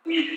Yeah.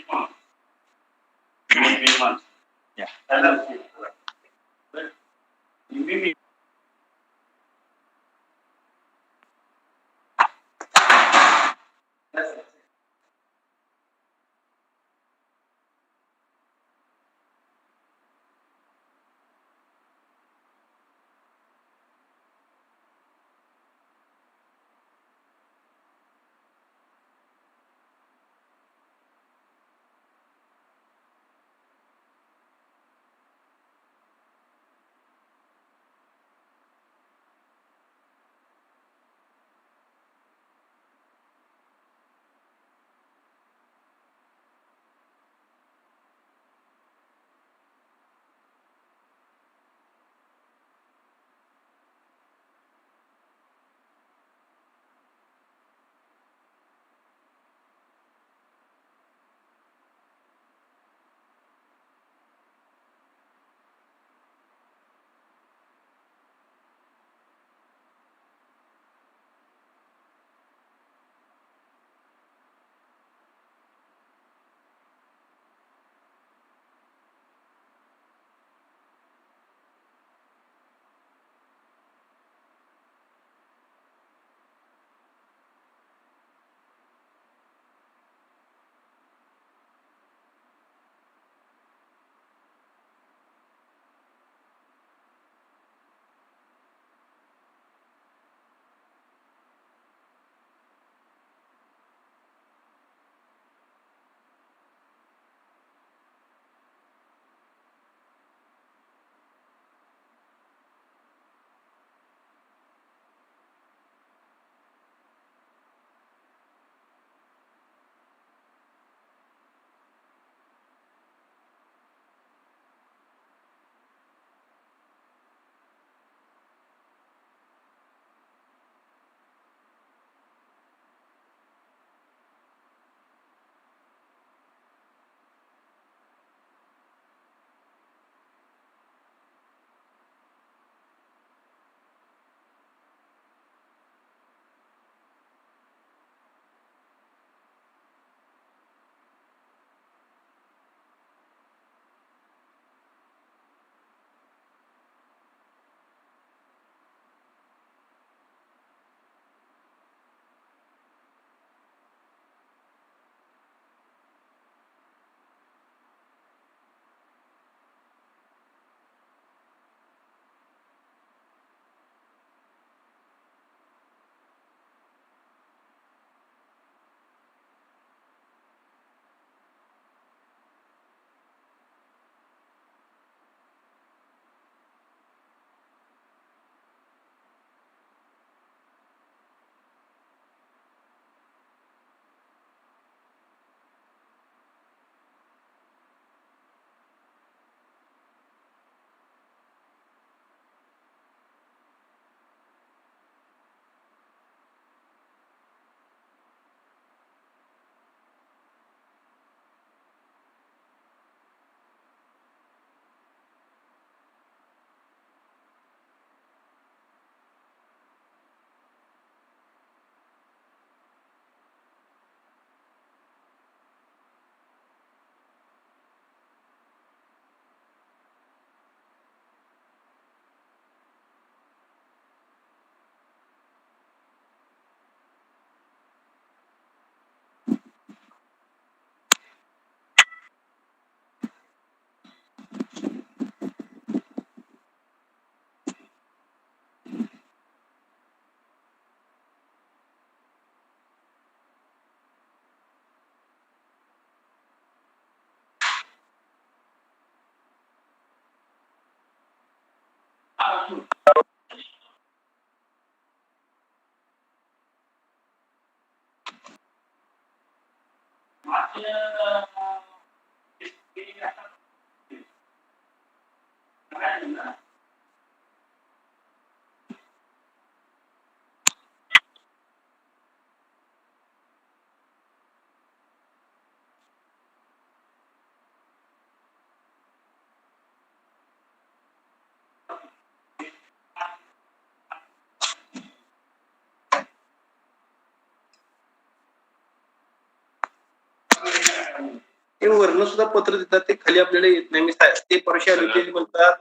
ते वर्ण सुद्धा पत्र देतात, ते खाली आपल्याला येत नाही. मी ते परशी आले होते म्हणतात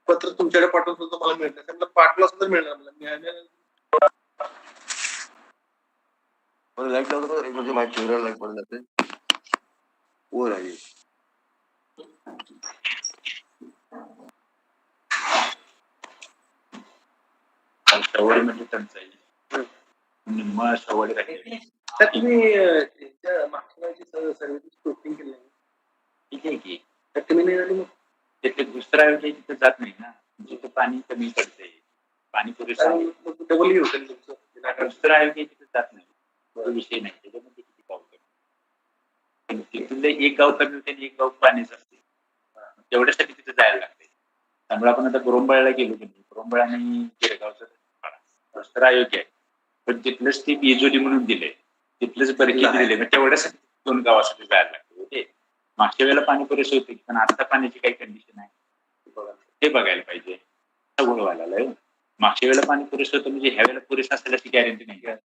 पत्र तुमच्याकडे पाठवून सुद्धा मला मिळत नाही. त्यामुळे पाठला सुद्धा मिळणार मला मिळाल्या लाईट लावतो म्हणजे माझ्या चेहऱ्याला लाईट पडून जाते वर आहे. सवड म्हणजे टंचाई निम्मा सवड राहिली. तर तुम्ही मागच्या सर्व्हिस शूटिंग केलं ठीक आहे की तर तुम्ही नाही झाली मग तिथे दुसरा विषय तिथे जात नाही ना. जिथे पाणी कमी पडते पाणी पुरेसं डबल होतं तुमचं दुसरा विषय तिथे जात नाही. तो विषय नाही त्याच्यामध्ये किती गाव कमी तिथले एक गाव कमी होते आणि एक गाव पाणीच असते तेवढ्यासाठी तिथे जायला लागते. त्यामुळे आपण आता गुरुंबळ्याला गेलो की नाही गुरुंबळा आणि गिरगावचं रस्ता अयोग्य आहे पण तिथलंच ती बिजोली म्हणून दिले तिथलंच बरकी दिले मग तेवढ्यासाठी 2 गावासाठी जायला लागते होते. मागच्या वेळेला पाणी पुरेसे होते पण आता पाण्याची काही कंडिशन आहे ते बघायला पाहिजे. सगळं व्हायला मागच्या वेळेला पाणी पुरेसं होतं म्हणजे ह्या वेळेला पुरेसं असल्याची गॅरंटी नाही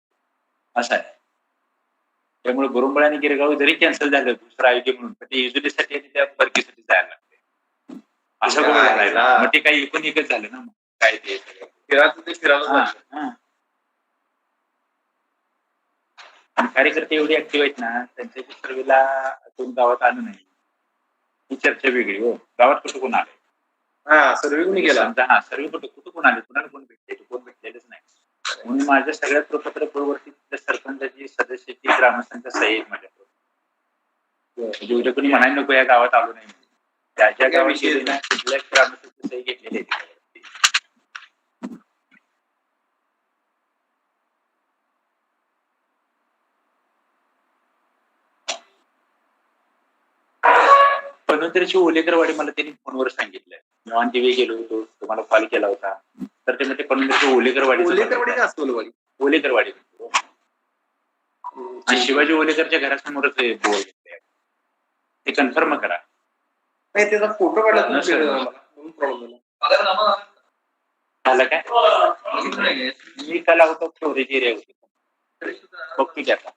असं आहे. त्यामुळे गुरुंबळा आणि गिरगाव जरी कॅन्सल झालं दुसरं आयोग्य म्हणून ते इजुलीसाठी आणि त्या बरकीसाठी जायला लागते असं बोलायला मग ते काही एकूण एकच झालं ना मग काय ते फिरायला कार्यकर्ते एवढे ऍक्टिव्ह आहेत ना त्यांच्या सर्वेला 2 गावात आलं नाही ही चर्चा वेगळी हो. गावात कुठं कोण आले सर्वे कोणी गेला सर्वे कुठं कोण आले कुणाला कोण भेटले कोण भेटलेलंच नाही म्हणून माझ्या सगळ्या प्रपत्रपूर्वरती सरपंचाची सदस्याची ग्रामस्थांच्या सही आहेत माझ्याकडे उद्या कोणी म्हणायला नको या गावात आलो नाही ज्या ज्या गावात गेले ना तिथल्या ग्रामस्थांची सही घेतलेली आहे. पनोत्रीची ओलेकरवाडी मला त्यांनी फोनवर सांगितलंय जेव्हा दिवे गेलो होतो तुम्हाला कॉल केला होता तर ते म्हणजे पनोत्रीची ओलेकरवाडी ओलेकरवाडी आणि शिवाजी ओलेकरच्या घरासमोरच बोर्ड घेतले ते कन्फर्म करा. नाही त्याचा फोटो काढला झालं काय मी काल आउट ऑफ स्टोरेज एरिया होती बघतो की आता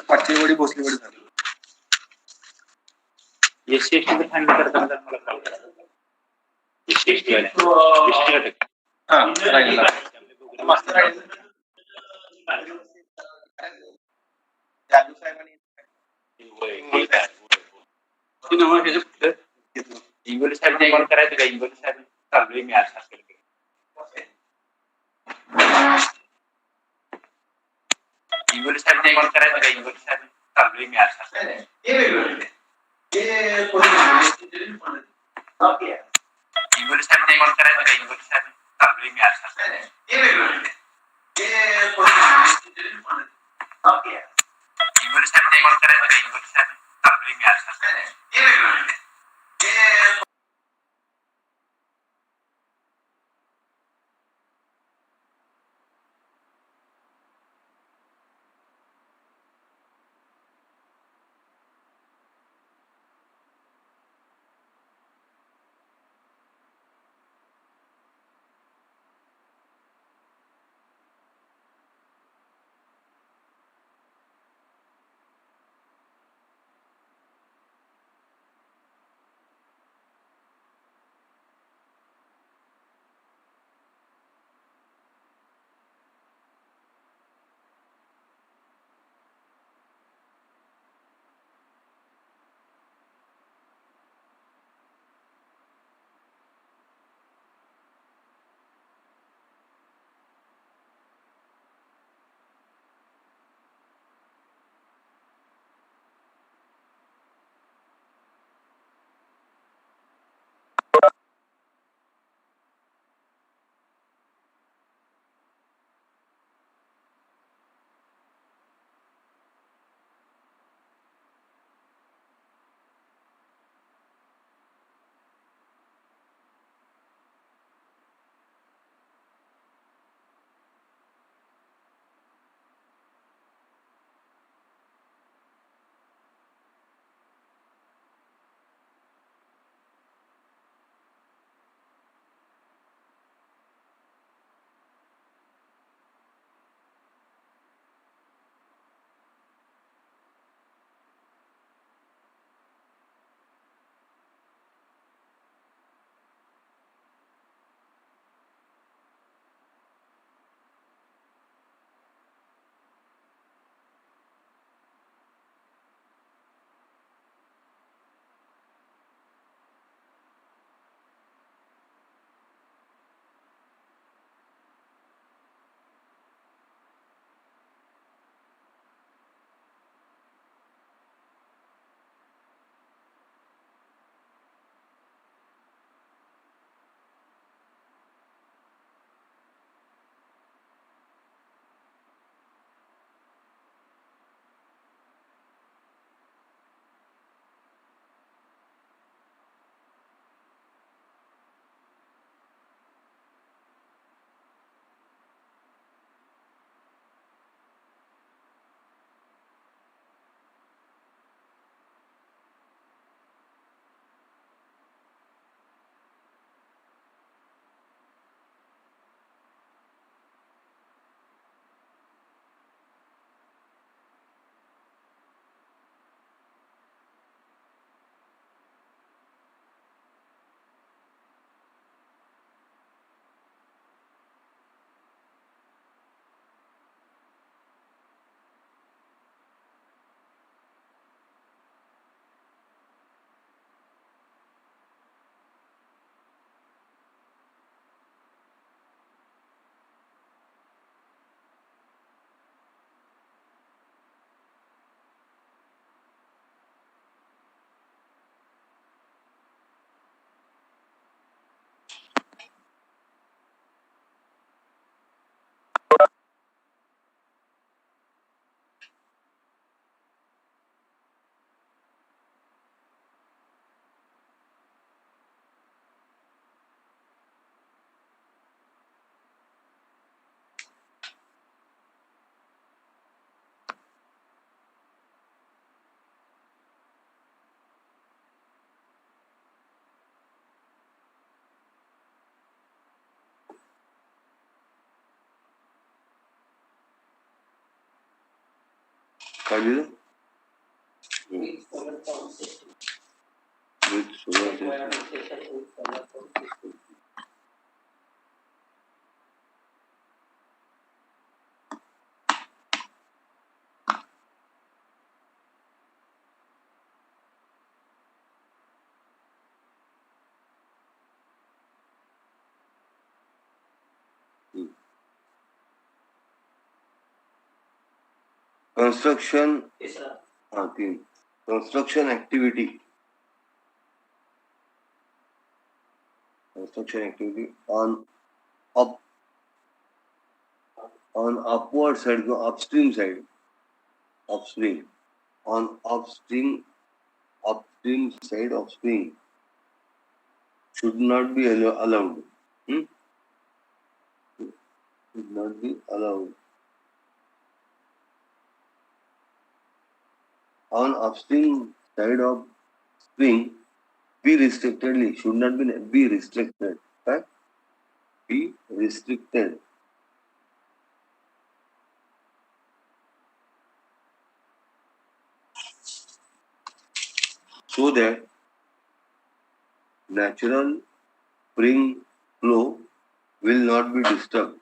पाचवीवाडी भोसलेवाडी झाली एसटी फायनल करताना जर मला कॉल करा इंगोली साहेब कॉल करायचं का इंगोली साहेब चाललोय मी आज इंगोली साहेब कॉल करायचं का इंगोली साहेब चाललोय मी आज इंगोली साहेब कॉल करायचं का इंगोली साहेब चाललोय मी आज इंगोली साहेब कॉल करायचं का इंगोली साहेब चाललोय मी आज काय दिलं? With solar system. Construction, construction activity. Construction activity on upward side, upstream side, upstream, on upstream side of spring should not be allowed. Should not be allowed. On upstream side of spring, be restrictedly, should not be restricted. Right? Be restricted. So that natural spring flow will not be disturbed.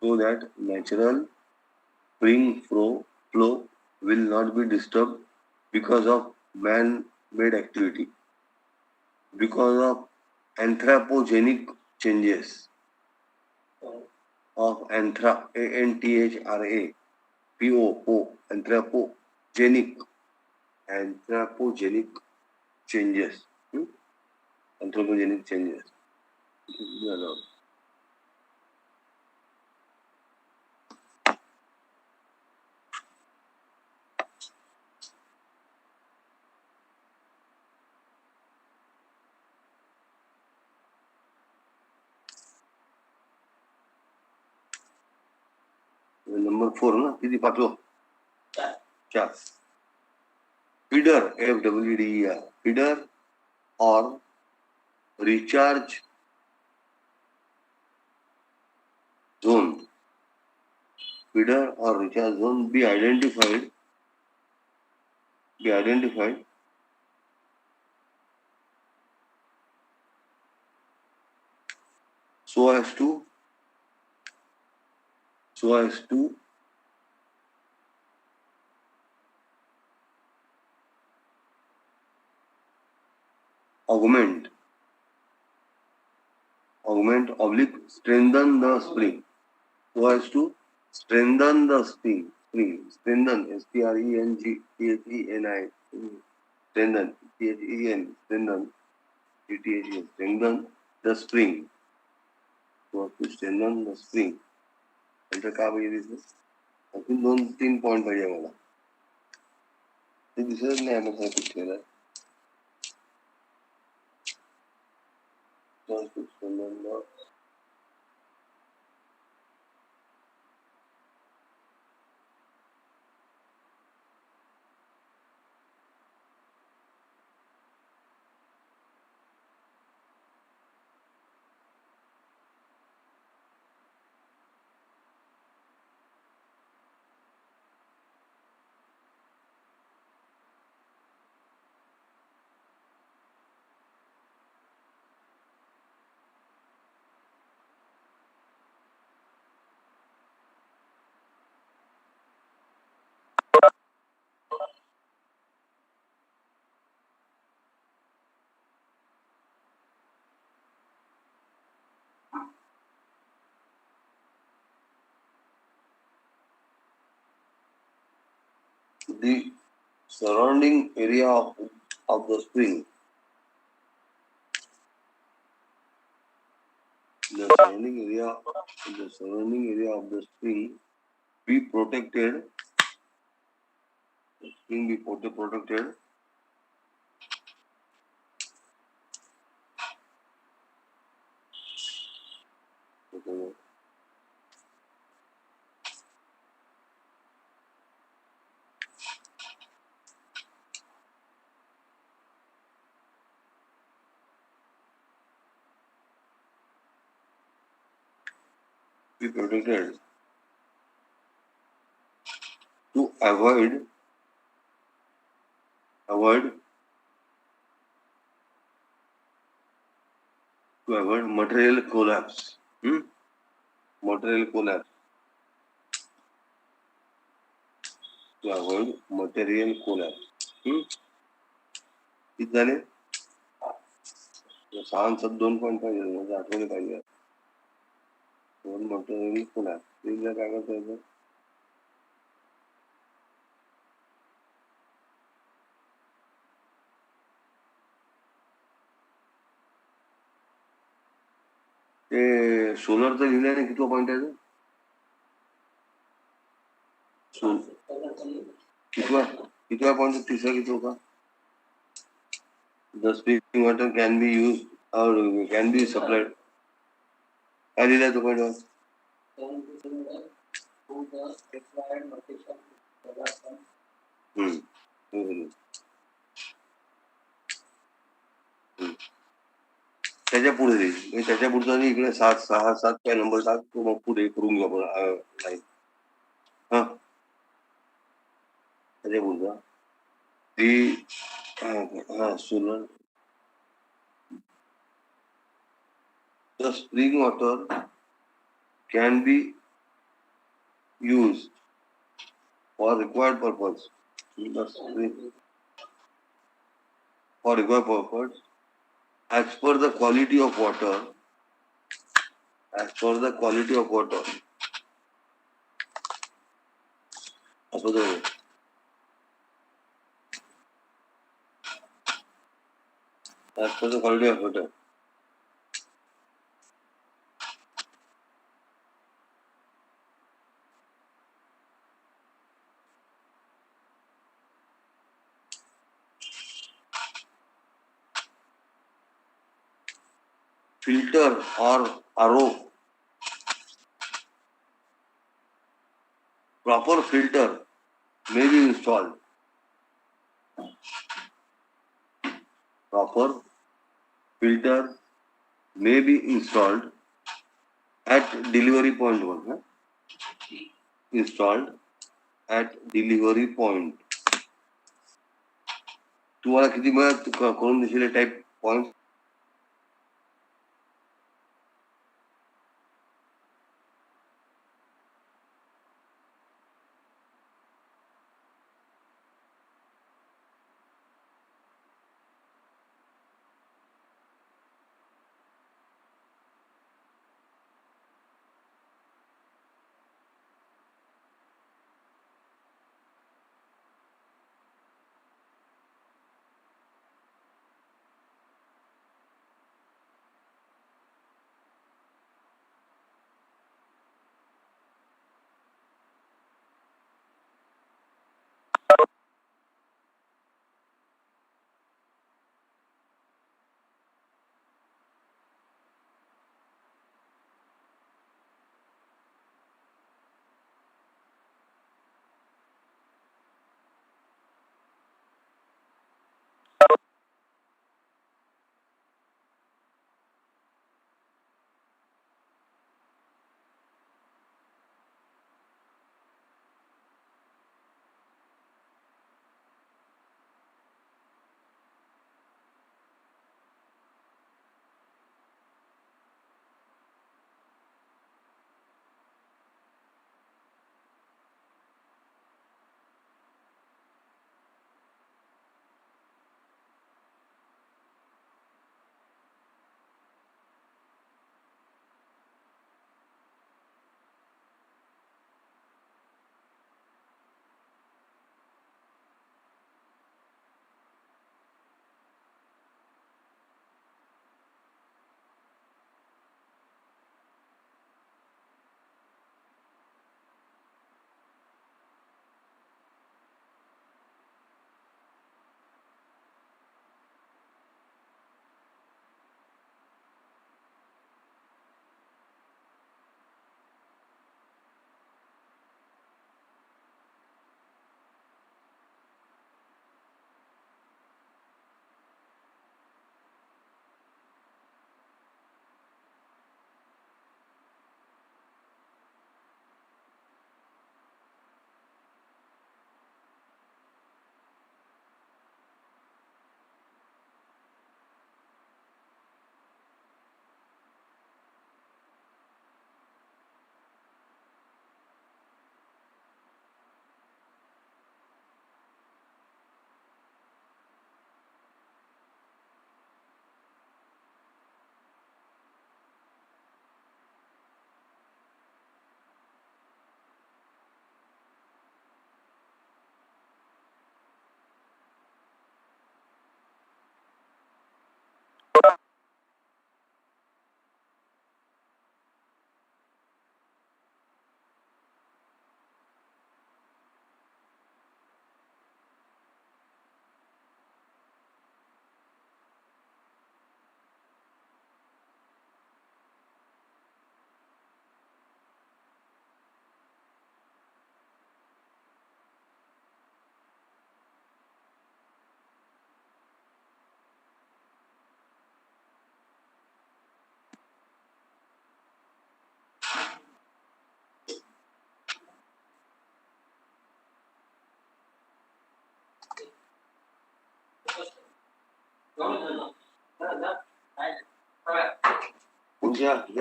So that natural spring flow will not be disturbed because of man-made activity, because of anthropogenic changes of anthropogenic changes. Anthropogenic changes. Number 4 ना किती पाचवं? 4. Feeder, FWDER, feeder or recharge zone. Feeder or recharge zone be identified so as to augment oblique strengthen the spring, so as to strengthen the spring, strengthen, STRENGTHENI, strengthen, strengthen, strengthen the spring, so as to strengthen the spring. नंतर का पाहिजे दिसत? अजून 2-3 point पाहिजे मला, ते दिसत नाही मग picture. The surrounding area of the spring, the surrounding area of the spring be protected. The spring be protected to avoid material collapse. Material collapse. To avoid material collapse. किती झाले? 2.5 म्हणजे आठवले पाहिजे. material collapse. काय करता येतं? ते सोलरचं लिहिल्याने किती point आहे? कितवा पॉईंट? तिसरा किती होता? The spring water can be used or can be supplied. काय लिहिलाय तो पॉईंट? त्याच्या पुढे त्याच्या पुढचा इकडे 7 काय नंबर 7 तो मग पुढे करून घेऊ आपण. हा त्याच्या पुढचा solar. The spring water can be used for required purpose. For required purpose as per the quality of water. As per the quality of water. As per the quality of water. Filter or RO. Proper filter may be installed. Proper filter may be installed at delivery point. Installed at delivery point. तुम्हाला किती मिळत करून देशील type point?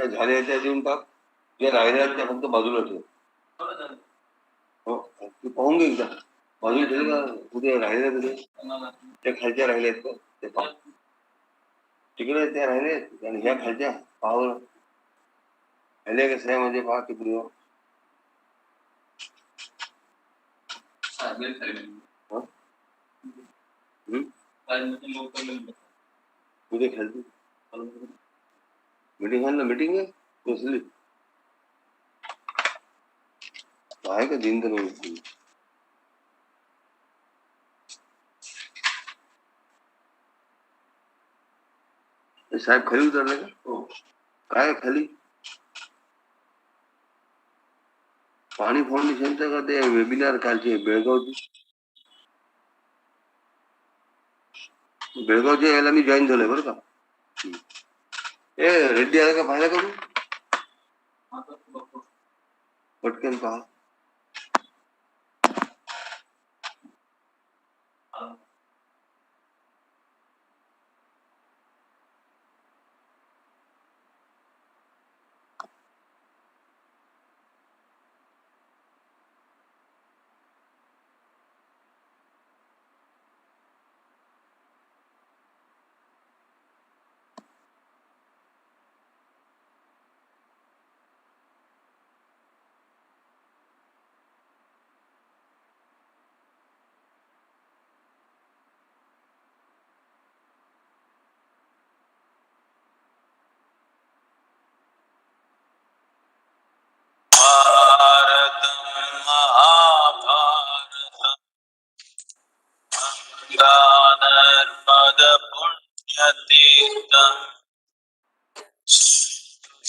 ज्या झाल्या त्या देऊन टाक, ज्या राहिल्या त्या फक्त बाजूला ठेव. हो तू पाहून घे एकदा बाजूला ठेव का उद्या राहिल्या तिथे त्या खालच्या राहिल्या आहेत का ते पाह. तिकडे त्या राहिले आणि ह्या खालच्या पाहावर राहिल्या कसं आहे म्हणजे पहा तिकडे उद्या खालती मीटिंग आहे ना मीटिंग आहे कसली आहे का दिन तर नाही साहेब खाली उतरले का हो काय खाली पाणी फाउंडेशनचं का ते वेबिनार कालचे बेळगावच्या याला मी जॉईन झालोय बरं का. ए रेड्डी आला का पाहिला का तू पटकन पहा.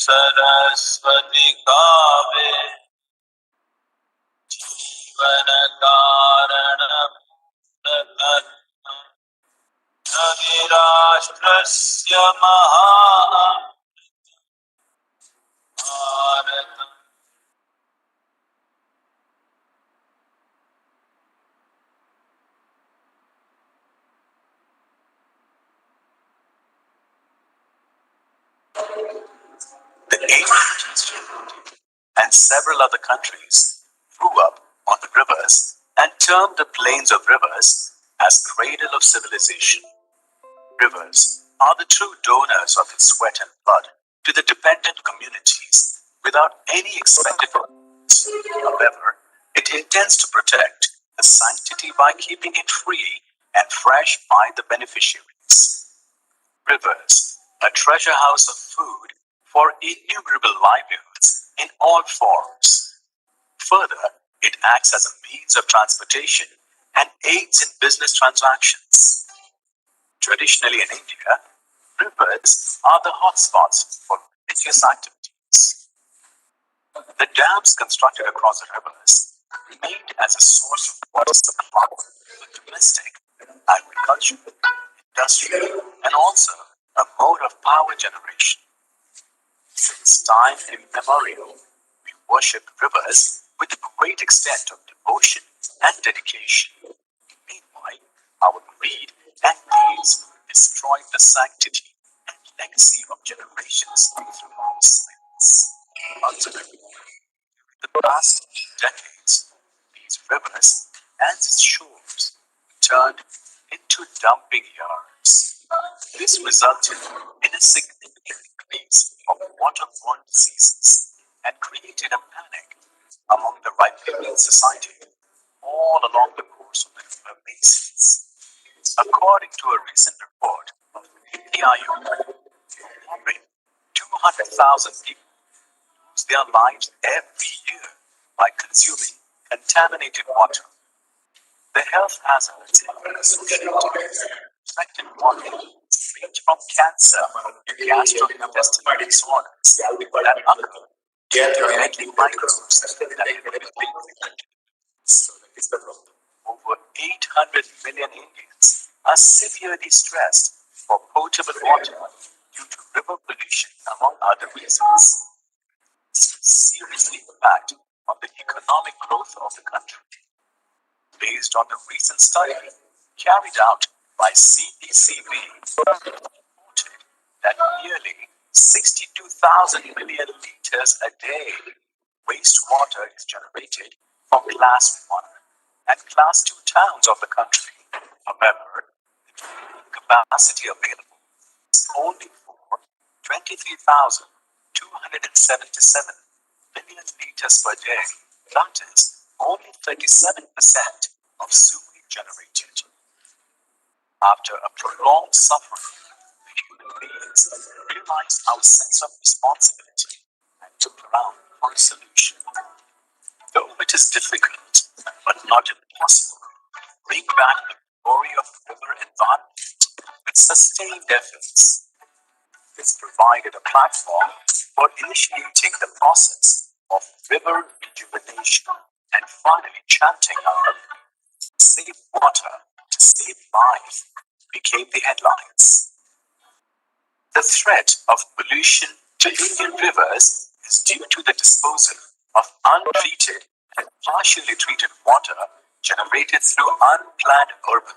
सरस्वती कावे जीवन कारण राष्ट्रस्य Mahabharat. The ancient and several other countries grew up on the rivers and termed the plains of rivers as cradle of civilization. Rivers are the true donors of its sweat and blood to the dependent communities without any expected rewards. However, it intends to protect the sanctity by keeping it free and fresh by the beneficiaries. Rivers, a treasure house of food for innumerable livelihoods in all forms. Further, it acts as a means of transportation and aids in business transactions. Traditionally in India, rivers are the hotspots for religious activities. The dams constructed across the rivers remained as a source of water supply for domestic, agricultural, industrial, and also a mode of power generation. Since time immemorial, we worship rivers with a great extent of devotion and dedication. Meanwhile, our greed and needs destroy the sanctity and legacy of generations through our silence. Ultimately, in the past decades, these rivers and its shores turned into dumping yards. This resulted in a significant increase of waterborne diseases and created a panic among the rightly in society all along the course of the river basins. According to a recent report of the IU, 200,000 people lose their lives every year by consuming contaminated water. The health hazards associated with infected water range from cancer to gastrointestinal disorders that occur due to deadly microbes that over 800 million Indians are severely stressed for potable water due to river pollution, among other reasons. This will seriously impact on the economic growth of the country. Based on the recent study carried out by CPCB, reported that nearly 62,000 million liters a day wastewater is generated from class 1 and class 2 towns of the country. However, the capacity available is only for 23,277 million liters per day. That is only 37% of sewage generated. After a prolonged suffering, the human beings realized our sense of responsibility and took around for a solution. Though it is difficult, but not impossible, to bring back the glory of river environment with sustained efforts. This provided a platform for initiating the process of river rejuvenation and finally chanting our "Save water to save life" became the headlines. The threat of pollution to Indian rivers is due to the disposal of untreated and partially treated water generated through unplanned urban,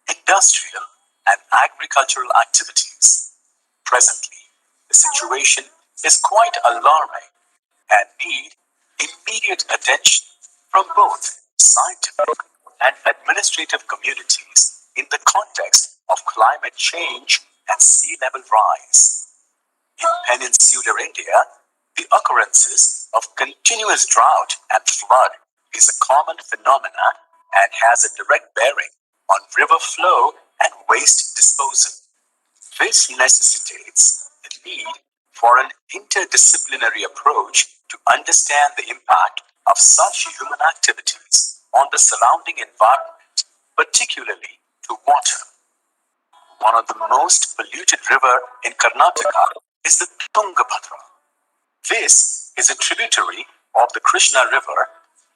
industrial, and agricultural activities. Presently, the situation is quite alarming and need immediate attention from both scientific and administrative communities in the context of climate change and sea level rise. In peninsular India, the occurrences of continuous drought and flood is a common phenomenon and has a direct bearing on river flow and waste disposal. This necessitates the need for an interdisciplinary approach to understand the impact of such human activities on the surrounding environment, particularly to water. One of the most polluted river in Karnataka is the Tungabhadra. This is a tributary of the Krishna River,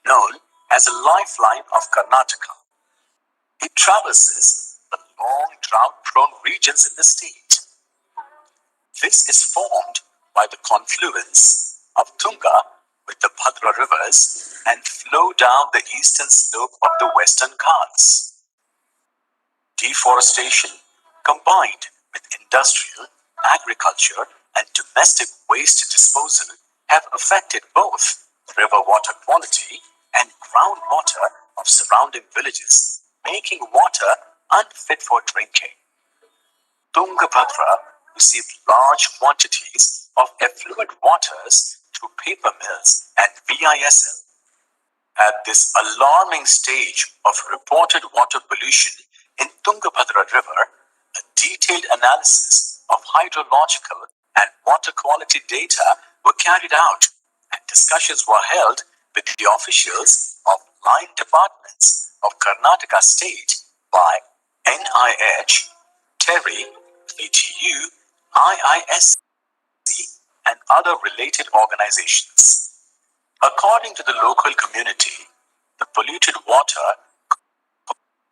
known as a lifeline of Karnataka. It traverses the long drought-prone regions in the state. This is formed by the confluence of Tunga with the Bhadra rivers and flow down the eastern slope of the western Ghats. Deforestation combined with industrial, agriculture, and domestic waste disposal have affected both river water quality and groundwater of surrounding villages, making water unfit for drinking. Tungabhadra received large quantities of effluent waters through paper mills and VISL. At this alarming stage of reported water pollution in Tungabhadra River, a detailed analysis of hydrological and water quality data were carried out, and discussions were held with the officials of line departments of Karnataka State by NIH, TERI, PTU, IISC, and other related organizations. According to the local community, the polluted water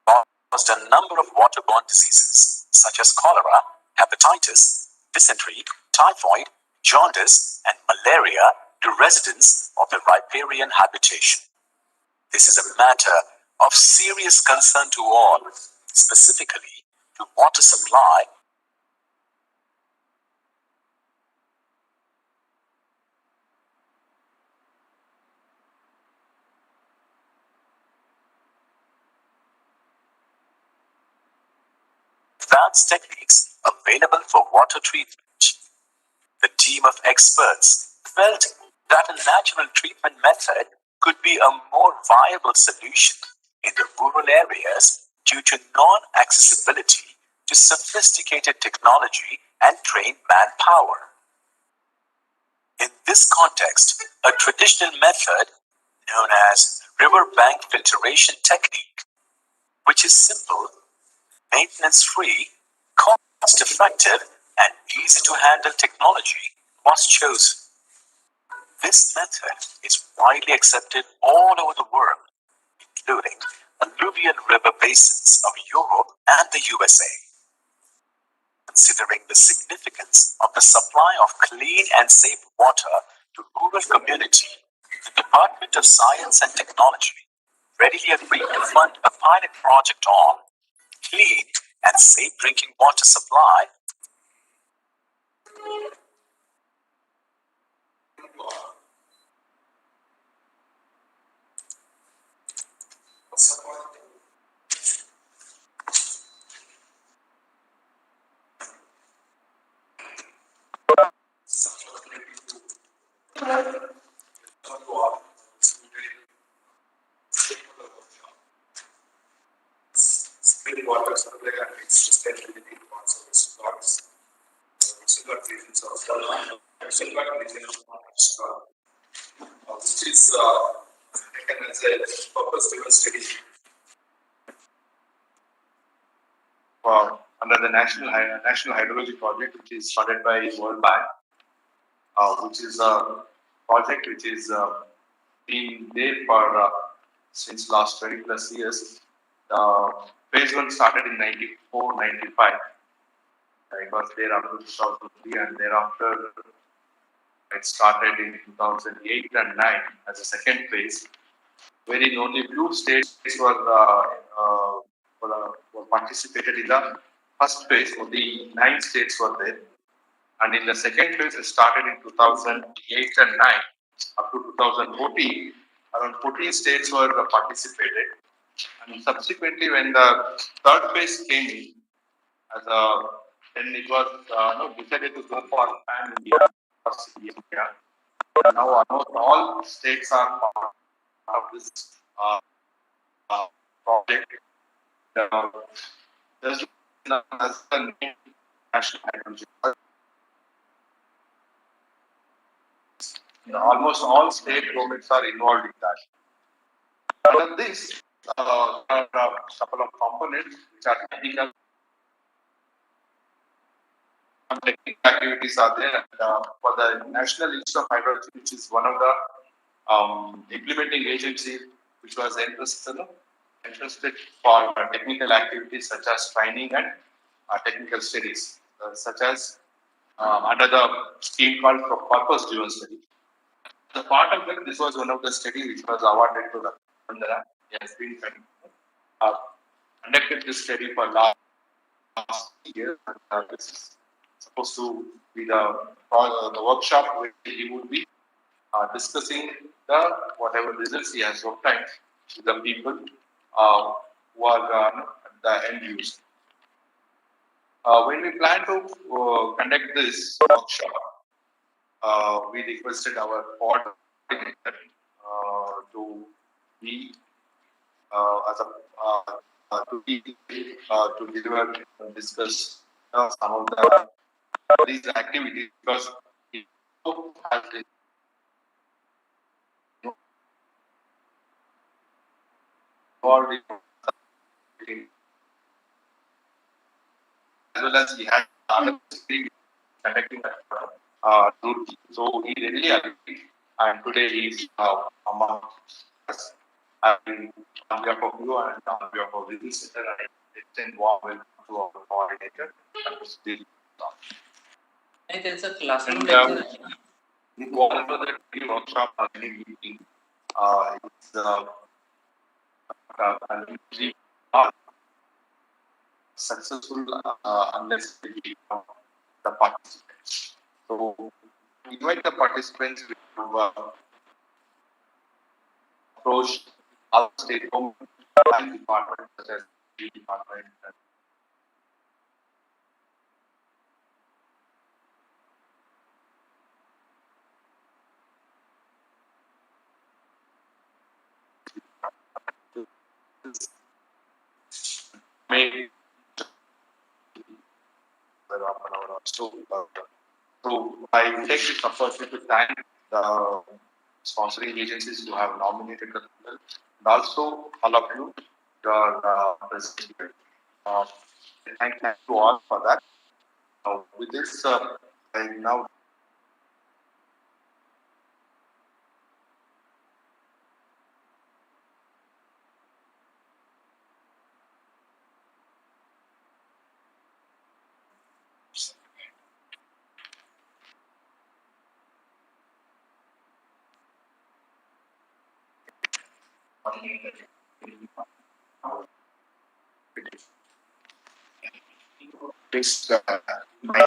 caused a number of waterborne diseases such as cholera, hepatitis, dysentery, typhoid, jaundice, and malaria to residents of the riparian habitation. This is a matter of serious concern to all, specifically to water supply advanced techniques available for water treatment. The team of experts felt that a natural treatment method could be a more viable solution in the rural areas due to non-accessibility to sophisticated technology and trained manpower. In this context, a traditional method known as riverbank filtration technique, which is simple, maintenance-free, cost-effective, and easy-to-handle technology, was chosen. This method is widely accepted all over the world, including alluvial river basins of Europe and the USA. Considering the significance of the supply of clean and safe water to rural community, the Department of Science and Technology readily agreed to fund a pilot project on clean and safe drinking water supply Spring water supply and its sustainability conservation plots. Silver regions of Silver region of Maharashtra, which is taken as a purpose-driven study. Under the National Hydrology Project, which is funded by World Bank, which is a project which is been there for since last 20 plus years. Phase 1 started in 94, 95. It was there up to 2003, and thereafter it started in 2008 and 9 as a second phase, wherein only few states were participated in the first phase. Only 9 states were there, and in the second phase it started in 2008 and 9 up to 2014. Around 14 states were participated, and subsequently when the third phase came in, then it was decided to go for pan India. Now almost all states are part of this project. There's as the name national hydrogen. Almost all state governments are involved in that. Out of this, there are a couple of components which are technical activities are there. And, for the National Institute of Hydrology, which is one of the implementing agencies, which was interested for technical activities such as training and technical studies, such as under the scheme called purpose driven study. The part of it, this was one of the studies which was awarded to the Mandara. He has been conducted this study for last year. This is supposed to be the workshop where he would be discussing the whatever results he has obtained with the people who are the end user. When we plan to conduct this workshop, we requested our coordinator to be as a to deliver and discuss some of these activities, because he has involved in as well as he had other conducting that route. So he readily agreed, and today he is among us. On behalf of you and on behalf of the visitor, I extend warm welcome to our coordinator. नाही त्यांचं classroom And lecture whatever the workshop or any meeting, it's successful unless we become the participants. So invite the participants to approach our state government and department such as the department. Maybe so I take this opportunity to thank the sponsoring agencies who have nominated the people, and also all of you who are present here. Thank you all for that. With this, I now this my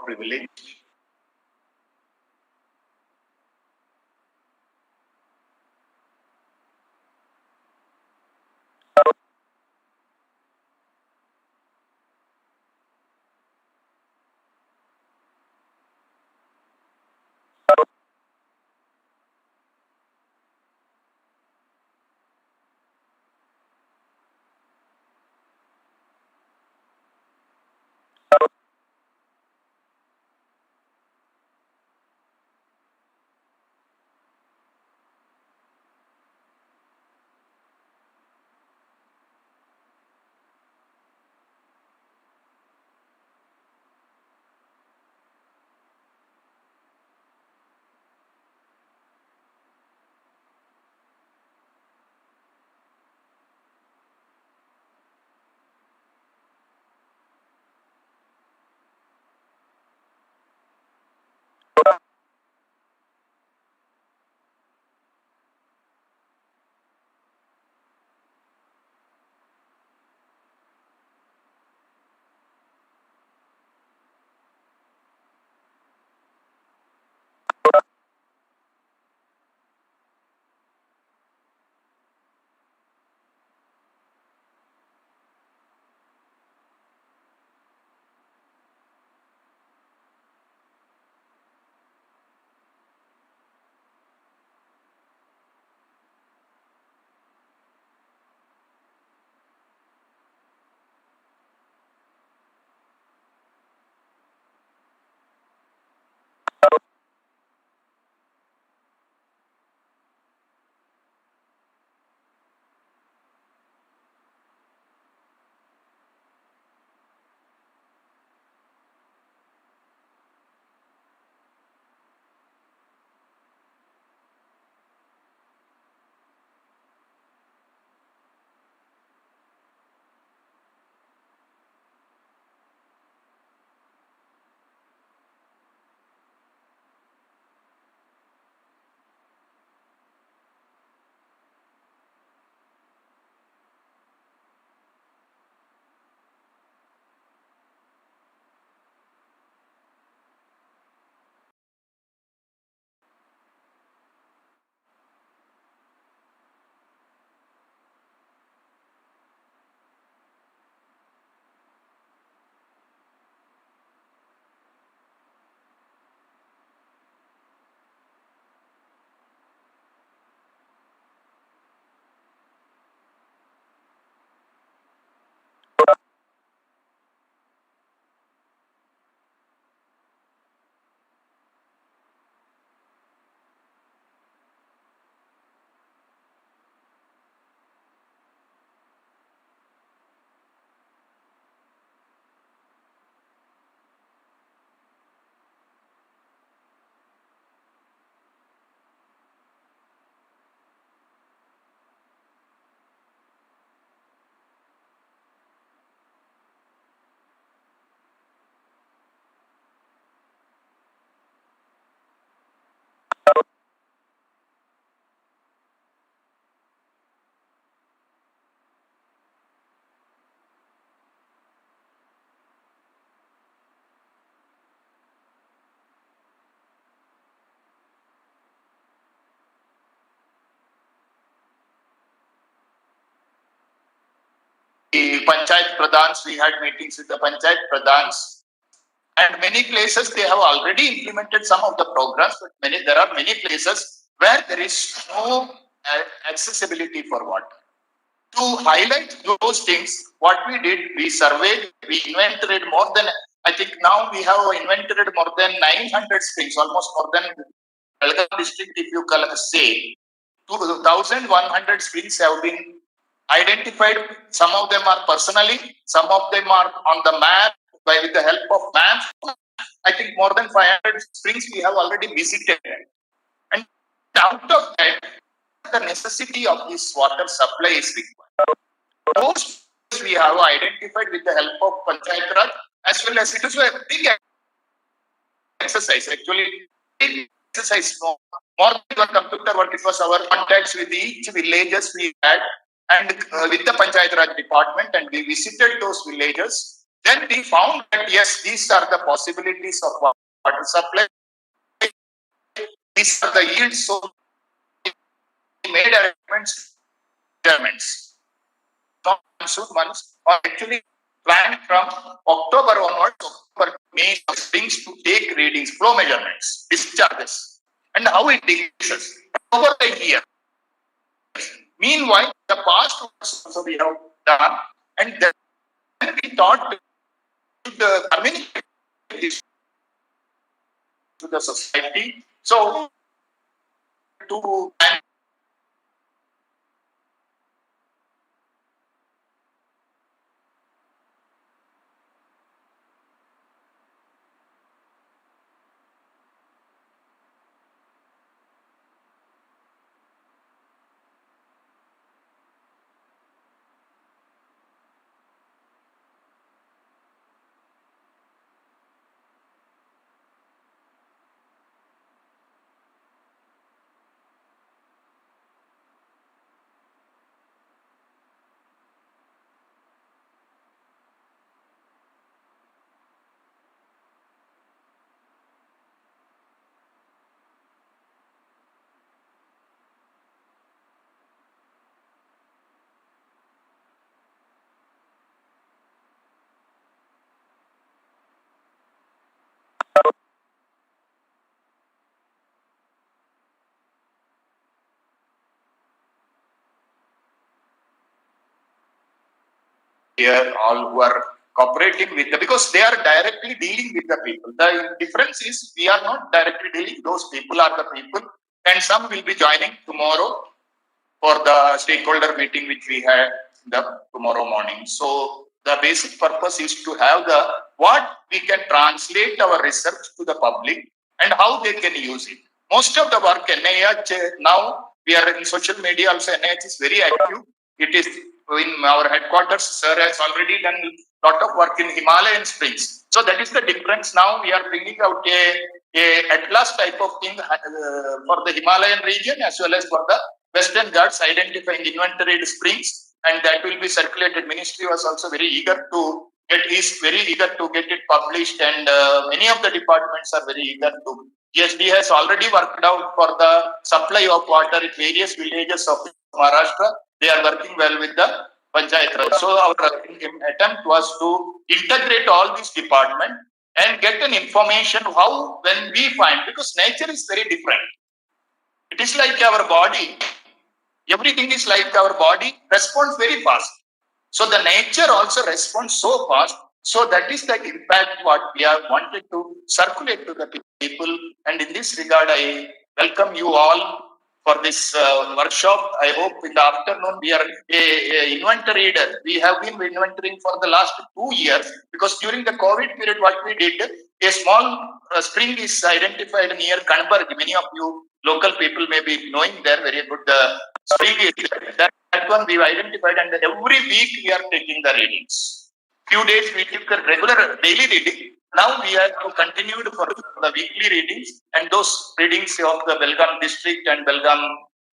privilege Panchayat Pradhans, we had meetings with the Panchayat Pradhans, and many places they have already implemented some of the programs, but there are many places where there is no accessibility for water. To highlight those things, what we did, we surveyed, we inventoried more than, I think now we have inventoried more than 900 springs, almost more than Belgaum district, if you say, 2,100 springs have been identified. Some of them are personally, some of them are on the map, with the help of maps. I think more than 500 springs we have already visited. And out of that, the necessity of this water supply is required. Those we have identified with the help of Panchayat Raj, as well as it is a big exercise. Actually, big exercise. More than computer work, it was our contacts with each villages we had, and with the Panchayat Raj department, and we visited those villages. Then we found that yes, these are the possibilities of water supply. These are the yields. So we made arrangements. Monsoon months are actually planned from October onwards, October, May, things to take readings, flow measurements, discharges, and how it decreases over the year. Meanwhile, the past works also we have done, and then we thought to communicate this to the society. So, to here all who are cooperating with because they are directly dealing with the people. The difference is we are not directly dealing, those people are the people, and some will be joining tomorrow for the stakeholder meeting which we had tomorrow morning. So the basic purpose is to have what we can translate our research to the public and how they can use it. Most of the work NIH now we are in social media also. NIH is very active. It is in our headquarters. Sir has already done a lot of work in Himalayan springs. So that is the difference. Now we are bringing out a atlas type of thing for the Himalayan region as well as for the Western Ghats, identifying inventoried springs, and that will be circulated. Ministry was also very eager to get it published, and many of the departments are very eager to. GSD has already worked out for the supply of water in various villages of Maharashtra. They are working well with the Panchayat Raj. So our attempt was to integrate all these departments and get an information how when we find, because nature is very different. It is like our body. Everything is like our body responds very fast. So the nature also responds so fast. So that is the impact what we have wanted to circulate to the people. And in this regard, I welcome you all for this workshop. I hope in the afternoon we are a inventory reader. We have been inventorying for the last 2 years because during the COVID period, what we did, a small spring is identified near Kanbarg. Many of you local people may be knowing there very good. Spring is that one we've identified, and every week we are taking the readings. Few days we took a regular daily reading. Now we have continued for the weekly readings, and those readings of the Belgaum district and Belgaum,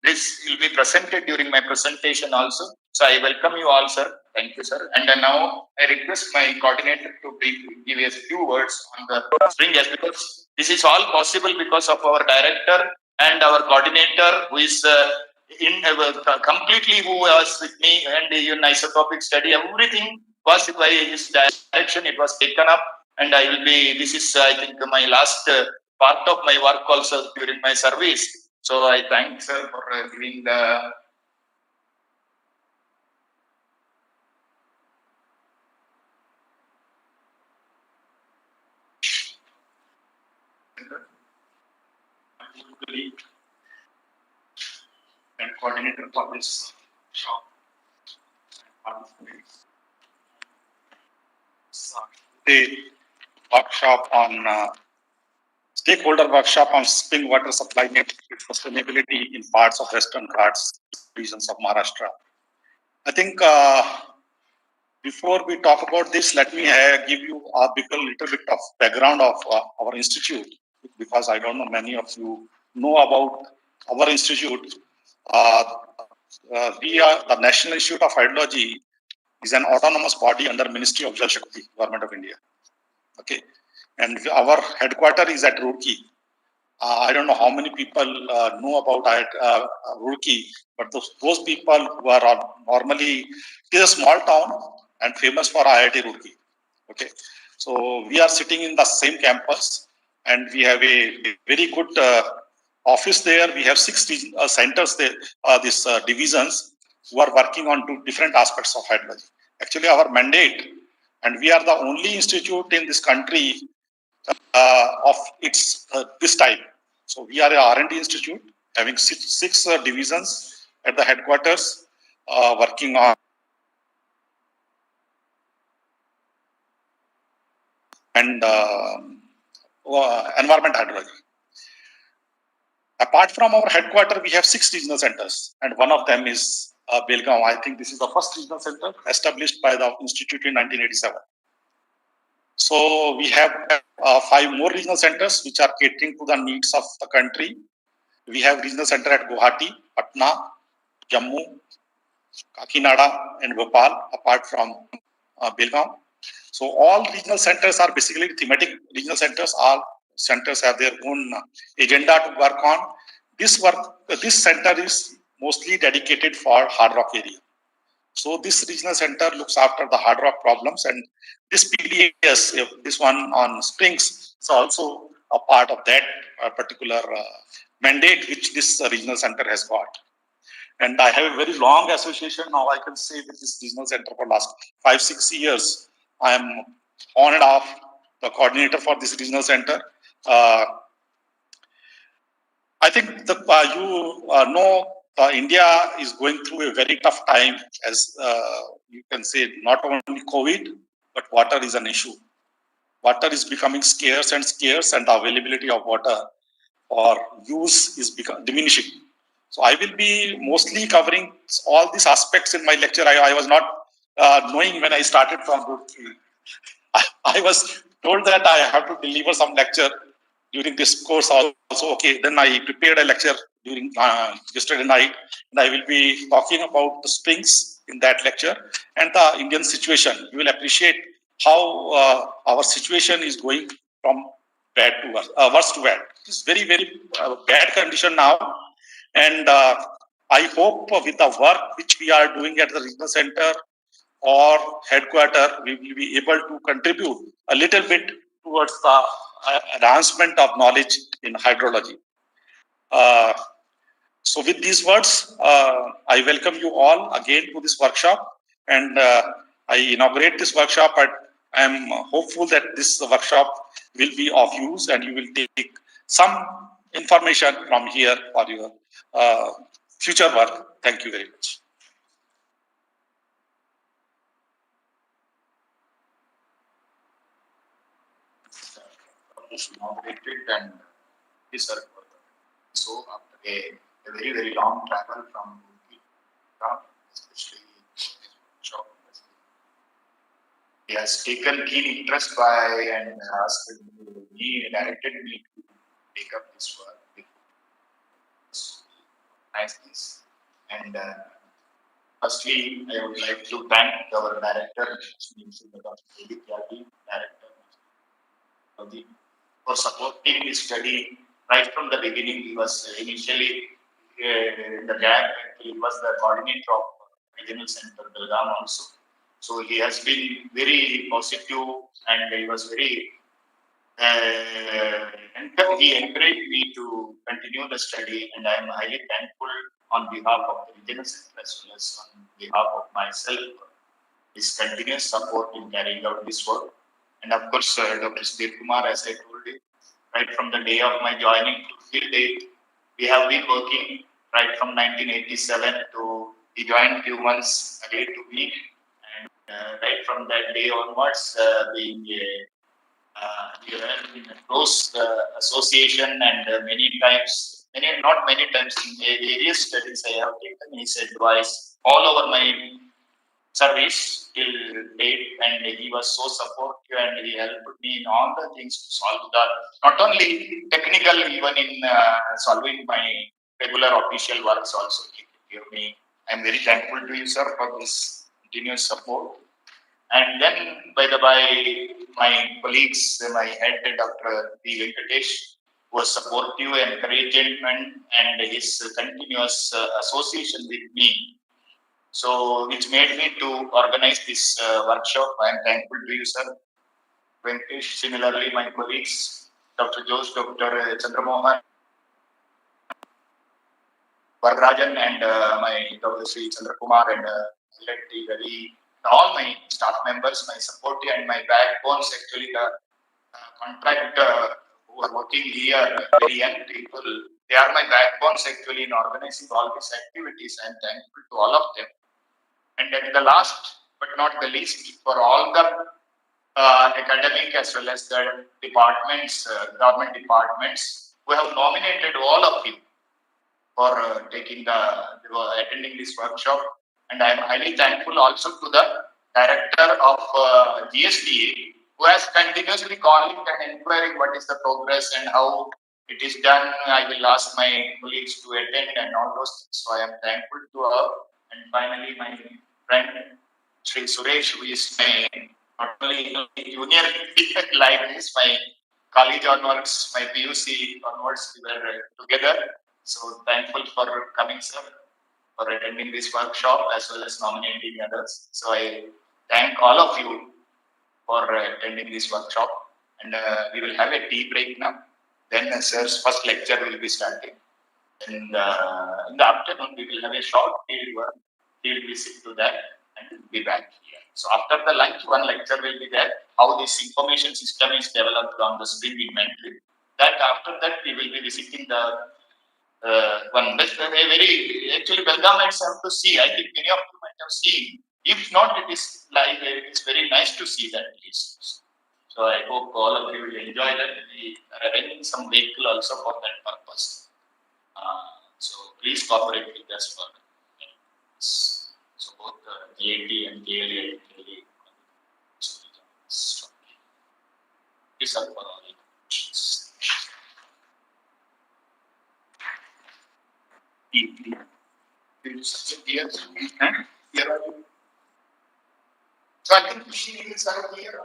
this will be presented during my presentation also. So I welcome you all, sir. Thank you, sir. And now I request my coordinator to give a few words on the spring, yes, because this is all possible because of our director and our coordinator, who is completely who was with me, and in isotopic study, everything was by his direction. It was taken up, and I will be. This is, I think, my last part of my work also during my service. So I thank sir for giving the. And coordinator for this shop. The workshop on stakeholder workshop on spring water supply net sustainability in parts of Western Ghats regions of Maharashtra. I think before we talk about this, let me give you a little bit of background of our institute, because I don't know many of you know about our institute. We are the National Institute of Hydrology is an autonomous body under Ministry of Jal Shakti, Government of India. Okay, and our headquarters is at Roorkee. I don't know how many people know about Roorkee, but those people who are normally, it is a small town and famous for IIT Roorkee. Okay, so we are sitting in the same campus, and we have a very good office there. We have 6 centers there, these divisions who are working on 2 different aspects of hydrology. Actually, our mandate, and we are the only institute in this country of its this type. So we are a R&D institute having six divisions at the headquarters, working on and environment hydrology. Apart from our headquarters, we have 6 regional centers, and one of them is Belgaum. I think this is the first regional center established by the institute in 1987. So we have 5 more regional centers which are catering to the needs of the country. We have regional center at Guwahati, Patna, Jammu, Kakinada, and Bhopal, apart from Belgaum. So all regional centers are basically thematic regional centers. All centers have their own agenda to work on. This center is mostly dedicated for hard rock area. So this regional center looks after the hard rock problems, and this PDS, this one on springs, is also a part of that particular mandate which this regional center has got. And I have a very long association now, I can say, with this regional center for last 5-6 years. I am on and off the coordinator for this regional center. I think India is going through a very tough time, as you can say, not only COVID, but water is an issue. Water is becoming scarce, and the availability of water for use is diminishing. So I will be mostly covering all these aspects in my lecture. I was not knowing when I started from Roorkee. I was told that I have to deliver some lecture during this course also. Okay, then I prepared a lecture during yesterday night, and I will be talking about the springs in that lecture and the Indian situation. You will appreciate how our situation is going from bad to worse to bad. It's very, very bad condition now, and I hope with the work which we are doing at the regional center or headquarter, we will be able to contribute a little bit towards the enhancement of knowledge in hydrology. So with these words, I welcome you all again to this workshop, and I inaugurate this workshop. But I am hopeful that this workshop will be of use, and you will take some information from here for your future work. Thank you very much. Inaugurated and this so after a very, very long travel from especially he has taken keen interest by and asked me, directed me to take up this work. Nice. And firstly, I would like to thank our director, for supporting this study right from the beginning. He was initially the gap. He was the coordinator of regional center Belgaum also. So he has been very positive and he was very he encouraged me to continue the study, and I am highly thankful on behalf of the regional center as well as on behalf of myself his continuous support in carrying out this work. And of course, Dr. Sudhir Kumar, as I told you, right from the day of my joining to till date, we have been working right from 1987 to he joined few months early to me, and right from that day onwards, being we were in a close association, and not many times in various studies I have taken his advice all over my service till date, and he was so supportive and he helped me in all the things to solve the not only technical, even in solving my regular official works also. He gave me. I am very thankful to you, sir, for this continuous support. And then, by my colleagues, my head, Dr. P. Venkatesh, was supportive, encouragement, and his continuous association with me. So, which made me to organize this workshop. I am thankful to you, sir. Venkatesh, similarly, my colleagues, Dr. Jose, Dr. Chandramohan, Vararajan, and my Dr. Sri Chandrakumar, and T. Ravi, all my staff members, my support and my backbones, actually the contract who are working here, very young people, they are my backbones actually in organizing all these activities. I am thankful to all of them. And at the last but not the least, for all the academic as well as the departments, government departments, who have nominated all of you for attending this workshop. And I am highly thankful also to the director of GSDA, who has continuously calling and inquiring what is the progress and how it is done. I will ask my colleagues to attend and all those things. So I am thankful to her. And finally, my friend Sri Suresh, who is my not only junior like this, my college onwards, my PUC onwards, we were together. So thankful for coming, sir, for attending this workshop as well as nominating others. So I thank all of you for attending this workshop. And we will have a tea break now. Then sir's first lecture will be starting. And in the afternoon, we will have a short field visit to that and be back here. So after the lunch, one lecture will be there, how this information system is developed on the Spring inventory. That after that, we will be visiting the one. That's a very actually Belgamites have to see. I think many of you might have seen. If not, it is like it's very nice to see that place. So I hope all of you will enjoy that. We are arranging some vehicle also for that purpose. So please cooperate with us for this. So both GAT and GLA actually is up for all questions. So I think she is out here.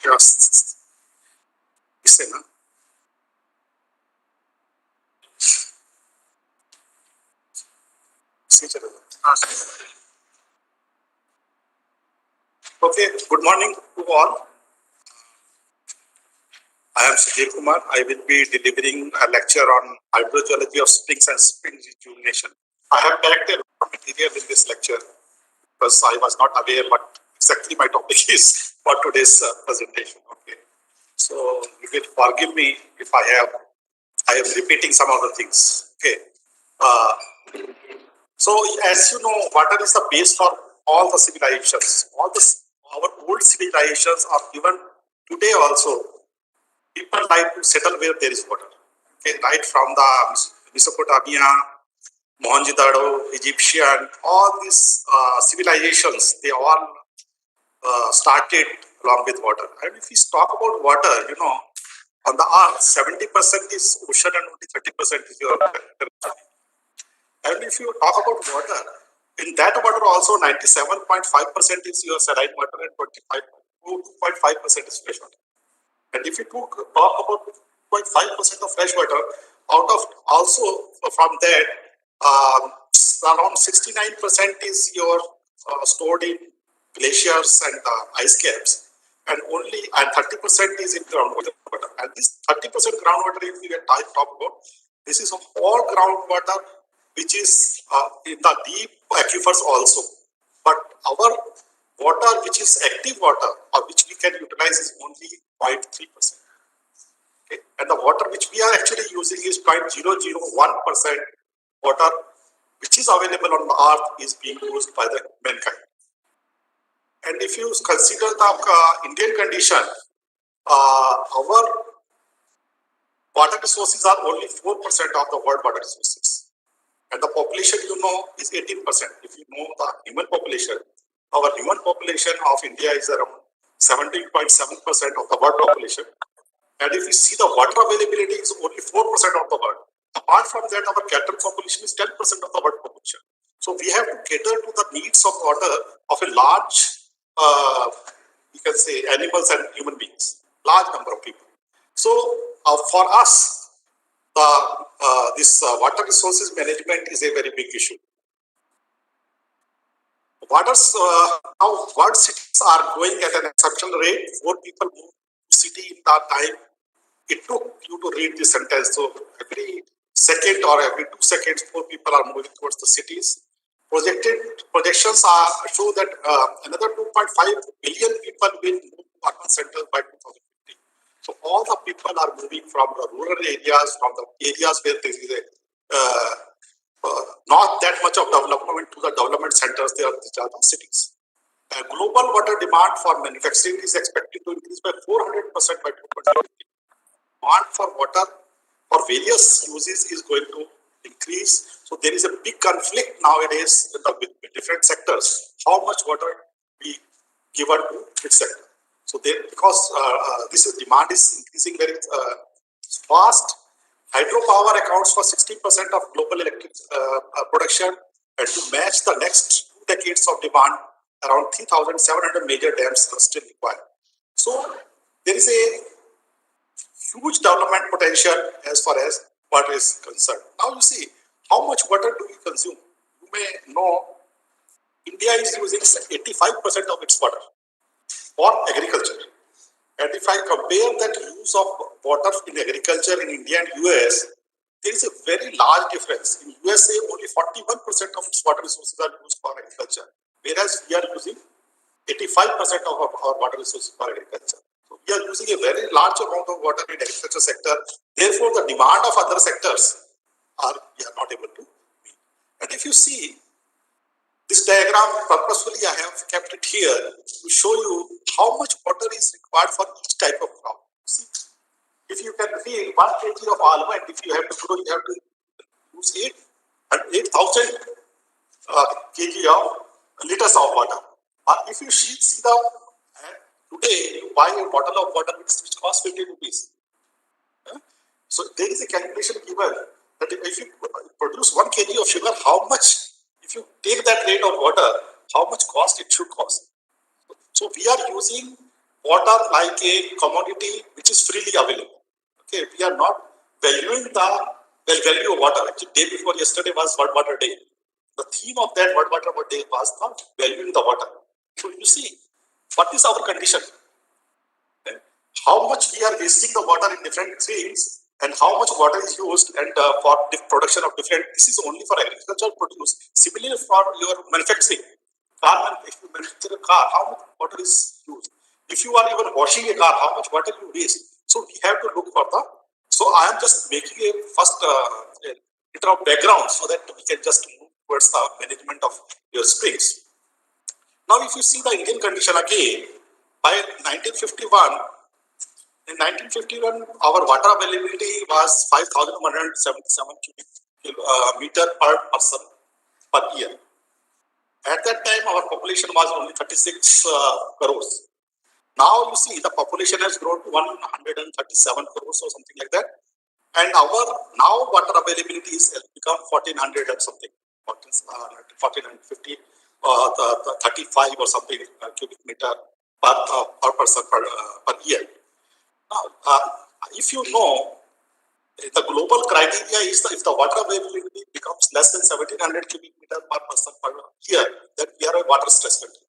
Yes. Listen, huh? Okay, good morning to all. I am Sujay Kumar. I will be delivering a lecture on hydrogeology of springs and spring rejuvenation. I have collected a lot of material in this lecture because I was not aware what exactly my topic is for today's presentation. Okay, so you will forgive me if I am repeating some of the things. Okay, uh, so as you know, water is the base for all the civilizations. Our old civilizations are even today also. People like to settle where there is water. Okay, right from the Mesopotamia, Mohenjo-daro, Egyptian, all these civilizations, they all started along with water. And if we talk about water, you know, on the earth, 70% is ocean and only 30% is your. And if you talk about water, in that water also 97.5% is your saline water and 2.5% is fresh water. And if you talk about 0.5% of fresh water, out of also from that, around 69% is your stored in glaciers and ice caps, and only 30% is in groundwater. And this 30% groundwater, if we talk about, this is all groundwater which is in the deep aquifers also. But our water, which is active water, or which we can utilize, is only 0.3%. Okay? And the water which we are actually using is 0.001% water, which is available on the earth, is being used by the mankind. And if you consider the Indian condition, our water resources are only 4% of the world water resources. And the population, you know, is 18%. If you know the human population, our human population of India is around 17.7% of the world population. And if you see the water availability is only 4% of the world. Apart from that, our cattle population is 10% of the world population. So we have to cater to the needs of water of a large, you can say, animals and human beings, large number of people. So for us, this water resources management is a very big issue. Now world cities are growing at an exceptional rate. 4 people move to city in that time. It took you to read this sentence. So every second or every 2 seconds, 4 people are moving towards the cities. Projections show that another 2.5 billion people will move to urban centers by 2050. So all the people are moving from the rural areas, from the areas where there is not that much of development to the development centers. These are the cities. Global water demand for manufacturing is expected to increase by 400% by 2050. Demand for water for various uses is going to increase. So there is a big conflict nowadays with different sectors. How much water be given to which sector? So because this demand is increasing very fast, hydropower accounts for 60% of global electric production, and to match the next 2 decades of demand, around 3,700 major dams are still required. So there is a huge development potential as far as water is concerned. Now you see, how much water do we consume? You may know India is using 85% of its water for agriculture. And if I compare that use of water in agriculture in India and US, there is a very large difference. In USA, only 41% of its water resources are used for agriculture, whereas we are using 85% of our water resources for agriculture. So we are using a very large amount of water in the agriculture sector. Therefore, the demand of other sectors we are not able to if you see this diagram, purposefully I have kept it here to show you how much water is required for each type of crop. See, if you can see 1 kg of almond, if you have to grow, you have to use 8,000 kg of liters of water. If you see the today you buy a bottle of water which costs 50 rupees. So there is a calculation given that if you produce 1 kg of sugar, how much, if you take that rate of water, how much cost it should cost. So we are using water like a commodity which is freely available. Okay, we are not valuing the value of water. Actually, day before yesterday was World Water Day. The theme of that World Water Day was the valuing the water. So you see, what is our condition? How much we are wasting the water in different things, and how much water is used and for the production of different. This is only for agricultural produce. Similarly, for your manufacturing, if you manufacture a car, how much water is used? If you are even washing a car, how much water you waste? So we have to look for the. So I am just making a first bit of background so that we can just move towards the management of your springs. Now, if you see the Indian condition again, by 1951, in 1951, our water availability was 5,177 cubic meter per person per year. At that time, our population was only 36 crores. Now, you see, the population has grown to 137 crores or something like that. And our now water availability has become 1,400 or something, 1,450, 35 or something cubic meter per person per year. Now, if you know, the global criteria is that if the water availability becomes less than 1,700 cubic meter per person per year, then we are a water stress country.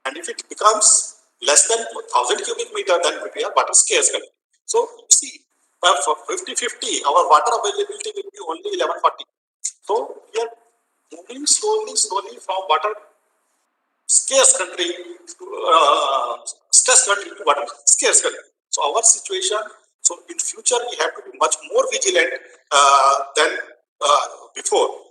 And if it becomes less than 1,000 cubic meter, then we are water scarce country. So you see, for 50-50, our water availability will be only 1140. So we are moving slowly from water scarce country to stress country to water scarce country. So our situation, so in future we have to be much more vigilant than before.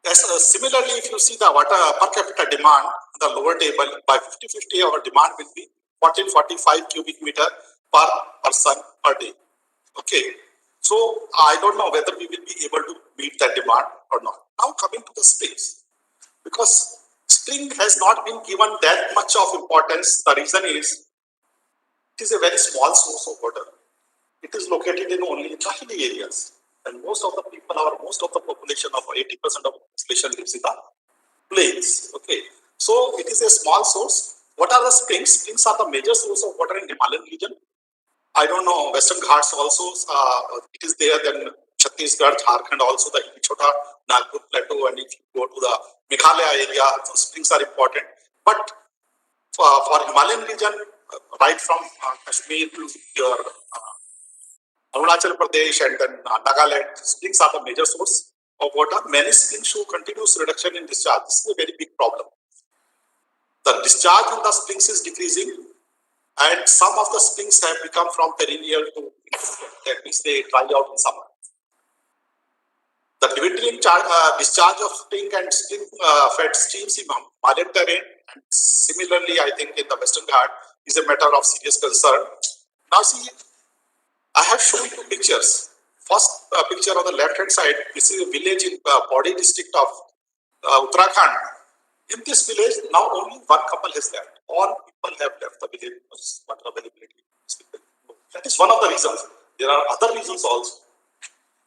Similarly, if you see the water per capita demand, the lower table, by 50-50 our demand will be 1445 cubic meter per person per day. Okay, so I don't know whether we will be able to meet that demand or not. Now coming to the springs, because spring has not been given that much of importance. The reason is it is a very small source of water. It is located in only the hilly areas, and most of the population of 80% of the population lives in the plains. Okay, so it is a small source. What are the springs? Springs are the major source of water in Himalayan region. I don't know, Western Ghats also, it is there, then Chhattisgarh, Jharkhand also, the Chota Nagpur Plateau, and if you go to the Meghalaya area, so springs are important. But for Himalayan region, right from Kashmir to your Arunachal Pradesh and then Nagaland, springs are the major source of water. Many springs show continuous reduction in discharge. This is a very big problem. The discharge in the springs is decreasing, and some of the springs have become from perennial to that means they dry out in summer. The dwindling discharge of spring and spring fed streams in Himalayan terrain, and similarly, I think in the Western Ghat, is a matter of serious concern. Now, see, I have shown you pictures. First picture on the left hand side, this is a village in Pauri district of Uttarakhand. In this village, now only one couple has left. All people have left the village because water availability. That is one of the reasons. There are other reasons also,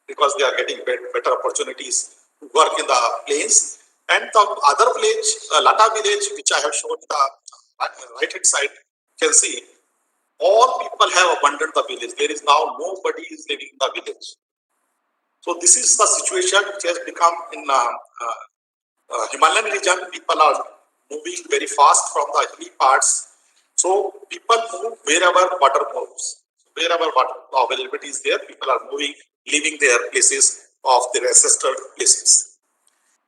because they are getting better opportunities to work in the plains. And the other village, Lata village, which I have shown in the right hand side, you can see all people have abandoned the village. There is now nobody is living in the village. So this is the situation which has become in Himalayan region. People are moving very fast from the hilly parts. So people move wherever water moves. Wherever water availability is there, people are moving, leaving their places of their ancestral places.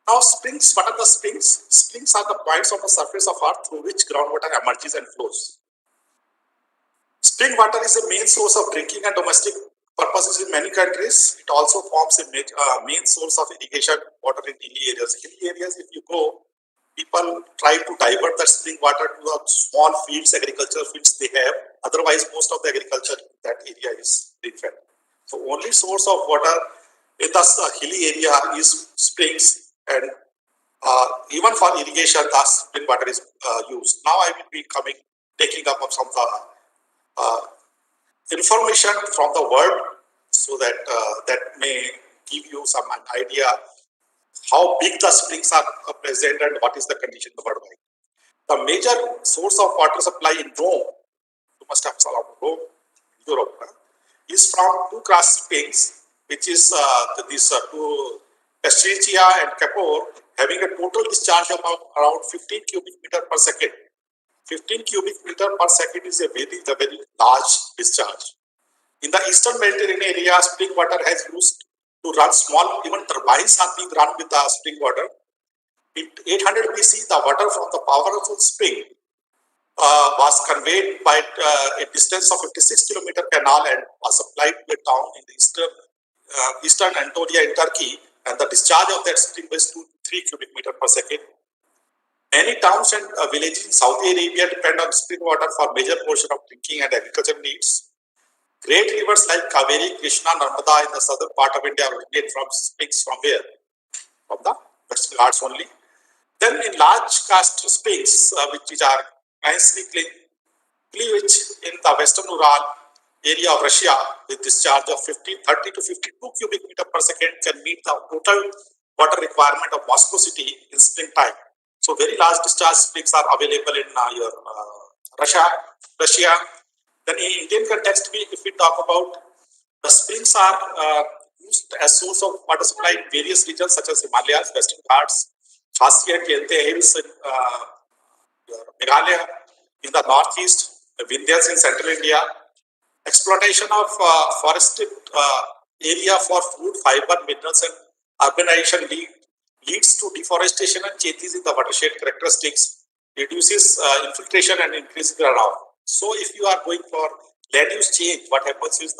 Now springs, what are the springs? Springs are the points on the surface of earth through which groundwater emerges and flows. Spring water is a main source of drinking and domestic purposes in many countries. It also forms a main source of irrigation water in hilly areas. Hilly areas, if you go, people try to divert the spring water to the small fields, agricultural fields they have. Otherwise, most of the agriculture in that area is rainfed. So only source of water in the hilly area is springs, and even for irrigation, the spring water is used. Now I will be taking up some of the information from the world, so that that may give you some idea how big the springs are present and what is the condition worldwide. The major source of water supply in Rome, you must have saw Rome, Europe, is from two grass springs, which is these two Escherichia and Capor, having a total discharge of around 15 cubic meter per second. 15 cubic meter per second is a very large discharge. In the eastern Mediterranean area, spring water has used to run small, even turbines are being run with the spring water. In 800 BC, the water from the powerful spring was conveyed by a distance of 56 kilometer canal and was supplied to a town in the eastern Anatolia in Turkey, and the discharge of that spring was 3 cubic meter per second. Many towns and villages in Saudi Arabia depend on spring water for major portion of drinking and agricultural needs. Great rivers like Kaveri, Krishna, Narmada in the southern part of India originate from springs from where? From the Western Ghats only. Then in large cast springs, which are nicely cleavage in the western Ural area of Russia, with discharge of 30 to 52 cubic meter per second, can meet the total water requirement of Moscow city in springtime. So very large discharge springs are available in Russia. Then in Indian context, if we talk about, the springs are used as source of water supply in various regions such as Himalayas, Western Ghats, Khasi and Yente hills in Meghalaya, in the northeast, the Vindhyas in central India. Exploitation of forested area for food, fiber, minerals and urbanization leads to deforestation and changes in the watershed characteristics, reduces infiltration and increases runoff. So if you are going for land use change, what happens is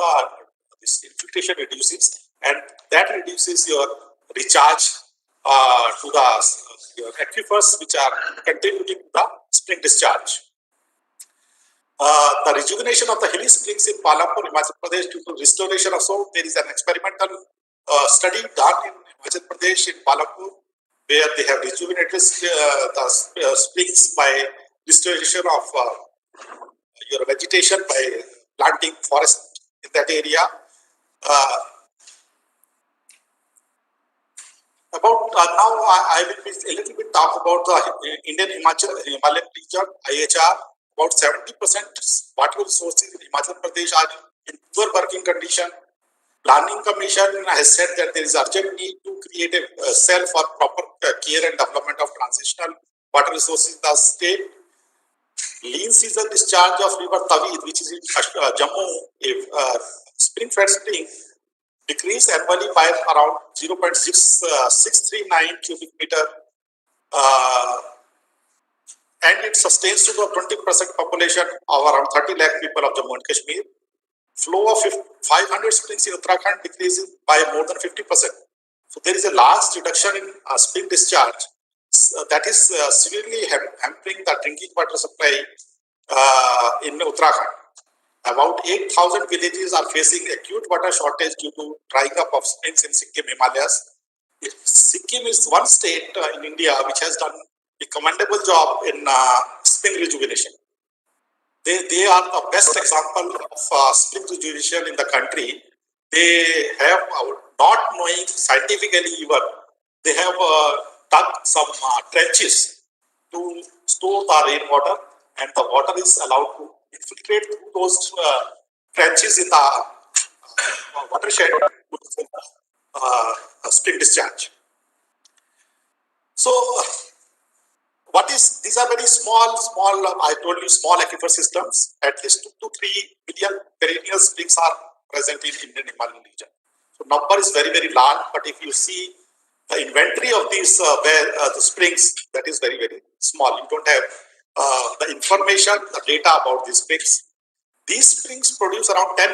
this infiltration reduces, and that reduces your recharge to your aquifers, which are contributing to the spring discharge. The rejuvenation of the hilly springs in Palampur, Himachal Pradesh, due to restoration of soil. There is an experimental study done in Himachal Pradesh in Palampur, where they have rejuvenated the springs by restoration of your vegetation by planting forest in that area. Now I will be a little bit talk about the Indian Himalayan region, IHR. About 70% water resources in Himachal Pradesh are in poor working condition. Planning Commission has said that there is urgent need to create a cell for proper care and development of transitional water resources in the state. Lean season discharge of river Tavid, which is in Jammu, spring-fed spring, decrease annually by around 0.639 cubic meter, and it sustains to the 20% population of around 30 lakh people of Jammu and Kashmir. Flow of 500 springs in Uttarakhand decreases by more than 50%. So there is a large reduction in spring discharge that is severely hampering the drinking water supply in Uttarakhand. About 8,000 villages are facing acute water shortage due to drying up of springs in Sikkim Himalayas. Sikkim is one state in India which has done a commendable job in spring rejuvenation. They are the best example of spring rejuvenation in the country. They have, not knowing scientifically even, they have dug some trenches to store the rainwater, and the water is allowed to infiltrate through those trenches in the watershed to spring discharge. So, these are very small, I told you, small aquifer systems. At least 2 to 3 billion perennial springs are present in Indian Himalayan region. So number is very, very large, but if you see the inventory of these the springs, that is very, very small. You don't have the information, the data about these springs. These springs produce around 10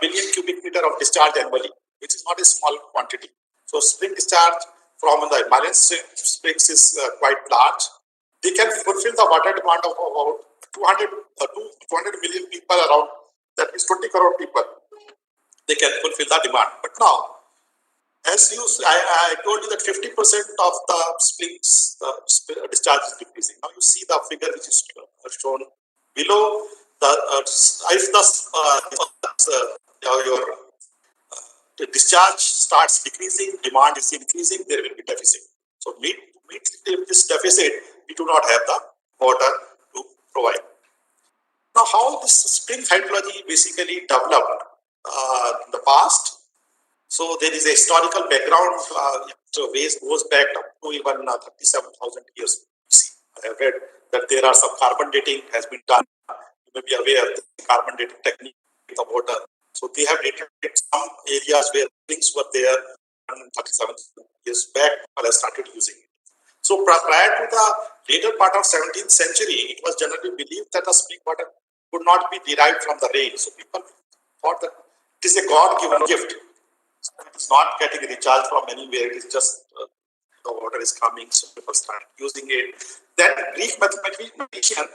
billion cubic meter of discharge annually, which is not a small quantity. So spring discharge from the Himalayan springs is quite large. They can fulfill the water demand of about 200 million people around, that is 20 crore people. They can fulfill the demand. But now, as I told you that 50% of the springs discharge is decreasing. Now you see the figure which is shown below. The discharge starts decreasing, demand is increasing, there will be deficit. So meet this deficit, we do not have the water to provide. Now, how this spring hydrology basically developed in the past? So there is a historical background. So waste goes back up to even 37,000 years. I have read that there are some carbon dating has been done. You may be aware of the carbon dating technique of water. So they have dated some areas where springs were there 37 years back. People have started using it. So prior to the later part of 17th century, it was generally believed that the spring water could not be derived from the rain. So people thought that it is a God-given gift. It's not getting recharged from anywhere. It is just the water is coming, so people start using it. Then Greek mathematician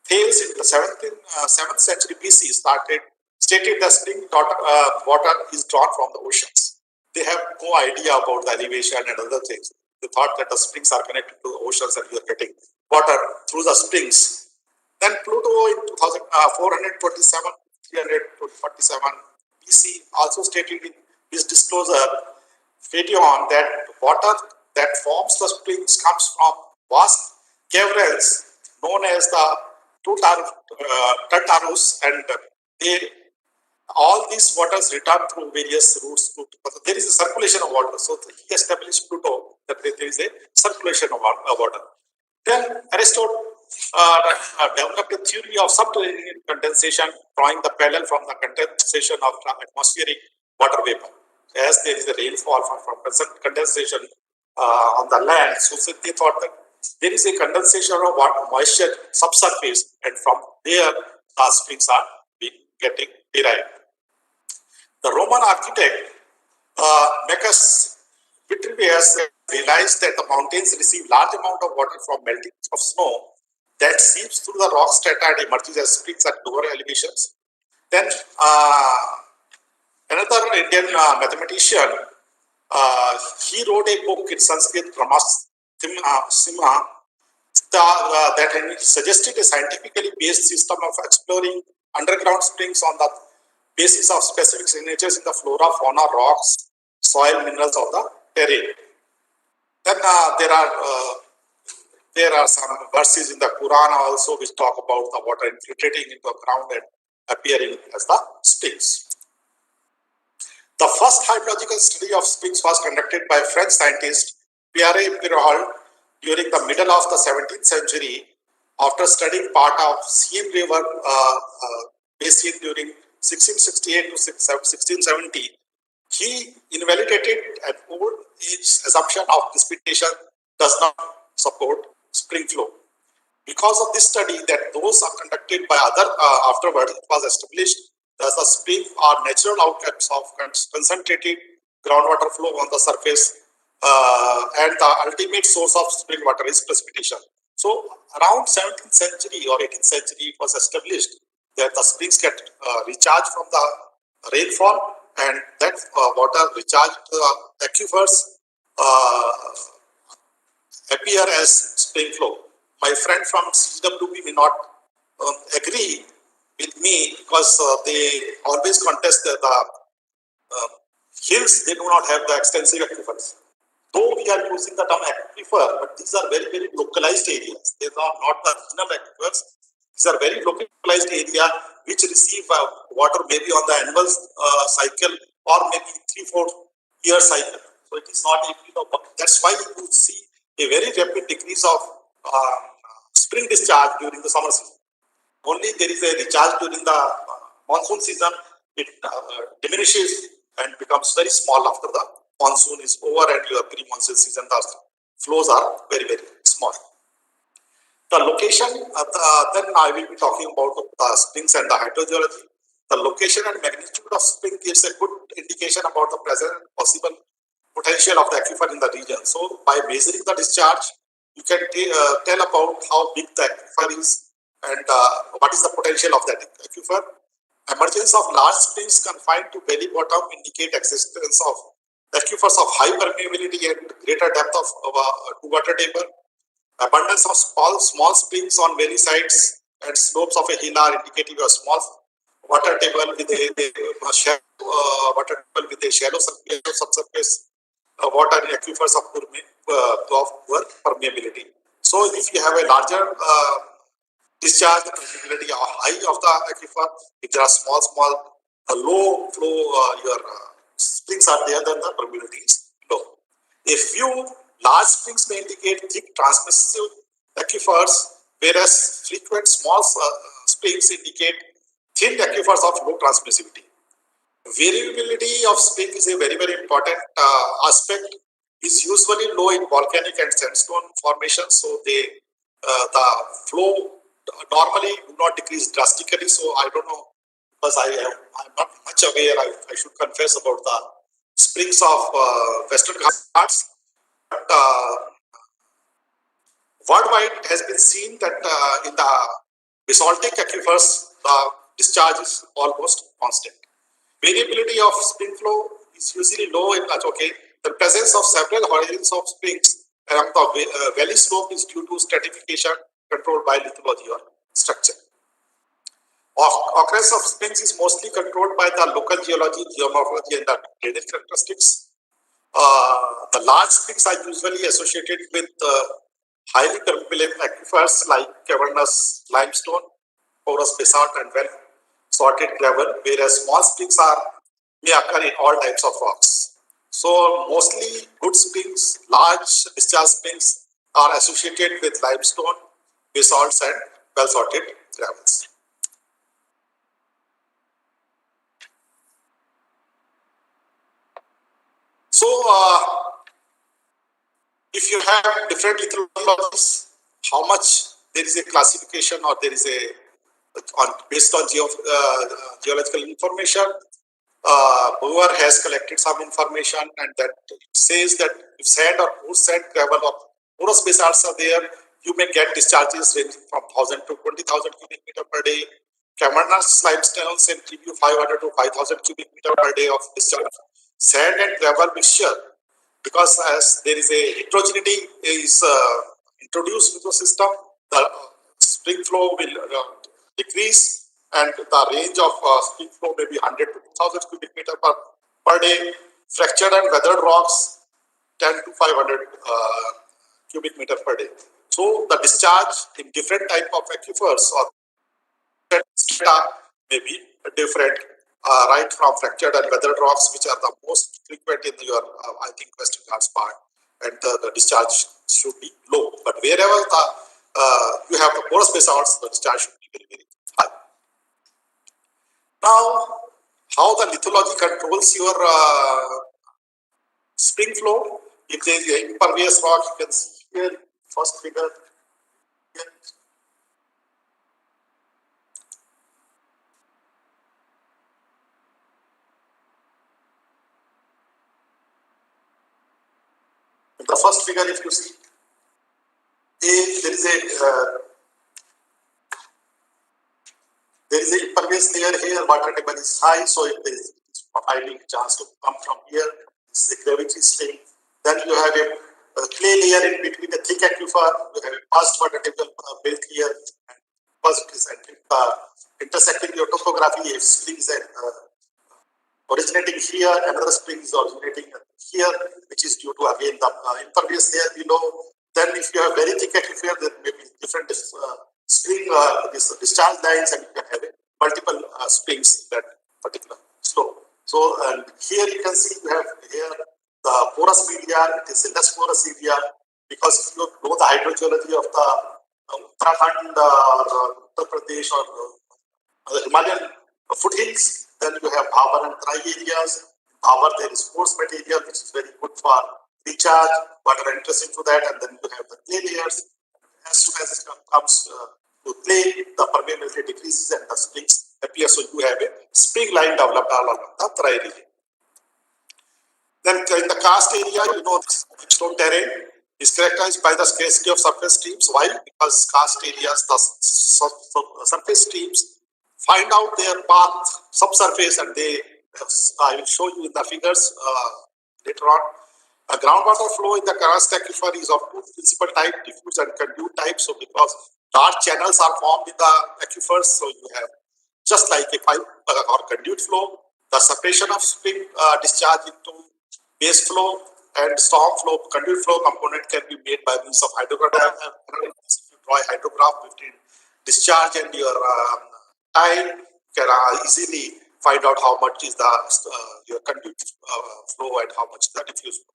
Thales in the 7th century BC stated that spring water is drawn from the oceans. They have no idea about the elevation and other things. They thought that the springs are connected to the oceans and you are getting water through the springs. Then Pluto in 427, 347 BC also stated in his disclosure Phaeton that water that forms the springs comes from vast caverns known as the Tartarus, and all these waters return through various routes. There is a circulation of water. So he established Pluto that there is a circulation of water. Then Aristotle developed a theory of subterranean condensation, drawing the parallel from the condensation of atmospheric water vapor. As there is a rainfall from condensation on the land, so they thought that there is a condensation of water moisture subsurface, and from there the springs are getting derived. The Roman architect Marcus Vitruvius realized that the mountains receive large amount of water from melting of snow that seeps through the rock strata and emerges as springs at lower elevations. Then another Indian mathematician, he wrote a book in Sanskrit, Simha, that suggested a scientifically based system of exploring underground springs on the basis of specific signatures in the flora, fauna, rocks, soil, minerals of the terrain. Then there are some verses in the Quran also which talk about the water infiltrating into the ground and appearing as the springs. The first hydrological study of springs was conducted by French scientist Pierre Pirol during the middle of the 17th century. After studying part of Seine River basin during 1668 to 1670, he invalidated an old age assumption of precipitation does not support spring flow. Because of this study that those are conducted by other afterward, it was established that the springs are natural outcomes of concentrated groundwater flow on the surface, and the ultimate source of spring water is precipitation. So around 17th century or 18th century, it was established that the springs get recharged from the rainfall, and that water recharged to the aquifers appear as spring flow. My friend from CWB may not agree with me because they always contest the hills. They do not have the extensive aquifers. Though we are using the term aquifer, but these are very, very localized areas. They are not the regional aquifers. These are very localized area which receive water maybe on the annual cycle or maybe 3-4 year cycle. So it is not that's why you see a very rapid decrease of spring discharge during the summer season. Only there is a recharge during the monsoon season. It diminishes and becomes very small after the monsoon is over and your pre-monsoon season. The flows are very, very small. The location, then I will be talking about the springs and the hydrogeology. The location and magnitude of spring gives a good indication about the present and possible potential of the aquifer in the region. So by measuring the discharge, you can tell about how big the aquifer is and what is the potential of that aquifer. Emergence of large springs confined to belly bottom indicate existence of aquifers of high permeability and greater depth of to water table. Abundance of small springs on valley sides and slopes of a hill are indicative of small water table with a shallow water table with a shallow subsurface water in aquifers of poor permeability. So if you have a larger discharge, the permeability high of the aquifer, if there are small low flow your springs are there, then the permeability is low. A few large springs may indicate thick transmissive aquifers, whereas frequent small springs indicate thin aquifers of low transmissivity. Variability of spring is a very important aspect. Is usually low in volcanic and sandstone formations, so they the flow normally do not decrease drastically. So I don't know, because I'm not much aware. I should confess about the springs of Western Ghats. But worldwide it has been seen that in the basaltic aquifers, the discharge is almost constant. Variability of spring flow is usually low in okay. The presence of several horizons of springs along the valley slope is due to stratification controlled by lithology or structure. Occurrence of springs is mostly controlled by the local geology, geomorphology, and the drainage characteristics. The large springs are usually associated with highly permeable aquifers like cavernous limestone, porous basalt, and well sorted gravel, whereas small springs may occur in all types of rocks. So mostly good springs, large discharge springs are associated with limestone, basalts, and well sorted gravels. So if you have different lithologies, how much there is a classification or there is a based on geological information. Brewer has collected some information, and that says that if sand or coarse sand, gravel or porous basalts are there, you may get discharges ranging from 1,000 to 20,000 cubic meter per day. Cavernous limestones can give you 500 to 5,000 cubic meter per day of discharge. Sand and gravel mixture, because as there is a heterogeneity is introduced into the system, the spring flow will decrease, and the range of spring flow may be 100 to 2,000 cubic meter per day. Fractured and weathered rocks, 10 to 500 cubic meter per day. So the discharge in different type of aquifers or may be different, right from fractured and weathered rocks, which are the most frequent in your, I think, Western Ghats part, and the discharge should be low. But wherever you have the porous basalts, the discharge should be very high. Now, how the lithology controls your spring flow? If there is an impervious rock, you can see here, first figure. Here. In the first figure, if you see, there is a impervious layer here, water table is high, so if there is providing a chance to come from here, this is a gravity string. Then you have a clay layer in between the thick aquifer, you have a past water table built here, and first it is intersecting your topography, if springs originating here, another spring is originating here, which is due to again the impervious layer below. Then if you have very thick aquifer, there may be different spring discharge lines, and you can have multiple springs in that particular slope. So and here you can see you have here the porous media, it is a less porous area, because if you know the hydrogeology of the Uttarakhand or Uttar Pradesh or the Himalayan foothills, then you have Bhavar and dry areas. Bhavar, there is coarse material which is very good for recharge, water enters into that, and then you have the clay layers. As soon as it comes to clay, the permeability decreases and the springs appears. So you have a spring line developed along the tri region. Then in the karst area, this limestone terrain is characterized by the scarcity of surface streams. Why? Because karst areas, the surface streams find out their path subsurface, and I will show you in the figures later on. A groundwater flow in the karst aquifer is of two principal types, diffuse and conduit type. So because large channels are formed in the aquifers, so you have just like a pipe or conduit flow, the separation of spring discharge into base flow and storm flow, conduit flow component can be made by means of hydrograph. If you draw a hydrograph between discharge and your time, you can easily find out how much is the your conduit flow and how much the diffuse flow.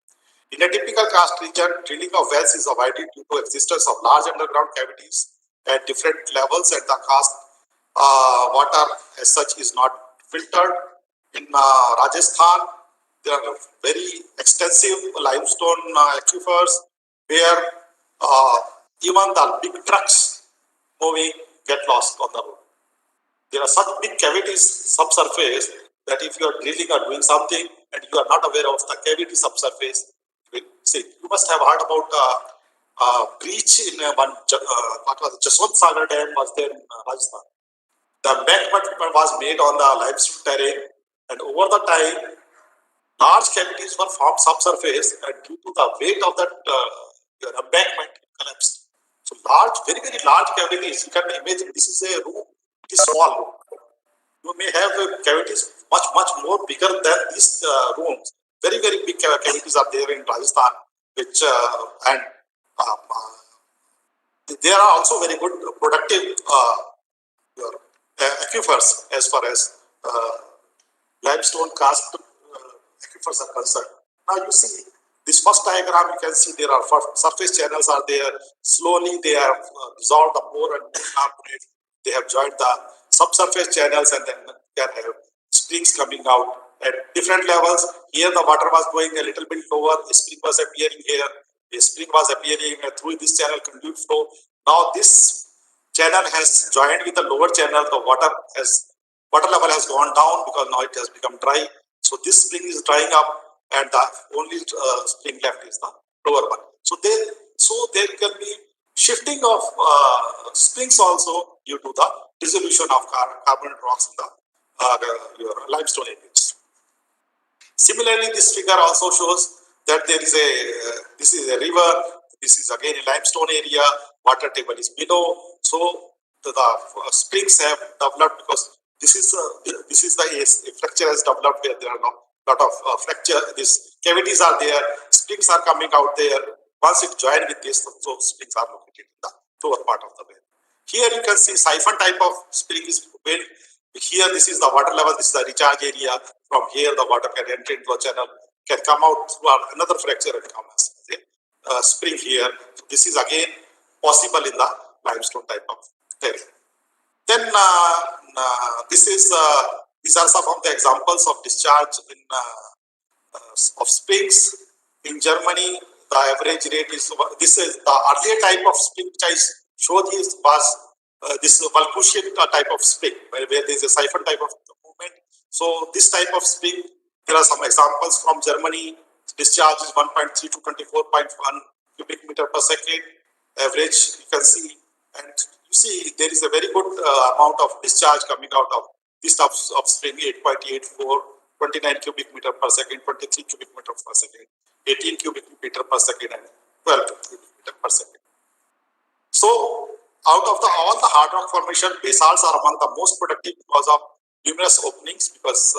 In a typical karst region, drilling of wells is avoided due to existence of large underground cavities at different levels, and the karst water as such is not filtered. In Rajasthan, there are very extensive limestone aquifers where even the big trucks moving get lost on the road. There are such big cavities subsurface that if you are drilling or doing something and you are not aware of the cavity subsurface, you must have heard about breach in what was Jaswant Sagar Dam was there in Rajasthan. The embankment was made on the limestone terrain, and over the time, large cavities were formed subsurface, and due to the weight of that embankment, it collapsed. So very, very large cavities. You can imagine this is a room, it is small. You may have cavities much, much more bigger than these rooms. Very, very big cavities are there in Rajasthan, which and they are also very good productive aquifers as far as limestone karst aquifers are concerned. Now you see this first diagram, you can see there are surface channels are there. Slowly they have dissolved the more and more carbonate. They have joined the subsurface channels, and then can have springs coming out at different levels. Here the water was going a little bit lower. A spring was appearing here. A spring was appearing through this channel, conduit flow. Now this channel has joined with the lower channel. The water level has gone down because now it has become dry. So this spring is drying up, and the only spring left is the lower one. So there can be shifting of springs also due to the dissolution of carbonate rocks in the your limestone areas. Similarly, this figure also shows that this is a river. This is again a limestone area. Water table is below. So the springs have developed because this is the fracture has developed where there are a lot of fracture. These cavities are there. Springs are coming out there. Once it joined with this, so springs are located in the lower part of the well. Here you can see siphon type of spring is built. Here this is the water level. This is the recharge area. From here the water can enter into a channel, can come out through another fracture and come as a spring here. So this is again possible in the limestone type of terrain. Then these are some of the examples of discharge in of springs. In Germany, the average rate is this is the earlier type of spring which I showed you was this Valkusian type of spring where there is a siphon type of movement. So this type of spring, there are some examples from Germany. Discharge is 1.3 to 24.1 cubic meter per second. Average you can see, and you see there is a very good amount of discharge coming out of this type of spring. 8.84, 29 cubic meter per second, 23 cubic meter per second, 18 cubic meter per second, and 12 cubic meter per second. So out of all the hard rock formation, basalts are among the most productive because of numerous openings, because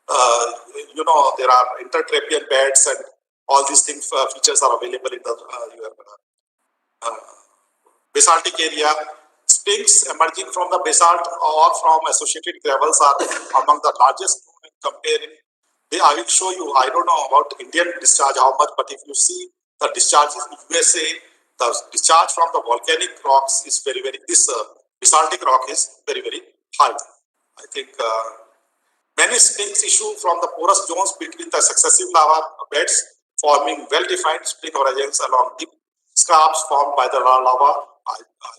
there are intertrapean beds and all these things features are available in the basaltic area. Springs emerging from the basalt or from associated gravels are among the largest comparing. I will show you, I don't know about Indian discharge how much, but if you see the discharges in USA, the discharge from the volcanic rocks is very, very, this basaltic rock is very, very high. I think many springs issue from the porous zones between the successive lava beds, forming well-defined spring horizons along deep scarps formed by the lava. I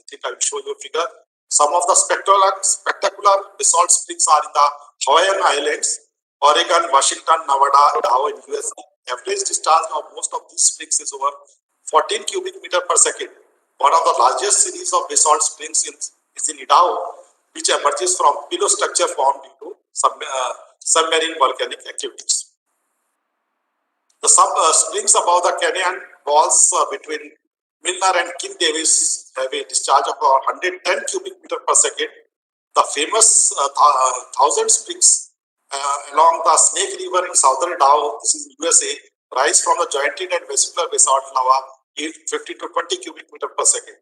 think I will show you a figure. Some of the spectacular basalt springs are in the Hawaiian Islands, Oregon, Washington, Nevada, Idaho in USA. Average discharge of most of these springs is over 14 cubic meter per second. One of the largest series of basalt springs is in Idaho, which emerges from pillow structure formed due to submarine volcanic activities. The springs above the canyon walls between Milner and King Davis have a discharge of 110 cubic meter per second. The famous Thousand Springs along the Snake River in southern Idaho, this is USA, rise from the jointed and vesicular basalt lava yield 15 to 20 cubic meter per second.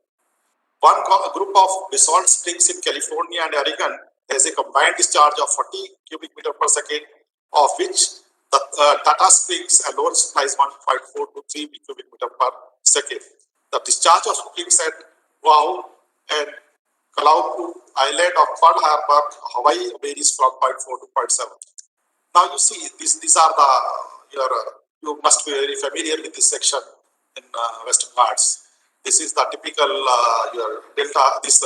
One group of basalt springs in California and Oregon has a combined discharge of 40 cubic meter per second, of which the Tata Springs alone supplies 1.4 to 3 cubic meter per second. The discharge of springs at Oahu and Kalaupu Island of Pearl Harbor, Hawaii varies from 0.4 to 0.7. Now you see, these are the, you must be very familiar with this section in Western Ghats. This is the typical your delta, this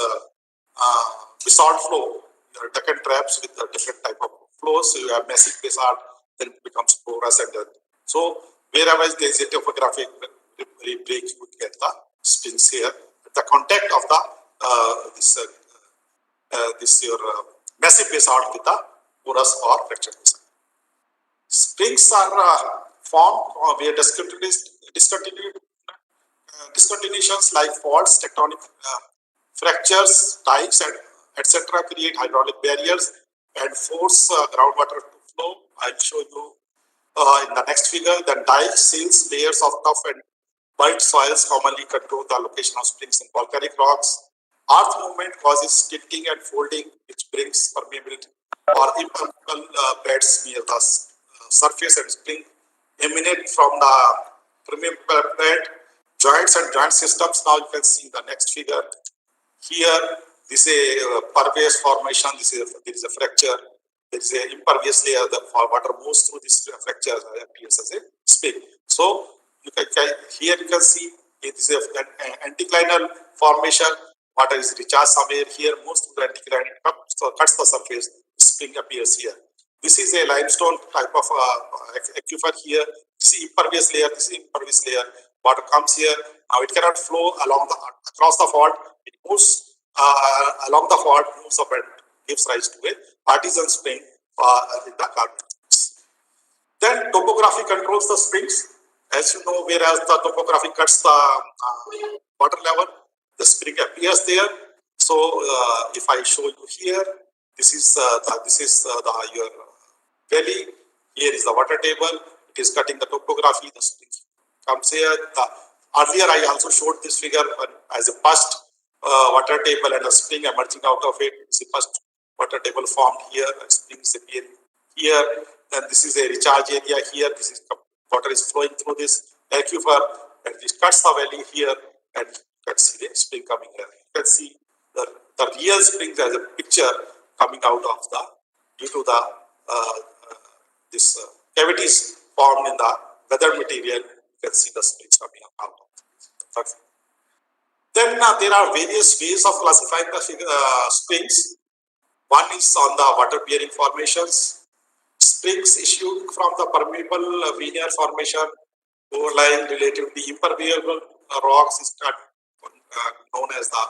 basalt flow, your Deccan traps with a different type of flows. So you have massive basalt, then it becomes porous, and then so wherever there is a topographic break, you would get the springs here. The contact of the this your massive basalt with the porous or fractured basalt. Springs are formed where discontinuations like faults, tectonic fractures, dikes, and etc. create hydraulic barriers and force groundwater to flow. I'll show you in the next figure. Then dikes, seals, layers of tough and burnt soils commonly control the location of springs and volcanic rocks. Earth movement causes tilting and folding, which brings permeability or impermeable beds near the surface, and spring emanate from the permeable bed. Joints and joint systems. Now you can see the next figure. Here, this is a pervious formation. There is a fracture. There is an impervious layer. The water moves through this fracture and appears as a spring. So here you can see it is an anticlinal formation. Water is recharged somewhere. Here moves through the anticline, cuts the surface. Spring appears here. This is a limestone type of aquifer here. See impervious layer. This is impervious layer. Water comes here. Now it cannot flow across the fault. It moves along the fault, moves up and gives rise to a artisan spring in the carbon. Then topography controls the springs. As you know, whereas the topography cuts the water level, the spring appears there. So if I show you here, this is your valley. Here is the water table. It is cutting the topography. The spring comes here. Earlier I also showed this figure as a past water table and a spring emerging out of it. It's the first water table formed here, and springs appear here. Then this is a recharge area here. This is water is flowing through this aquifer, and it cuts the valley here, and you can see the spring coming here. You can see the real springs as a picture coming out of due to the this cavities formed in the weather material. You can see the springs coming out of it. Then there are various ways of classifying the springs. One is on the water-bearing formations. Springs issuing from the permeable veneer formation overlying relatively impermeable rocks is known as the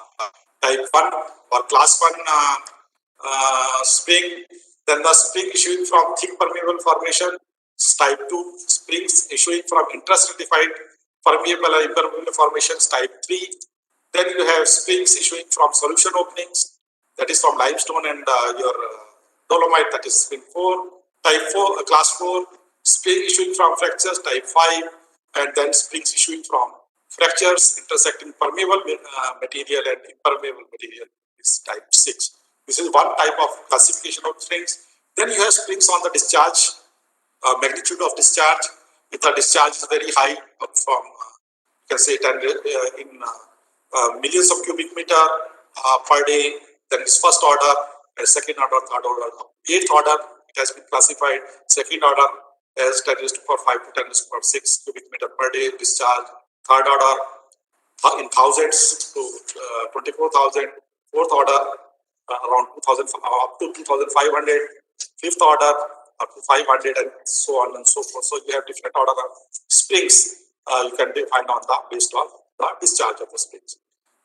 type 1 or class 1 spring. Then the spring issuing from thick permeable formation is type 2. Springs issuing from intrastratified permeable or impermeable formations type 3. Then you have springs issuing from solution openings, that is from limestone and your dolomite, that is spring 4. Type 4, class 4, spring issuing from fractures type 5, and then springs issuing from fractures intersecting permeable material and impermeable material is type 6. This is one type of classification of springs. Then you have springs on the discharge, magnitude of discharge. If the discharge is very high, from you can say in millions of cubic meter per day, then is first order, and second order, third order, eighth order. It has been classified. Second order as 10 raised to power 5 to 10 raised to power 6 cubic meter per day discharge. Third order in thousands to 24,000. fourth order around 2000 up to 2500, fifth order up to 500, and so on and so forth. So you have different order of springs you can define on the based on the discharge of the springs.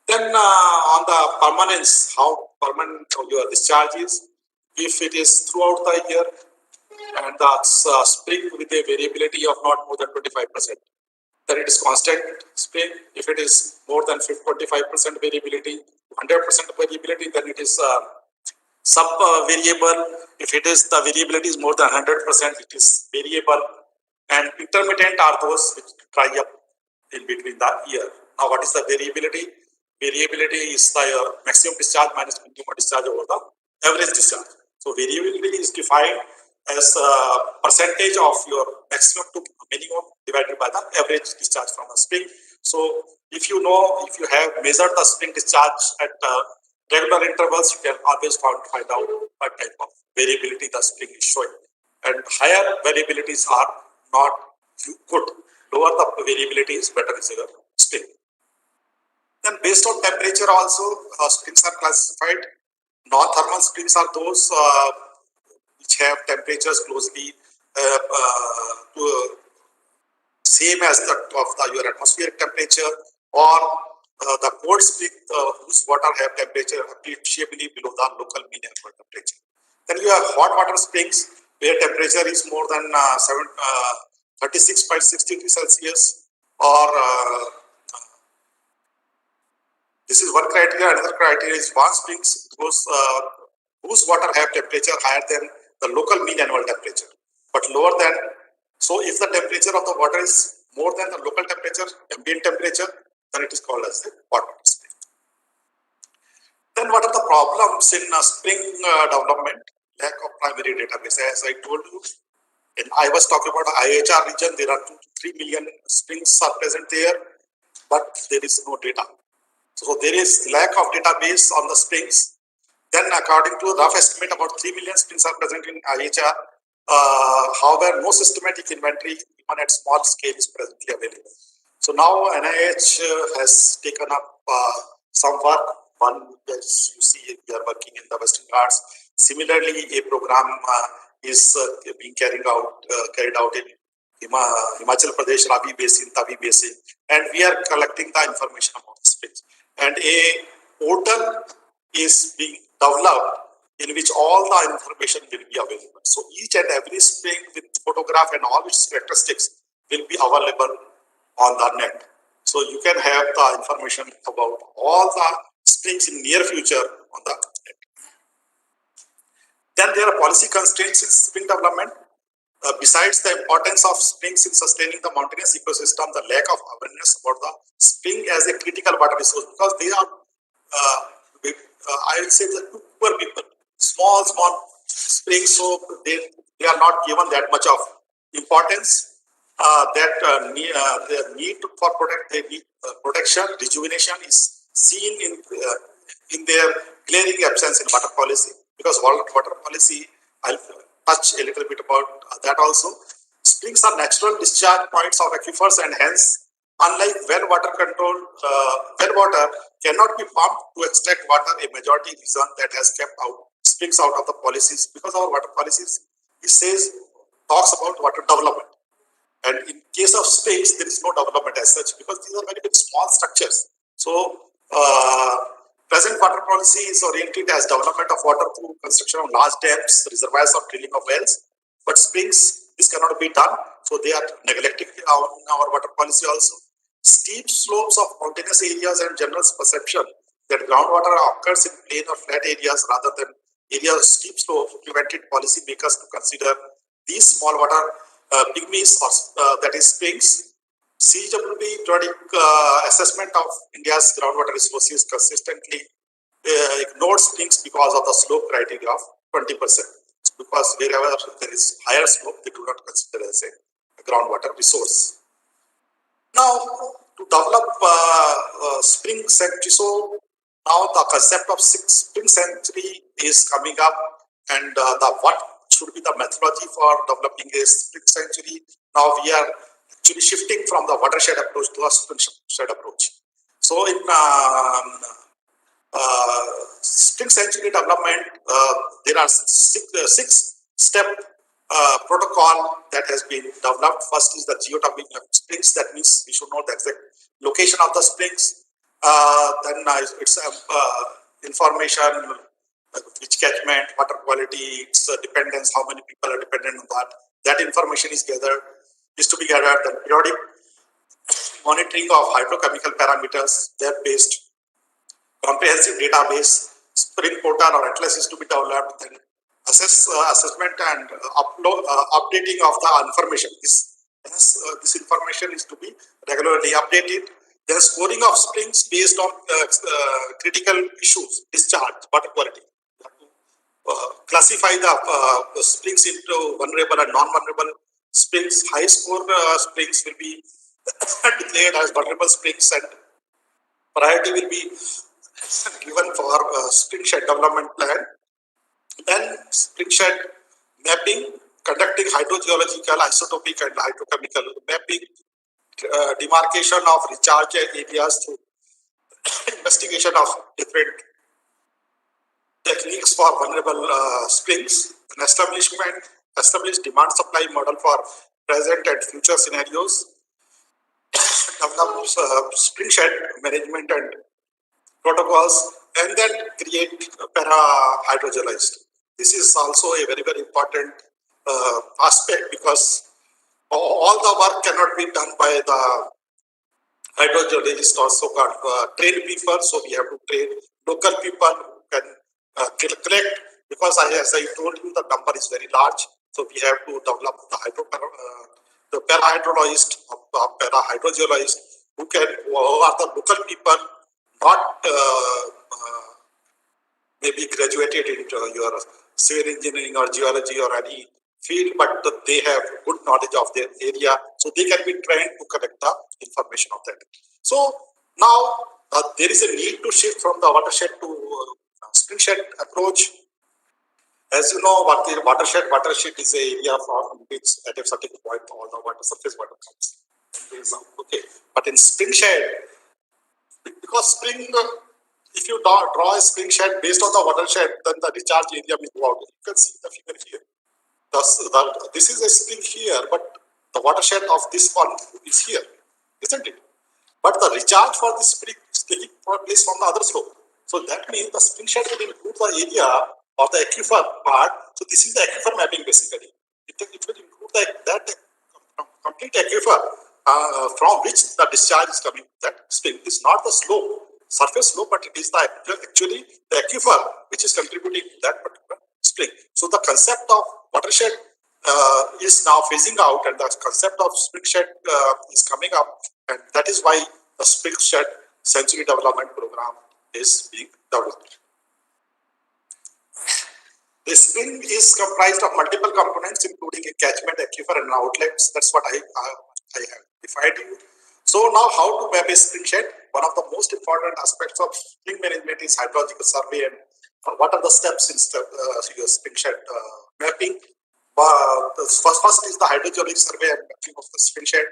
Then on the permanence, how permanent your discharge is, if it is throughout the year and the spring with a variability of not more than 25%, then it is constant spring. If it is more than 25% variability, 100% variability, then it is sub variable. If it is the variability is more than 100%, it is variable. And intermittent are those which dry up in between the year. Now, what is the variability? Variability is the maximum discharge minus minimum discharge over the average discharge. So variability is defined as percentage of your maximum to minimum divided by the average discharge from a spring. So if you know, if you have measured the spring discharge at regular intervals, you can always find out what type of variability the spring is showing. And higher variabilities are not good. Lower the variability is better is your spring. Then based on temperature also, springs are classified. Non-thermal springs are those which have temperatures closely same as that of your atmospheric temperature, or the cold spring whose water have temperature appreciably below the local mean annual temperature. Then you have hot water springs where temperature is more than 36.6 degrees Celsius, or this is one criteria. Another criteria is warm springs, those whose water have temperature higher than the local mean annual temperature, but lower than. So if the temperature of the water is more than the local temperature, ambient temperature, then it is called as the hot water spring. Then what are the problems in spring development? Lack of primary database. As I told you, I was talking about IHR region, there are 2 to 3 million springs are present there, but there is no data. So there is lack of database on the springs. Then according to a rough estimate, about 3 million springs are present in IHR. However, no systematic inventory even at small scale is presently available. So now NIH has taken up some work. One, as you see, we are working in the Western Ghats. Similarly, a program is being carried out in Himachal Pradesh, Ravi Basin, Tavi Basin, and we are collecting the information about the springs. And a portal is being developed in which all the information will be available. So each and every spring with photograph and all its characteristics will be available on the net. So you can have the information about all the springs in near future on the net. Then there are policy constraints in spring development. Besides the importance of springs in sustaining the mountainous ecosystem, the lack of awareness about the spring as a critical water resource, because they are, I will say, the poor people, small springs, so they are not given that much of importance. Their need for protection, rejuvenation is seen in their glaring absence in water policy, because water policy, I'll touch a little bit about that also. Springs are natural discharge points of aquifers, and hence, unlike well water cannot be pumped to extract water. A majority reason that has kept out springs out of the policies, because our water policies, it says, talks about water development. And in case of springs, there is no development as such, because these are very, very small structures. So, present water policy is oriented as development of water through construction of large dams, reservoirs, or drilling of wells. But springs, this cannot be done, so they are neglected in our water policy also. Steep slopes of mountainous areas and general perception that groundwater occurs in plain or flat areas rather than areas of steep slopes prevented policymakers to consider these small water pygmies, or that is springs. CWB periodic assessment of India's groundwater resources consistently ignored springs because of the slope criteria of 20%. Because wherever there is higher slope, they do not consider as a groundwater resource. Now, to develop spring sanctuary, so now the concept of spring sanctuary is coming up, and what should be the methodology for developing a spring sanctuary. Now we are actually shifting from the watershed approach to a spring shed approach. So in spring century development, there are six-step protocol that has been developed. First is the geotoping of springs. That means we should know the exact location of the springs. Then it's information, which catchment, water quality, its dependence, how many people are dependent on that. That information is to be gathered. Then periodic monitoring of hydrochemical parameters, web-based comprehensive database, spring portal or atlas is to be developed. Then assessment and updating of the information. This information is to be regularly updated. Then scoring of springs based on critical issues, discharge, water quality. Classify the springs into vulnerable and non-vulnerable springs. High score springs will be declared as vulnerable springs, and priority will be given for spring shed development plan. Then spring shed mapping, conducting hydrogeological, isotopic and hydrochemical mapping, demarcation of recharge areas through investigation of different techniques for vulnerable springs, and establish demand supply model for present and future scenarios, develop spring shed management and protocols, and then create para hydrogeolized. This is also a very, very important aspect, because all the work cannot be done by the hydrogeologists or so-called trained people. So we have to train local people who can collect, because as I told you, the number is very large. So we have to develop the para-hydrologist, para-hydrogeologist who are the local people, not maybe graduated into your civil engineering or geology or any field, but they have good knowledge of their area, so they can be trained to collect the information of that. So now there is a need to shift from the watershed to spring shed approach. As you know, what the watershed is an area from which at a certain point all the surface water comes. Okay, but in spring shed, because spring, if you draw a spring shed based on the watershed, then the recharge area will go out. You can see the figure here. This is a spring here, but the watershed of this one is here, isn't it? But the recharge for this spring is taking place from the other slope. So that means the spring shed will include the area of the aquifer part. So this is the aquifer mapping basically. It will include that complete aquifer from which the discharge is coming. That spring is not the slope, surface slope, but it is actually the aquifer which is contributing to that particular spring. So the concept of watershed is now phasing out, and the concept of spring shed is coming up, and that is why the spring shed century development program is being developed. The spring is comprised of multiple components, including a catchment, aquifer, and outlets. That's what I have defined you. So now, how to map a spring shed? One of the most important aspects of spring management is hydrological survey, and what are the steps in your spring shed mapping? First is the hydrogeologic survey and mapping of the spring shed.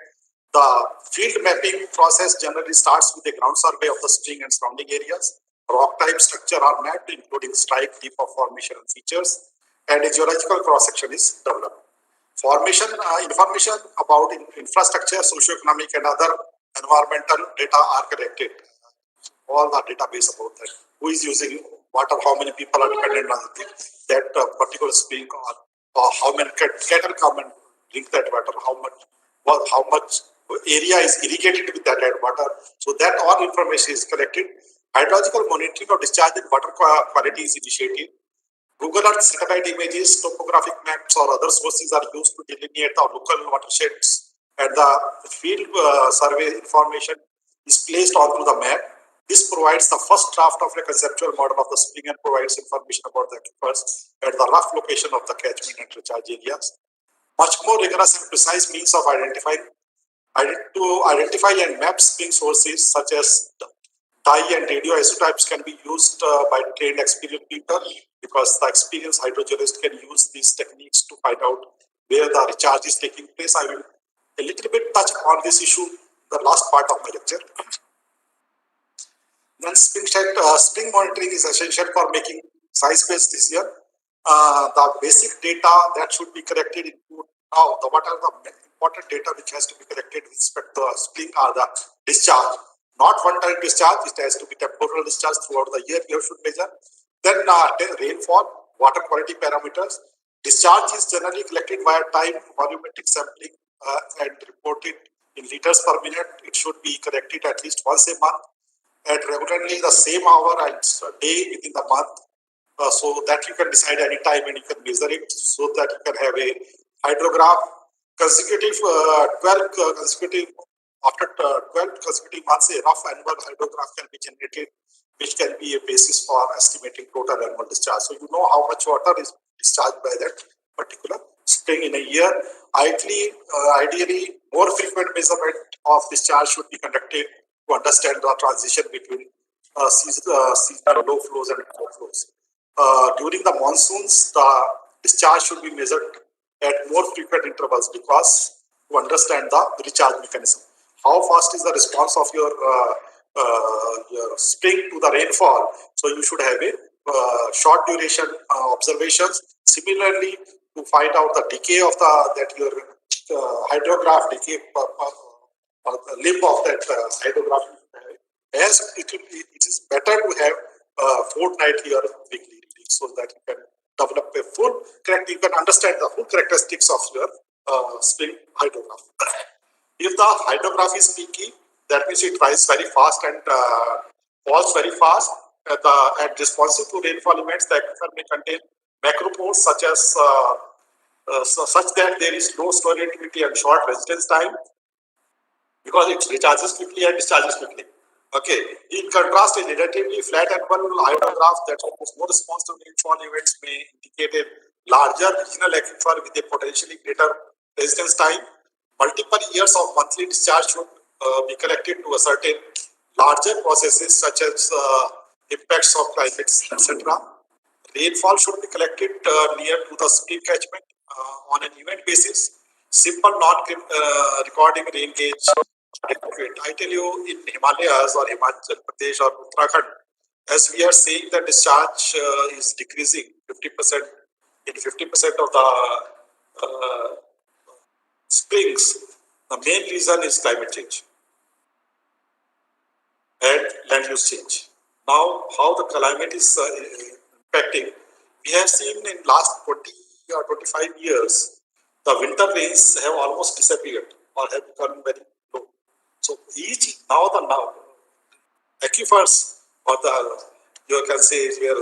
The field mapping process generally starts with a ground survey of the spring and surrounding areas. Rock type, structure are mapped, including strike, deep formation and features, and a geological cross-section is developed. Information about infrastructure, socioeconomic and other environmental data are collected. All the database about that. Who is using water, how many people are dependent on that particular spring, or how many cattle come and drink that water, how much area is irrigated with that water. So that all information is collected. Hydrological monitoring of discharge and water quality is initiated. Google Earth satellite images, topographic maps, or other sources are used to delineate the local watersheds, and the field survey information is placed onto the map. This provides the first draft of a conceptual model of the spring and provides information about the aquifers and the rough location of the catchment and recharge areas. Much more rigorous and precise means of identify and map spring sources such as dye and radioisotopes can be used by trained experienced people, because the experienced hydrogeologist can use these techniques to find out where the recharge is taking place. I will a little bit touch on this issue, the last part of my lecture. Then spring monitoring is essential for making size-based decision. The basic data that should be collected include now what are the important data which has to be collected with respect to spring are the discharge. Not one-time discharge, it has to be temporal discharge throughout the year you should measure. Then rainfall, water quality parameters. Discharge is generally collected via time volumetric sampling and reported in liters per minute. It should be collected at least once a month at regularly the same hour and day within the month, so that you can decide any time and you can measure it, so that you can have a hydrograph consecutive 12 consecutive after 12 consecutive months. A rough annual hydrograph can be generated, which can be a basis for estimating total annual discharge. So you know how much water is discharged by that particular spring in a year. Ideally, more frequent measurement of discharge should be conducted to understand the transition between seasonal low flows and high flows. During the monsoons, the discharge should be measured at more frequent intervals because to understand the recharge mechanism. How fast is the response of your spring to the rainfall? So you should have a short duration observations. Similarly, to find out the decay of that your hydrograph decay limb of that hydrograph, as it is better to have fortnightly or weekly readings, so that you can develop a full correct. You can understand the full characteristics of your spring hydrograph. If the hydrograph is peaky, that means it rises very fast and falls very fast. And responsive to rainfall events, the aquifer may contain macropores such as such that there is low storability and short residence time, because it recharges quickly and discharges quickly. Okay. In contrast, a relatively flat annual hydrograph that shows no response to rainfall events may indicate a larger regional aquifer with a potentially greater residence time. Multiple years of monthly discharge should be collected to ascertain larger processes such as impacts of climates, etc. Rainfall should be collected near to the spring catchment on an event basis. Simple non-recording rain gauge adequate. I tell you, in Himalayas or Himachal Pradesh or Uttarakhand, as we are seeing the discharge is decreasing 50%. In 50% of the springs, the main reason is climate change and land use change. Now, how the climate is impacting, we have seen in last 20 or 25 years, the winter rains have almost disappeared or have become very low. So now aquifers, or you can say here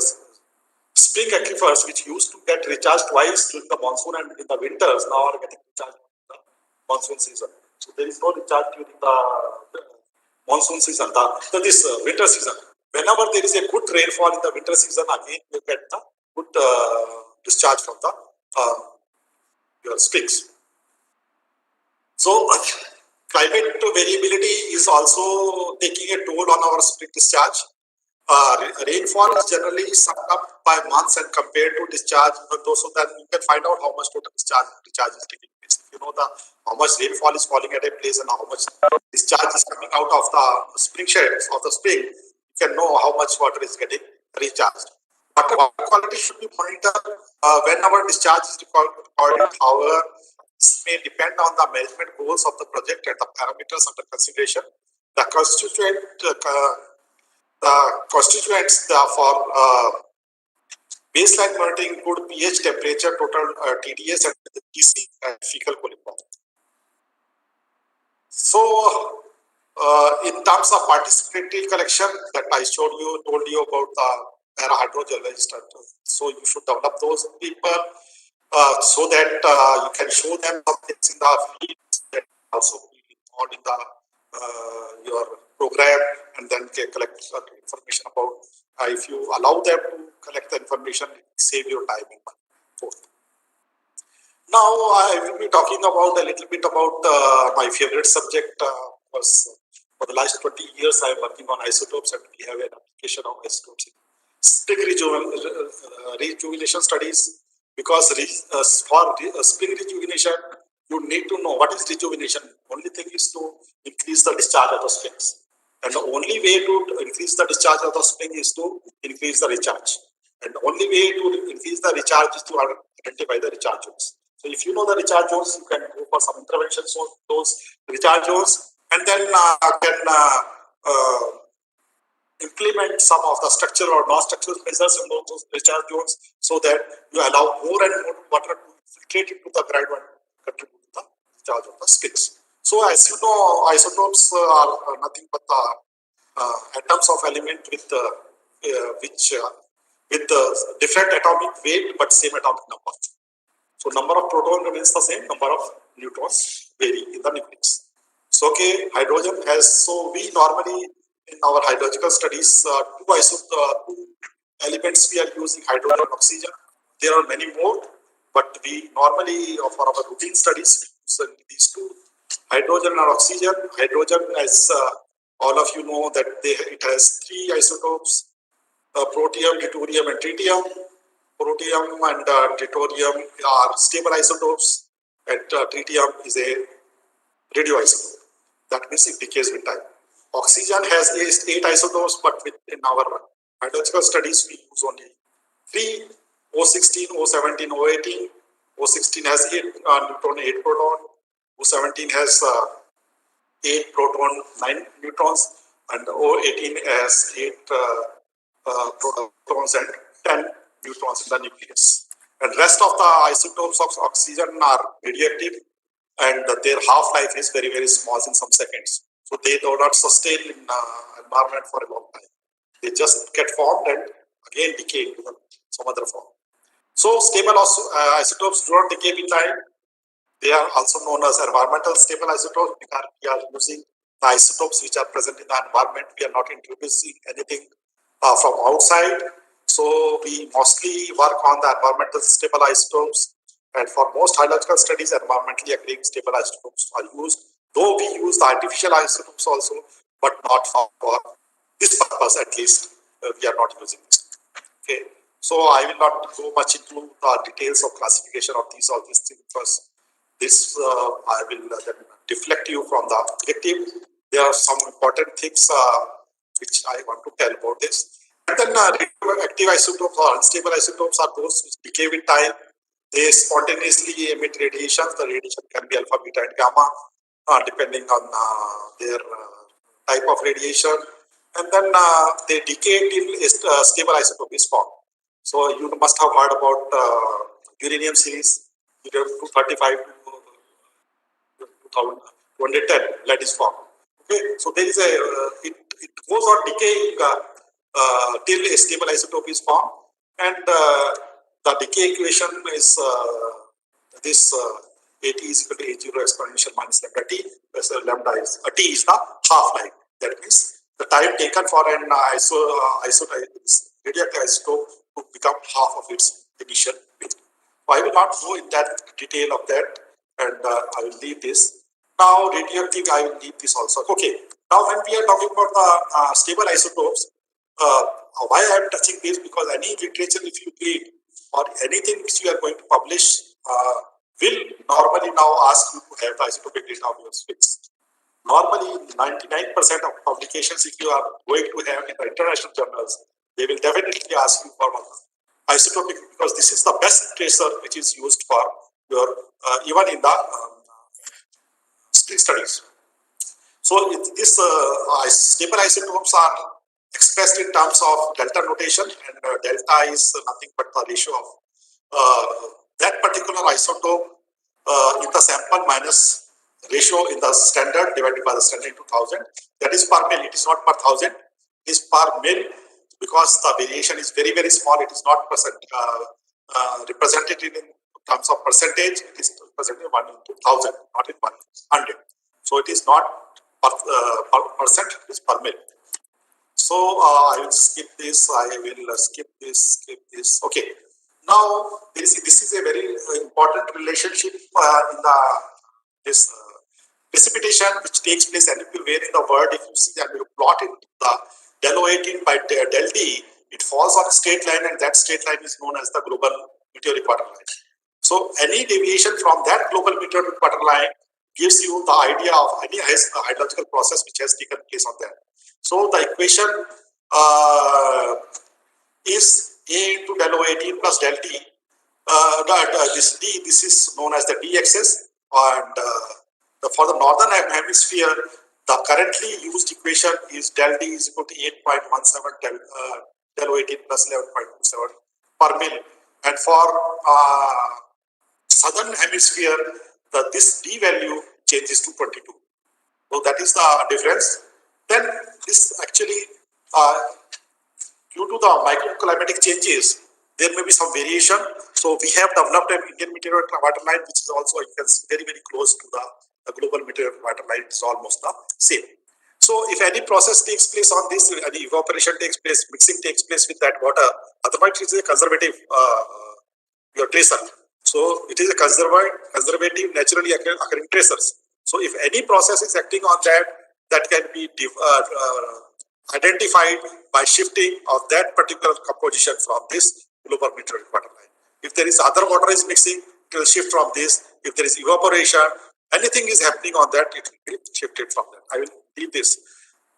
spring aquifers, which used to get recharged twice during the monsoon and in the winters, now are getting recharged in the monsoon season. So there is no recharge during the monsoon season, this winter season. Whenever there is a good rainfall in the winter season, again you get the good discharge from the your springs. So climate variability is also taking a toll on our spring discharge. Rainfall is generally summed up by months and compared to discharge, so that you can find out how much total discharge is taking place. If you know how much rainfall is falling at a place and how much discharge is coming out of the spring sheds of the spring, you can know how much water is getting recharged. Water quality should be monitored whenever discharge is recorded. However, this may depend on the management goals of the project and the parameters under consideration. The constituents for baseline monitoring include pH, temperature, total TDS, and TC and fecal coliform. So, in terms of participatory collection that I told you about the para-hydrogeologist, so you should develop those people so that you can show them some things in the field that also be involved in the your program, and then collect information about. If you allow them to collect the information, save your time and money. Now I will be talking about a little bit about my favorite subject. For the last 20 years, I am working on isotopes, and we have an application of isotopes in spring rejuvenation studies. Because for spring rejuvenation, you need to know what is rejuvenation. Only thing is to increase the discharge of the springs. And the only way to increase the discharge of the spring is to increase the recharge. And the only way to increase the recharge is to identify the recharge zones. So if you know the recharge zones, you can go for some interventions on those recharge zones, and then can implement some of the structural or non-structural measures in those recharge zones, so that you allow more and more water to filtrate into the ground and contribute to the discharge of the springs. So as you know, isotopes are nothing but the atoms of element with different atomic weight but same atomic number. So number of protons remains the same, number of neutrons vary in the nucleus. So okay, hydrogen has, so we normally in our hydrological studies, two elements we are using, hydrogen and oxygen. There are many more, but we normally for our routine studies use these two, hydrogen and oxygen. Hydrogen, as all of you know, that it has three isotopes: protium, deuterium, and tritium. Protium and deuterium are stable isotopes, and tritium is a radioisotope. That means it decays with time. Oxygen has 8 isotopes, but in our hydrological studies, we use only 3: O16, O17, O18. O16 has 8 neutron, 8 proton. O17 has 8 proton, 9 neutrons, and O18 has 8 protons and 10 neutrons in the nucleus. And rest of the isotopes of oxygen are radioactive, and their half-life is very, very small, in some seconds. So they do not sustain in environment for a long time. They just get formed and again decay into some other form. So stable isotopes do not decay with time. They are also known as environmental stable isotopes, because we are using the isotopes which are present in the environment. We are not introducing anything from outside. So we mostly work on the environmental stable isotopes. And for most hydrological studies, environmentally occurring stable isotopes are used. Though we use the artificial isotopes also, but not for this purpose at least. We are not using this. Okay. So I will not go much into the details of classification of all these things, because this I will then deflect you from the objective. There are some important things which I want to tell about this. And then radioactive isotopes or unstable isotopes are those which decay with time. They spontaneously emit radiations. The radiation can be alpha, beta, and gamma, depending on their type of radiation. And then they decay till a stable isotope is formed. So you must have heard about uranium series, uranium-235 to 2010, lead is formed. Okay, so there is it goes on decaying till a stable isotope is formed, and the decay equation is this AT is equal to A0 exponential minus lambda T, where lambda is T is the half-life. That means the time taken for an radioactive isotope to become half of its initial weight. So I will not go in that detail of that, and I will leave this. Now radioactive, I will leave this also. Okay. Now when we are talking about the stable isotopes, why I am touching this, because any literature if you read or anything which you are going to publish will normally now ask you to have the isotopic data of your springs. Normally 99% of publications, if you are going to have in the international journals, they will definitely ask you for one isotopic, because this is the best tracer which is used for your even in the spring studies. So this stable isotopes are expressed in terms of delta notation, and delta is nothing but the ratio of that particular isotope in the sample minus ratio in the standard divided by the standard into 1000. That is per mil. It is not per 1000. It is per mil, because the variation is very, very small. It is not represented in terms of percentage. It is represented 1 into 1000, not in 100. So it is not per percent. It is per mil. So I will skip this. I will skip this. Okay. Now this is a very important relationship in this precipitation which takes place anywhere in the world. If you see that you plot it, the del O18 by del D, it falls on a straight line, and that straight line is known as the global meteoric water line. So any deviation from that global meteoric water line gives you the idea of any hydrological process which has taken place on that. So the equation is A into del O18 plus del T. This D, this is known as the D-axis, and for the northern hemisphere, the currently used equation is del D is equal to 8.17 del O18 plus 11.27 per mil, and for southern hemisphere, this D value changes to 22. So that is the difference. Then this actually, due to the microclimatic changes, there may be some variation. So we have developed an Indian meteorite water line, which is also, you can see, very close to the global meteorite water line. It's almost the same. So if any process takes place on this, any evaporation takes place, mixing takes place with that water, otherwise it is a conservative your tracer. So it is a conservative, naturally occurring tracers. So if any process is acting on that can be identified by shifting of that particular composition from this global meteorite water line. If there is other water is mixing, it will shift from this. If there is evaporation, anything is happening on that, it will be shifted from that. I will leave this.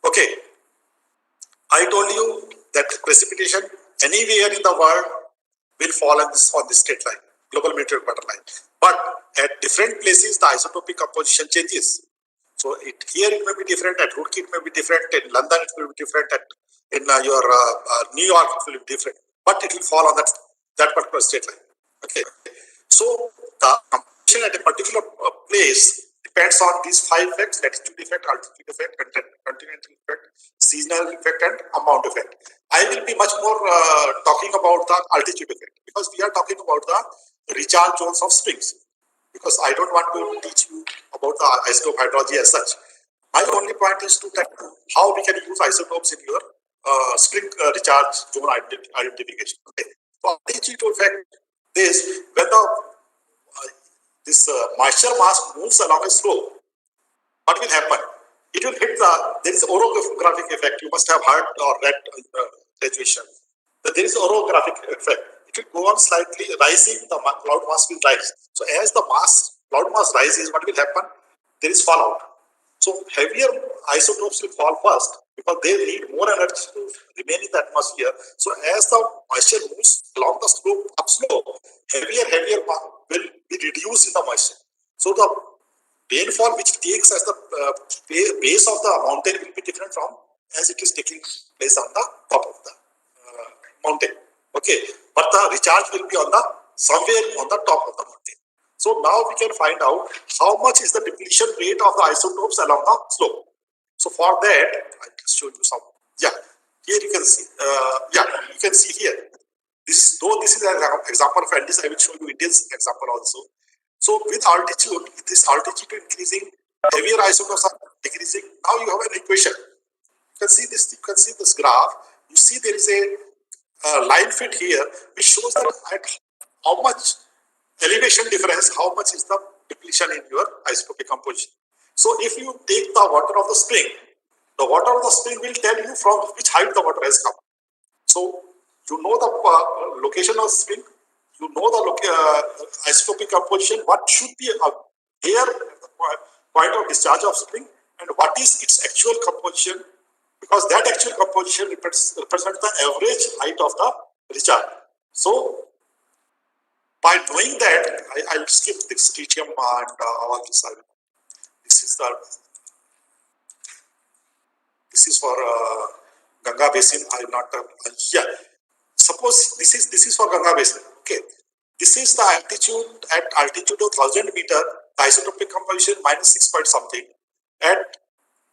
Okay. I told you that precipitation anywhere in the world will fall on this straight line, global meteorite water line. But at different places, the isotopic composition changes. So here it may be different, at Roorkee it may be different, in London it will be different, in your New York it will be different, but it will fall on that particular straight line. Okay. So the composition at a particular place depends on these 5 effects: latitude effect, altitude effect, continental effect, seasonal effect, and amount effect. I will be much more talking about the altitude effect, because we are talking about the recharge zones of springs. Because I don't want to teach you about the isotope hydrology as such. My only point is to tell you how we can use isotopes in your spring recharge zone identification. Okay. So altitude effect is when the this moisture mass moves along a slope. What will happen? It will hit there is orographic effect. You must have heard or read in the graduation. There is orographic effect. It will go on slightly rising, the cloud mass will rise. So as the cloud mass rises, what will happen? There is fallout. So heavier isotopes will fall first because they need more energy to remain in the atmosphere. So as the moisture moves along the slope, heavier will be reduced in the moisture. So the rainfall which takes as the base of the mountain will be different from as it is taking place on the top of the mountain. Okay, but the recharge will be on the somewhere on the top of the mountain. So now we can find out how much is the depletion rate of the isotopes along the slope. So for that, I will show you some. Yeah, here you can see. You can see here. This is an example of Andes. I will show you India's example also. So with altitude, this altitude increasing, heavier isotopes are decreasing. Now you have an equation. You can see this. You can see this graph. You see there is a line fit here, which shows that at how much elevation difference, how much is the depletion in your isotopic composition. So if you take the water of the spring will tell you from which height the water has come. So you know the location of spring, you know the isotopic composition, what should be there at the point of discharge of spring, and what is its actual composition, because that actual composition represents the average height of the recharge. So by knowing that, I'll skip this tritium and all this. This is for Ganga basin. I will not. Suppose this is for Ganga basin. Okay. This is the altitude at altitude of 1000 meter. The isotopic composition minus 6 point something. At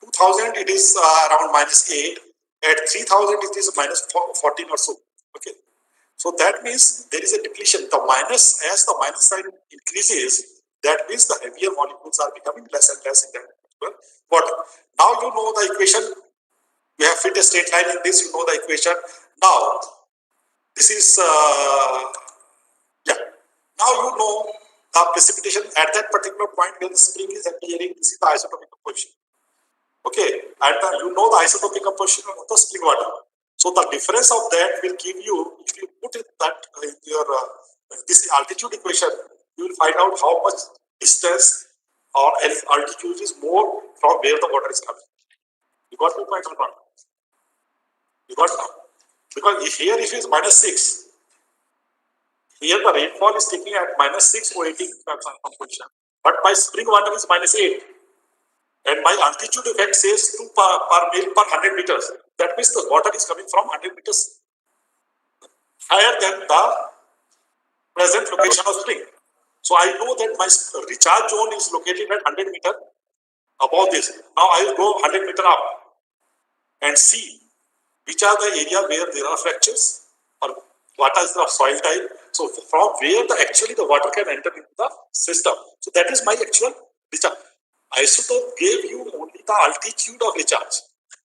2000 it is around minus 8. At 3000 it is minus 14 or so. Okay. So that means there is a depletion. As the minus sign increases, that means the heavier molecules are becoming less and less in that particular water. Now you know the equation. We have fit a straight line in this. You know the equation. Now this is Now you know the precipitation at that particular point where the spring is appearing. This is the isotopic composition. Okay, and you know the isotopic composition of the spring water. So the difference of that will give you, if you put it that in your this altitude equation, you will find out how much distance or altitude is more from where the water is coming. You got my point or not? You got now? Because here if it's -6, here the rainfall is taking at -6 weighting composition, but my spring water is -8. And my altitude effect says 2 per mil per 100 meters. That means the water is coming from 100 meters higher than the present location of spring. So I know that my recharge zone is located at 100 meter above this. Now I will go 100 meter up and see which are the area where there are fractures or what is the soil type. So from where actually the water can enter into the system. So that is my actual recharge. Isotope gave you only the altitude of recharge,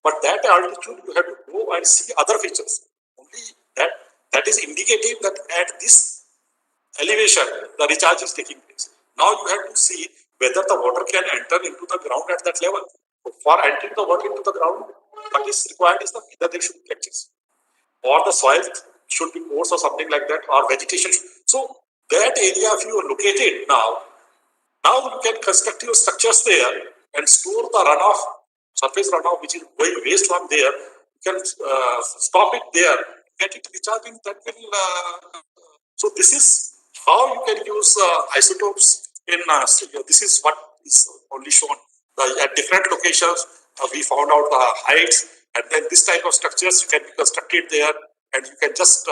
but that altitude you have to go and see other features. Only that is indicative that at this elevation the recharge is taking place. Now you have to see whether the water can enter into the ground at that level. For entering the water into the ground, what is required is either there should be fractures or the soil should be porous or something like that, or vegetation. So that area, if you are located now you can construct your structures there and store the runoff, surface runoff, which is going waste from there. You can stop it there, get it recharging. That will. So this is how you can use isotopes in. This is what is only shown at different locations. We found out the heights, and then this type of structures you can be constructed there, and you can just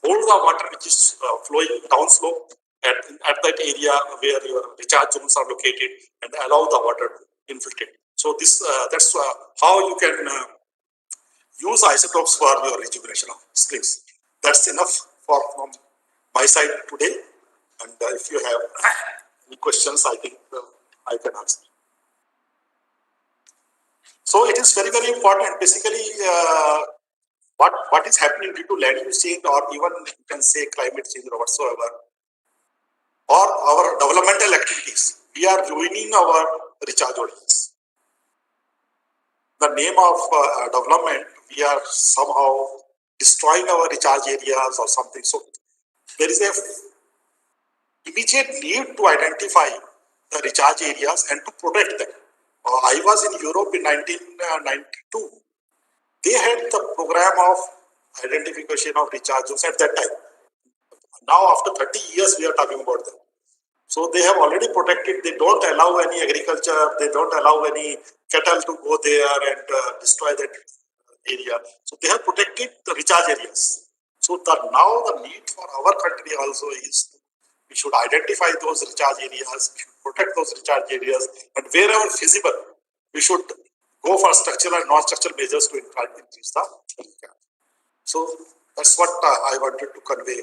hold the water which is flowing downslope at that area where your recharge zones are located and allow the water to infiltrate. So this that's how you can use isotopes for your rejuvenation of springs. That's enough from my side today. And if you have any questions, I think I can answer. So it is very, very important. Basically, what is happening due to land use change, or even you can say climate change or whatsoever, or our developmental activities, we are ruining our recharge audience. The name of development, we are somehow destroying our recharge areas or something. So there is a immediate need to identify the recharge areas and to protect them. I was in Europe in 1992. They had the program of identification of recharge zones at that time. Now after 30 years, we are talking about them. So they have already protected. They don't allow any agriculture. They don't allow any cattle to go there and destroy that area. So they have protected the recharge areas. So now the need for our country also is we should identify those recharge areas, we should protect those recharge areas, and wherever feasible, we should go for structural and non-structural measures to increase the recharge. So that's what I wanted to convey.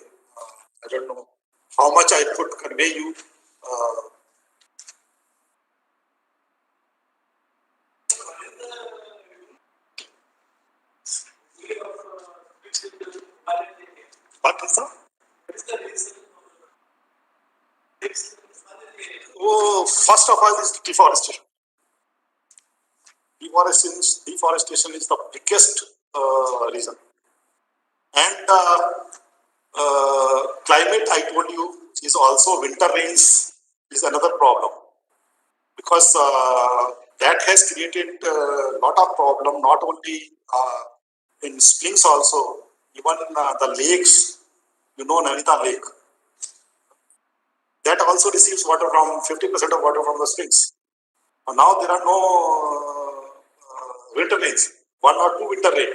I don't know how much I could convey you. What is that? Oh, first of all is deforestation. Deforestation is the biggest reason. And climate, I told you, is also winter rains is another problem. Because that has created a lot of problem, not only in springs also, even the lakes, Nainital Lake. That also receives water from 50% of water from the springs. Now there are no winter rains, 1 or 2 winter rain.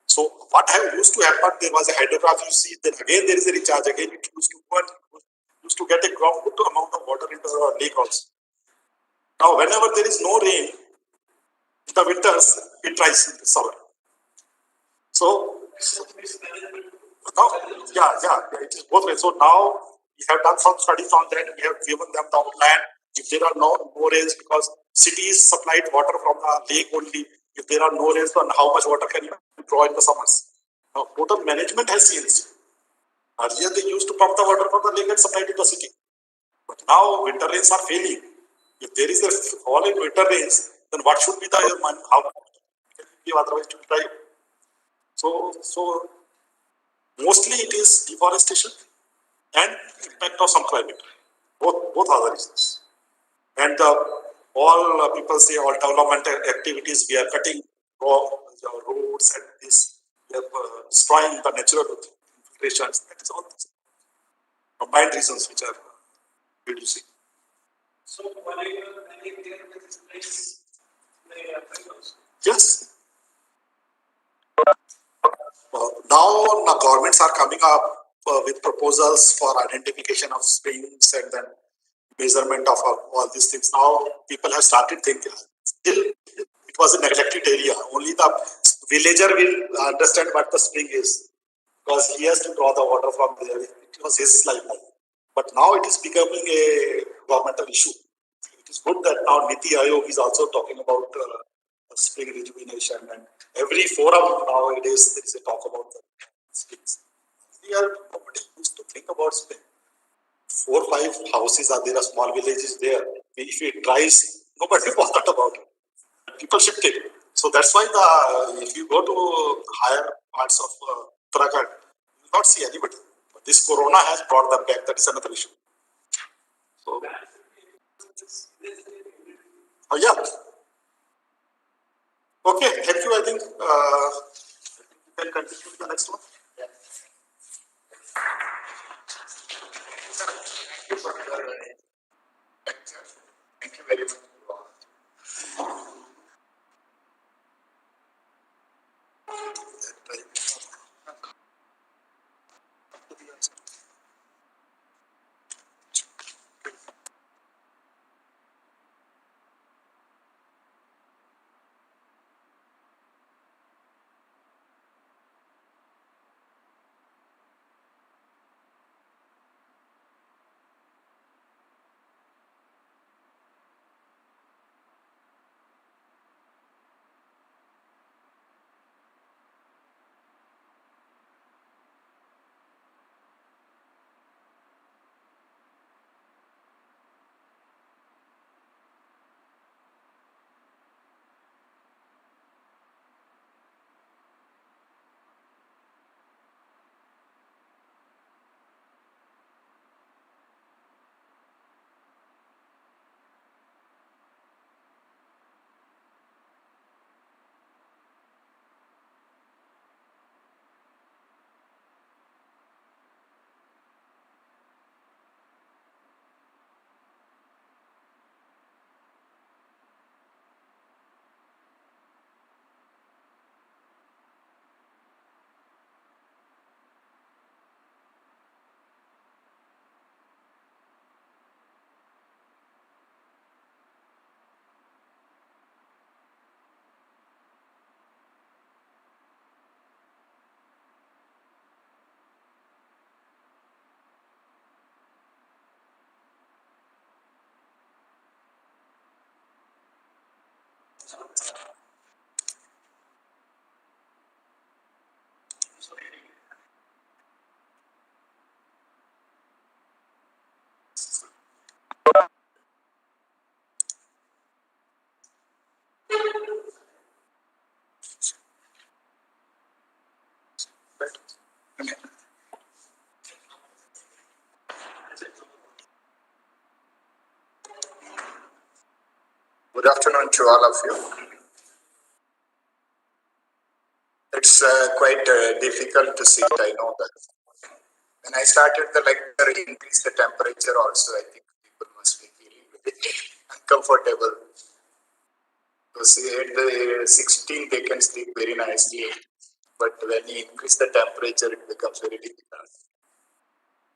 So what used to happen, there was a hydrograph, you see, then again there is a recharge, again it used to get a good amount of water into the lake also. Now whenever there is no rain, in the winters, it dries in the summer. So, now, yeah, it is both ways. So now we have done some studies on that. We have given them the outline. If there are no rains, because cities supplied water from the lake only. If there are no rains, then how much water can you draw in the summers? Now, total management has changed. Earlier, they used to pump the water from the lake and supply it to the city. But now, winter rains are failing. If there is a fall in winter rains, then what should be the how much can be otherwise to dry? So mostly it is deforestation and impact of some climate. Both are the reasons. And all people say all development activities, we are cutting roads and this. destroying the natural infiltrations. That is all combined reasons which are reducing. So, I think there is place. Yes. Now governments are coming up with proposals for identification of springs and then measurement of all these things. Now people have started thinking. Still, it was a neglected area. Only the villager will understand what the spring is because he has to draw the water from there. It was his lifeline. But now it is becoming a governmental issue. It is good that now Niti Aayog is also talking about spring rejuvenation, and every forum nowadays there is a talk about the springs. Nobody used to think about spring. 4 or 5 houses are there, small villages there. If it dries, nobody bothered about it. People shifted. So that's why if you go to higher parts of Uttarakhand, you will not see anybody. But this corona has brought them back. That is another issue. So, yeah. Okay, thank you. I think you can continue with the next one. Thank you very much. Good afternoon to all of you. It's quite difficult to sit, I know that. When I started the lecture, increase the temperature also, I think people must be feeling a bit uncomfortable. So see, at the 16 they can sleep very nicely, but when you increase the temperature, it becomes very difficult.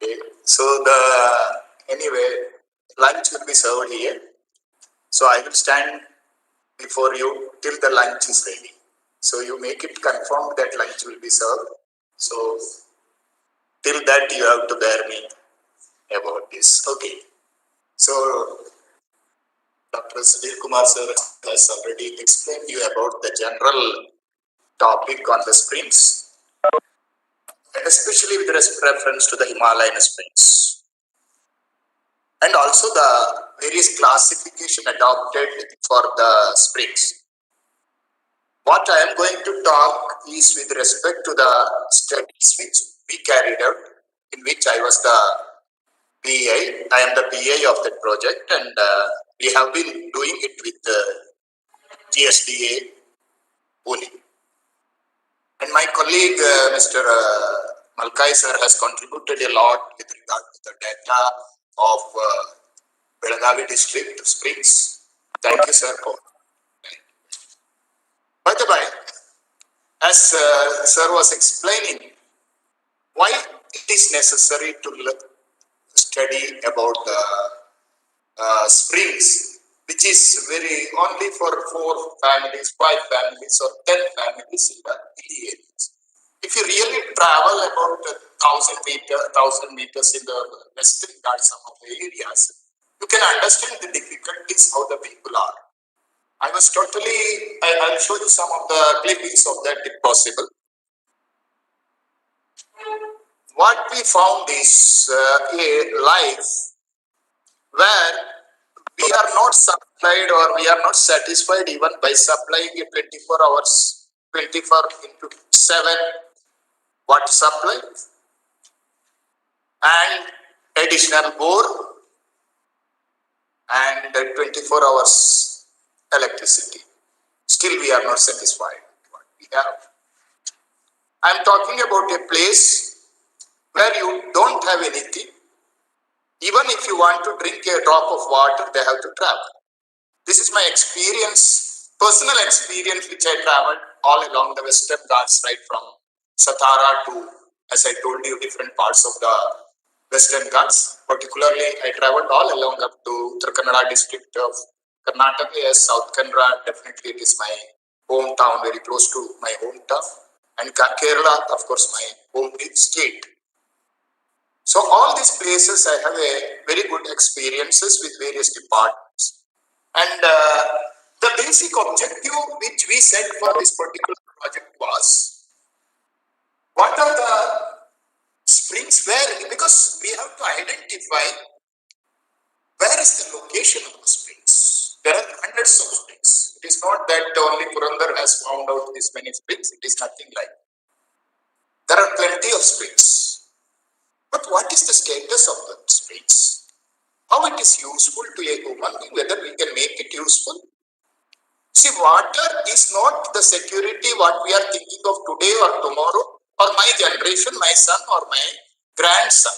Okay. So anyway, lunch will be served here. So I will stand before you till the lunch is ready. So you make it confirmed that lunch will be served. So till that you have to bear me about this. Okay. So Dr. Sudhir Kumar sir has already explained you about the general topic on the springs, and especially with reference to the Himalayan springs, and also the various classification adopted for the springs. What I am going to talk is with respect to the studies which we carried out, in which I was the PI. I am the PI of that project, and we have been doing it with the GSDA only. And my colleague, Mr. Malkai sir, has contributed a lot with regard to the data of Belagavi district springs. Thank you, sir. By the way, as sir was explaining, why it is necessary to study about the springs, which is very only for 4 families, 5 families, or 10 families in the hilly areas. If you really travel about 1,000 meters in the western Ghats, some of the areas, you can understand the difficulties how the people are. I'll show you some of the clippings of that if possible. What we found is a life where we are not supplied or we are not satisfied even by supplying a 24 hours, 24 into 7 water supply and additional bore and 24 hours electricity. Still we are not satisfied with what we have. I am talking about a place where you don't have anything. Even if you want to drink a drop of water, they have to travel. This is my experience, personal experience, which I traveled all along the Western Ghats, right from Satara to, as I told you, different parts of the Western Ghats. Particularly, I traveled all along up to Uttar Kannada district of Karnataka. Yes, South Kannada, definitely it is my hometown, very close to my hometown. And Kerala, of course, my home state. So all these places I have a very good experiences with various departments. And the basic objective which we set for this particular project was, what are the springs where, because we have to identify where is the location of the springs. There are hundreds of springs. It is not that only Purandar has found out this many springs. It is nothing like that. There are plenty of springs. But what is the status of the springs? How it is useful to a human being, whether we can make it useful? See, water is not the security what we are thinking of today or tomorrow, or my generation, my son or my grandson.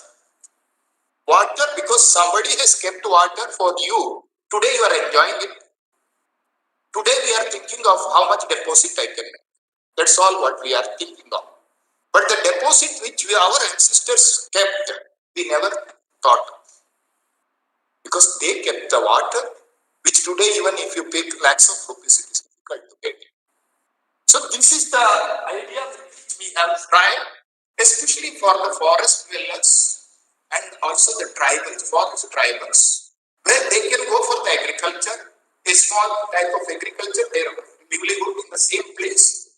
Water, because somebody has kept water for you, today you are enjoying it. Today we are thinking of how much deposit I can make. That's all what we are thinking of. But the deposit which our ancestors kept, we never thought of. Because they kept the water, which today even if you pay lakhs of rupees, it is difficult to get it. So this is the idea which we have tried, especially for the forest dwellers and also the tribals, forest tribals, where they can go for the agriculture, a small type of agriculture, their livelihood in the same place.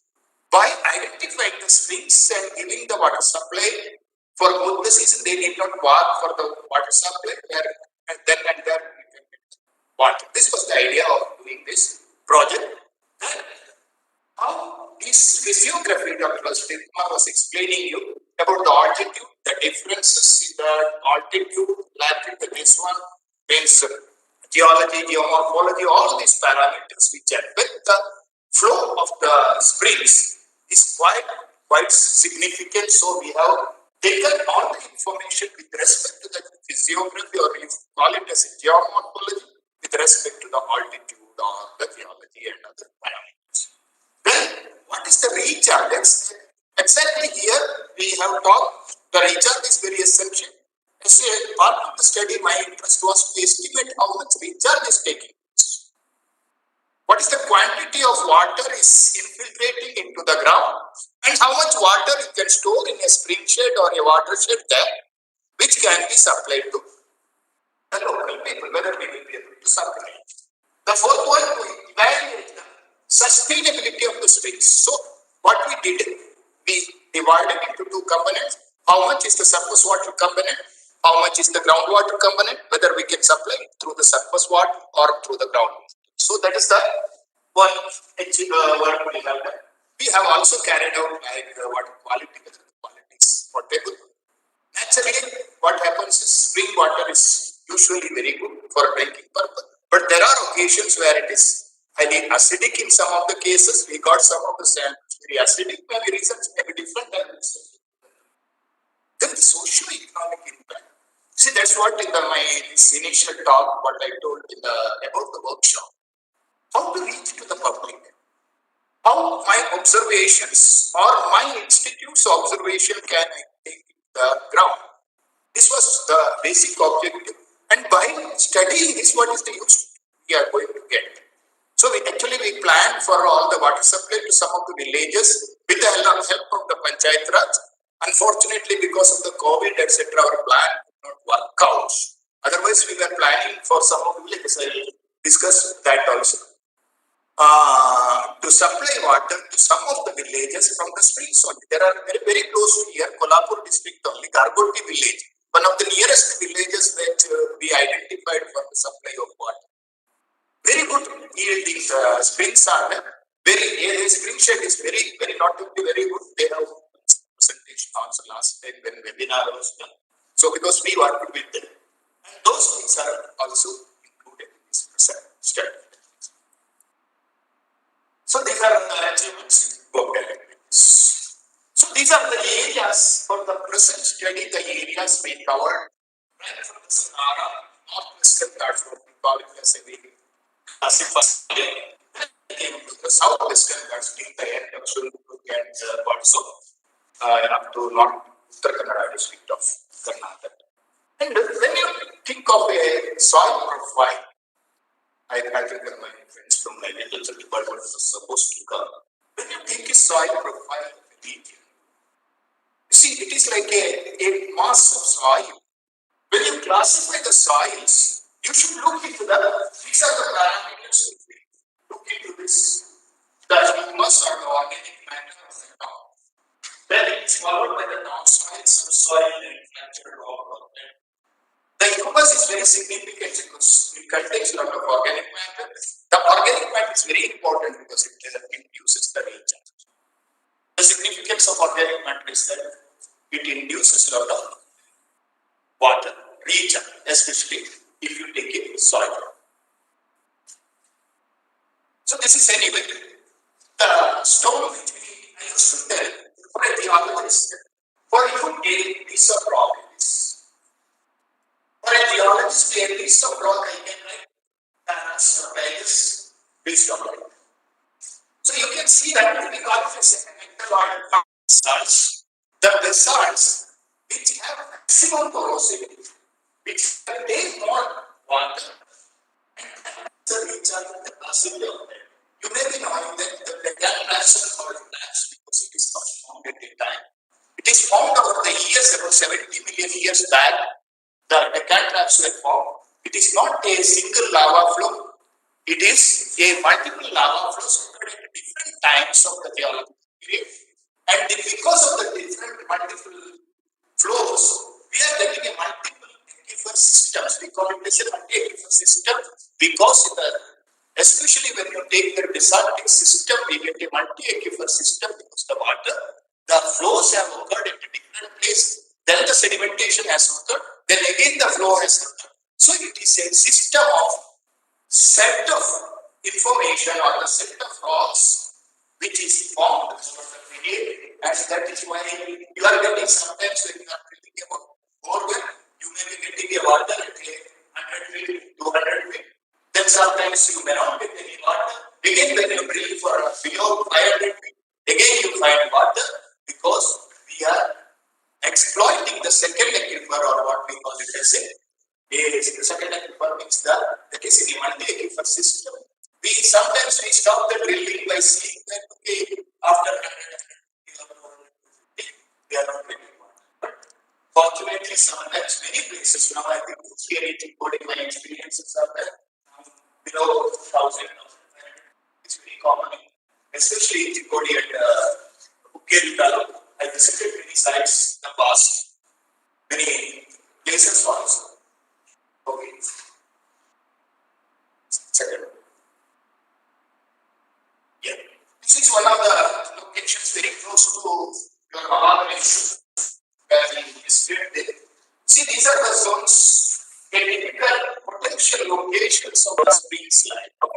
By identifying the springs and giving the water supply for both the season, they need not walk for the water supply and there we can get water. This was the idea of doing this project. And how this physiography, Dr. Kumar was explaining you about the altitude, the differences in the altitude, latitude, this one means geology, geomorphology, all these parameters which affect the flow of the springs is quite significant. So we have taken all the information with respect to the physiography, or you call it as a geomorphology, with respect to the altitude or the geology and other parameters. Then what is the recharge? Exactly here we have talked, the recharge is very essential. As a part of the study, my interest was to estimate how much recharge is taking place. What is the quantity of water is infiltrating into the ground, and how much water you can store in a spring shed or a watershed there, which can be supplied to the local people, whether we will be able to supply. The fourth one, to evaluate the sustainability of the springs. So what we did, we divided into 2 components. How much is the surface water component? How much is the groundwater component? Whether we can supply it through the surface water or through the groundwater. So that is the one work we have done. We have also carried out like water quality, whether the quality is potable. Naturally, what happens is spring water is usually very good for drinking purpose. But there are occasions where it is highly acidic in some of the cases. We got some of the samples very acidic, maybe reasons may be economic impact. See, that's what in my this initial talk, what I told about the workshop. How to reach to the public. How my observations or my institute's observation can take the ground. This was the basic objective. And by studying this, what is the use we are going to get? So we planned for all the water supply to some of the villages with the help of the Panchayat Raj. Unfortunately, because of the COVID, etc., our plan did not work out. Otherwise, we were planning for some of the villages. I will discuss that also. To supply water to some of the villages from the springs only. There are very, very close to here, Kolhapur district only, Gargoti village, one of the nearest villages that we identified for the supply of water. Very good yielding springs are there. The spring shed is very, very not only very good. They have presentation also last time when webinar was done. So because we worked with them, and those things are also included in this study. So these are the achievements worked at. So these are the areas for the present study. The areas we covered right from the Sahara, northwestern Ghats, what we call it as a the southwestern Ghats, till the end of Shulpur and also up to North Uttar Kannada district of Karnataka. And when you think of a soil profile, I think my friends from my agriculture department are supposed to come. When you take a soil profile of a region, you see it is like a mass of soil. When you classify the soils, you should look into these are the parameters which we look into this. The humus or the organic matter of the top. Then it is followed by the topsoil, subsoil, and fractured rock. The humus is very significant because it contains a lot of organic matter. The organic matter is very important because it induces the recharge. The significance of organic matter is that it induces a lot of water, recharge, especially if you take a soil. So this is anyway. The stone which I used to tell for a geologist, for you to take a piece of rock, for a geologist, a piece of rock I can write the values based on it. So you can see that we call it as a basalts. The basalts which have maximum porosity, which contain more water, and the recharge capacity of them. You may be knowing that the Deccan plants are called plants because it is not formed at a time. It is formed over the years, about 70 million years back. The Deccan traps were formed. It is not a single lava flow. It is a multiple lava flows occurred at different times of the geological period. And because of the different multiple flows, we are getting a multiple aquifer systems. We call it as a multi-aquifer system because especially when you take the basaltic system, we get a multi-aquifer system because the water, the flows have occurred at a different place. Then the sedimentation has occurred. Then again the flow has occurred. So it is a system of set of information or the set of rocks which is formed over the period, and that is why you are getting sometimes when you are thinking about borewell, you may be getting a water at 100 feet, 200 feet. Then sometimes you may not get any water. Again, when you drill for below 500 feet, again you find water because we are exploiting the second aquifer or what we call it as the second aquifer means that is in a multi-aquifer system. Sometimes we stop the drilling by seeing that okay, after 100 we are not getting water. Fortunately, sometimes many places now I think here in my experiences are that below 1,000, it's very common, especially in Chikodi and Ukeri. I visited many sites in the past, many places also. Okay. Second. Yeah. This is one of the locations very close to your Mahabali where we visited there. See, these are the zones, typical potential locations of the springs line. How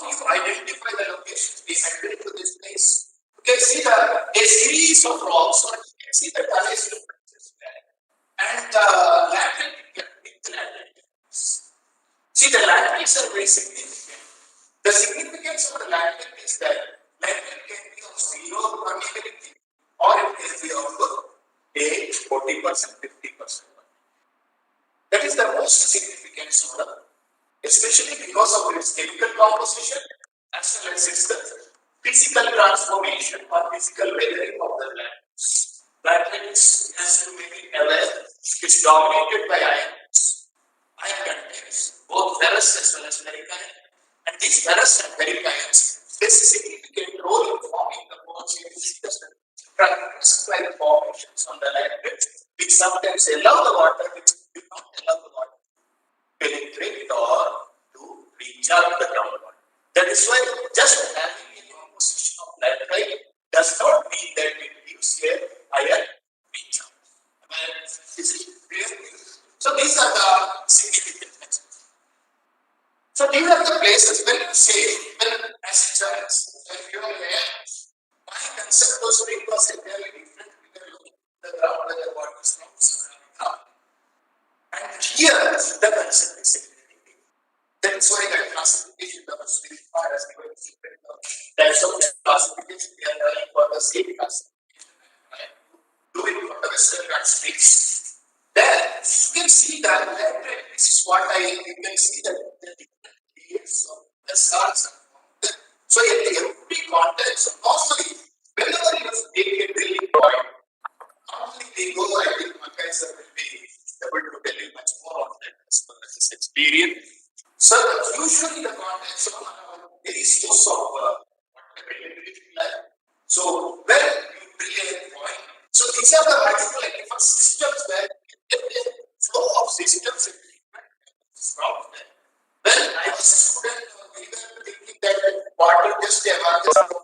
you identify the locations we entered to this place? You can see a series of rocks, or you can see the tunnels and laterals are very significant. The significance of the lateral is that lateral can be of zero permeability or it can be of 40%, 50%. That is the most significance of the, especially because of its chemical composition as well as its physical transformation or physical weathering of the laterals. Laterals, as you may be aware, is dominated by ions. Ion contains both ferrous as well as ferric ion. And these ferrous and ferric ions plays a significant role in forming the bonds in the system. By the formations on the lateral, which sometimes allow the water, which do not allow the water to penetrate or to recharge the groundwater. That is why just having a composition of laterite does not mean that it gives a higher recharge. So these are the significant messages. So these are the places when you say, when as a chance, when you are there, my concept was entirely different when you look at the ground where the water is from ground. And here the concept is significant. That is why the classification of the state as given different types of classification. We are learning for the state classification. Right? Do it for the Western states. Then you can see that this is what you can see that the different layers of the stars are formed. So in every context, normally, whenever you take a drilling point, normally they go, I think Makai sir will be able to tell you much more on that as well as his experience. So usually the context of there is no of what the drilling like. So when you drill a point, so these are the multiple different systems where the flow of systems and from there. When I was a student, we were thinking that water just emerges from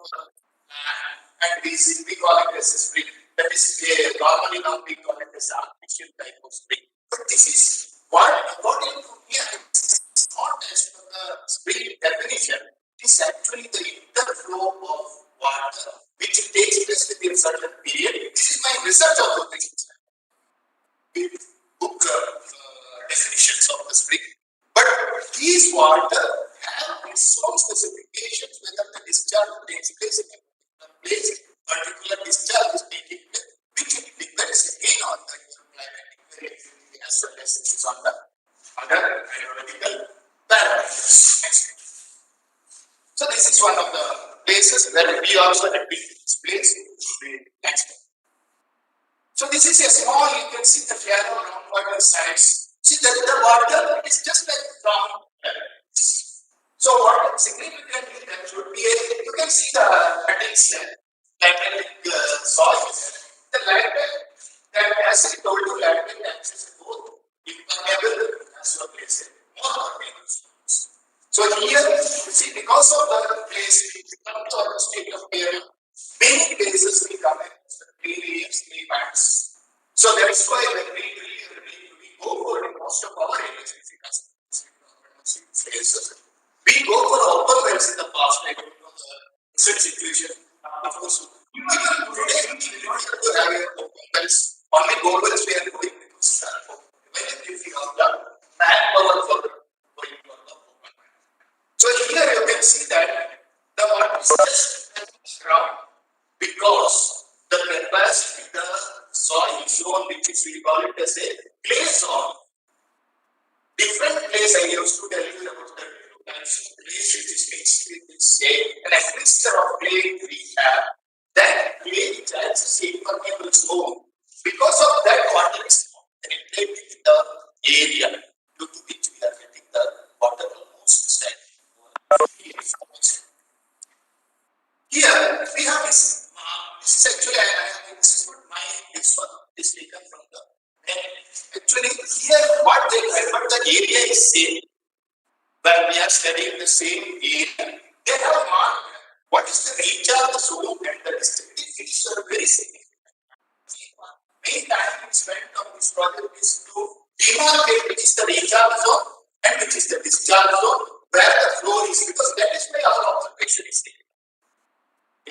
and we call it as a spring. That is normally now we call it as artificial type of spring. But this is what according to me is not as per the spring definition. It is actually the interflow of water which takes place within a certain period. This is my research observations. Book definitions of the spring. But these water have its own specifications whether the discharge takes place in a particular discharge is taking place, which depends again on the climatic variability as well as it is on the other hydrological parameters. Next. So this is one of the places where we also have been displaced. Next. So this is a small, you can see the shallow groundwater sites. See that the water is just like ground level. So what significantly there should be you can see the lateritic soil. The lateral, that as I told you, lateral axis both impermeable as well as more permeable. So here you see because of the place we come to our state of area, many places we come in clay layers, clay bands. So that is why when we go for most of our areas, we go for open wells in the past, like the recent situation. Of course, even today, we want to have open wells. Only gold wells we are going because if we have the manpower for going for the open well. So here you can see that the water is just ground because the capacity, the soil shown, which is we call it as a clay soil. Different clays I used to tell you about the types of clays which is mixed with say an admixture of clay we have. That clay which has a impermeable zone. Because of that, water is penetrating in the area due to which we are getting the water almost steady. Here we have this. This is actually this is what this one is taken from the. Actually, here what they refer the area is same. When we are studying the same area, they have marked what is the recharge zone and the distance. These are very significant. Main time we spent on this project is to demarcate which is the recharge zone and which is the discharge zone, where the flow is, because that is why our observation is taken.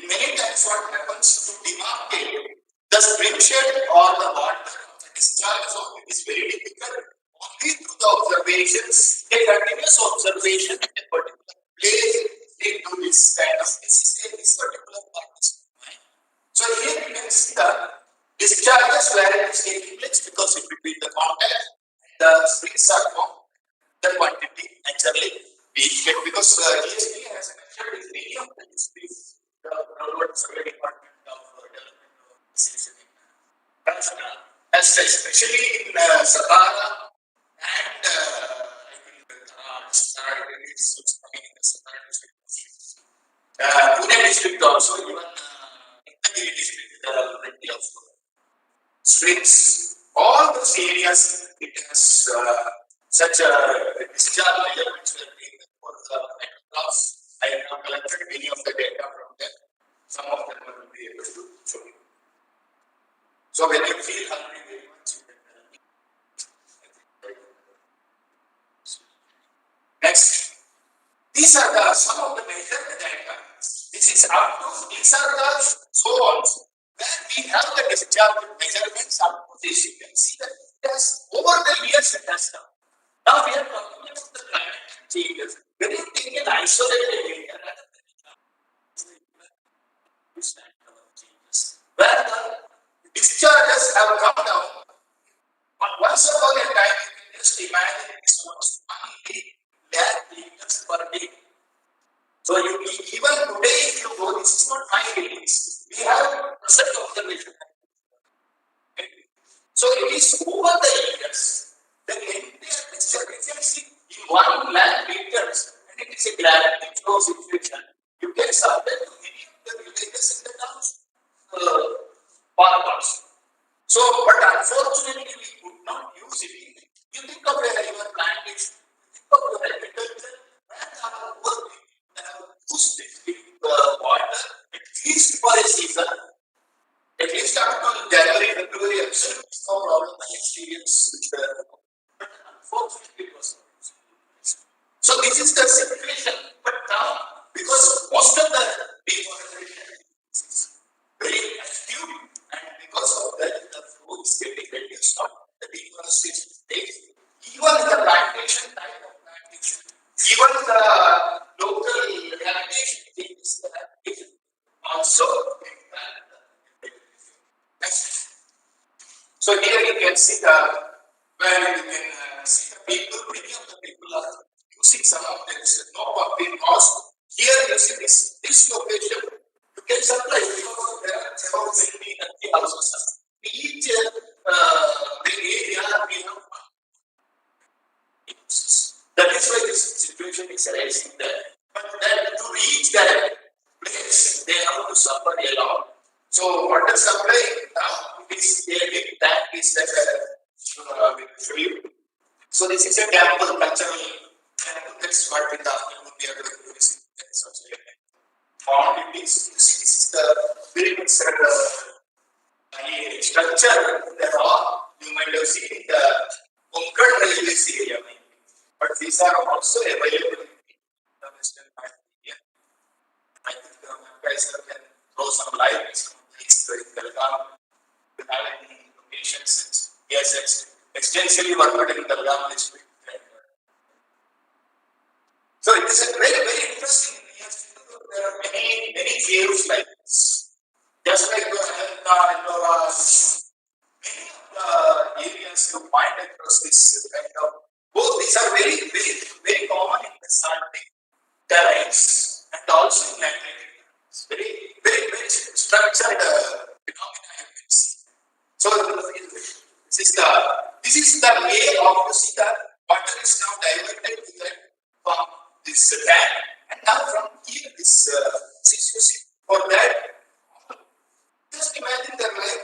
In many times, what happens to demarcate the spring shed or the water discharge zone is very difficult. only through the observations, a continuous observation in a particular place lead to this kind of this particular part. So here you can see the discharges where it is taking place because it between the contact and the springs are formed, the quantity naturally we get because ESP has measured many of the springs, the Railroad Survey Department of Development of Station in Rajasthan, especially in Sahara and I think Sahara is coming in the Sahara district. Pune district also, even Nagpur district, there are plenty of springs. All those areas, it has such a discharge measurements were being for the hydrographs. I have collected many of the data from them. Some of them will be able to show you. So when you feel hungry very much, you can tell me. Next. These are the some of the measured data. This is up to these are the zones where we have the discharge measurements up to this. You can see that it has over the years it has done. Now we are talking about the climate changes. When you take an isolated area rather than where the discharges have come down, once upon a time you can just imagine this was 1 lakh liters per day. So you even today, if you go, this is not my feelings. We have percent observation. So it is over the years. The entire discharge efficiency in 1 lakh liters, and it is a gravity flow situation. You can supply to many of the villages in the towns, farmers. So, but unfortunately, we could not use it. You think of a river plantation, think of your agriculture, and our work. Use this water at least for a season, at least up to January, February, absolutely no problem. I experience which were, but unfortunately it was not. So this is the situation. But now, because most of the deforestation is very acute, and because of that, the flow is getting reduced. The deforestation stays. Even the plantation type of plantation, even the local habitation things also next. So here you can see the where you can see the people, many of the people are using some of this no pumping cost. Here you see this location, you can supply because there are about 20 houses. Each area we have. That is why this situation is arising there. But then to reach that place, they have to suffer a lot. So water supply now is a big tank is that we show you. So this is a campus cultural temple. That's what we thought we are going to visit. Such a found it is. This is the pyramid structure. There are you might have seen the Konkan railways area. But these are also available in the Western part of India. I think the guys can throw some light on these in Belgaum. We have any locations. Yes, extensively worked in Belgaum district. So it is a very, very interesting. There are many caves like this. Just like the Helena, Ellora, many of the areas you find across this kind of. Both these are very, very, very common in the Arctic terrains and also in Atlantic. It's very, very, very structured phenomena you can see. So this is the way of you see that water is now diverted from this tank, and now from here this you see for that. Just imagine the right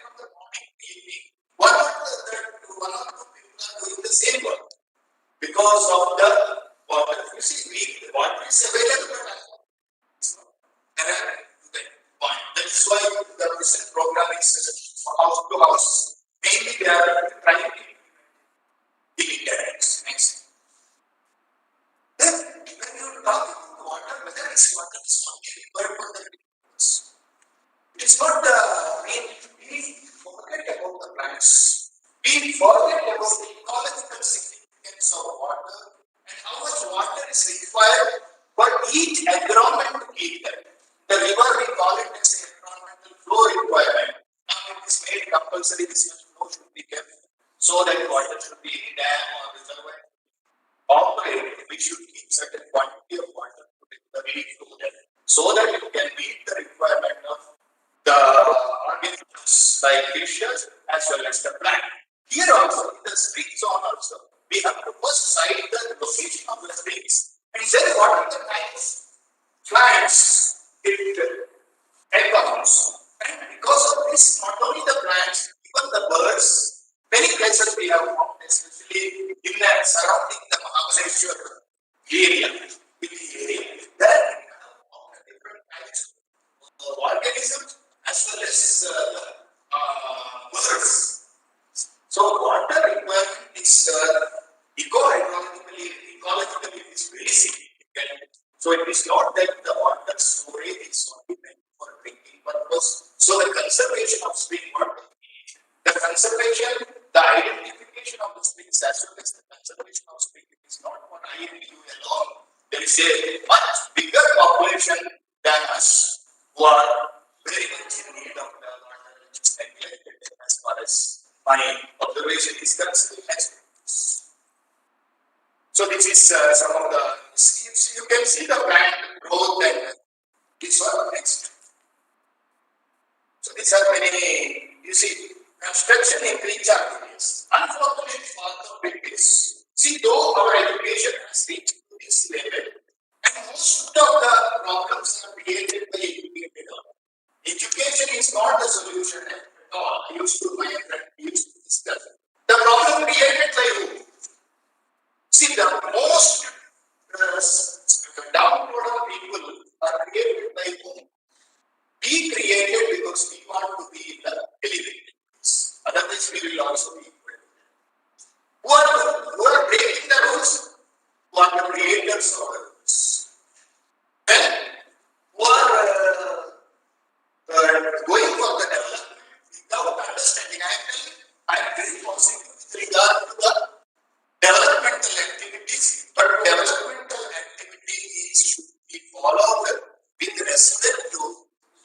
from the morning to evening. One or two people are doing the same work because of the water. You see, the water is available, but there are the point. That's why the recent program is house to house. Mainly, they are trying to delete that. Next. Then, when you talk about water, whether it's water is not required for the rivers. It is not the we forget about the plants. We forget about the ecological compulsory this much flow should be kept so that water should be in dam or reservoir. Operate, we should keep certain quantity of water to the flow there so that it can meet the requirement of the organisms like fishes as well as the plant. Here also, in the spring zone also, we have to first cite the location of the springs and then what are the types of plants it encounters. And because of this, not only the plants, even the birds, many places we have found, especially in and surrounding the Mahabaleshwar area, there we have found different types of organisms as well as birds. So water requirement is ecologically it is very significant. So it is not that the water storage is only meant for drinking purpose. So the conservation of spring water, the conservation, the identification of the springs as well as the conservation of spring, it is not for INU alone. There is a much bigger population than us who are very much in need of the water which is neglected as far as my observation is concerned. So this is some of the, you can see the plant growth and this one next. So these are many, you see, construction in recharge areas. Unfortunate part of it is, see, though our education has reached to this level, and most of the problems are created by educated people. Education is not the solution at all. I used to, my friend used to discuss. The problem created by who? See, the most downtrodden people are created by whom? We created because we want to be in the elevated place. Otherwise, we will also be equal. Who are breaking the rules? Who are the creators of the rules? Then, who are going for the development without understanding. I am very positive with regard to the developmental activities, but developmental activities should be followed with respect to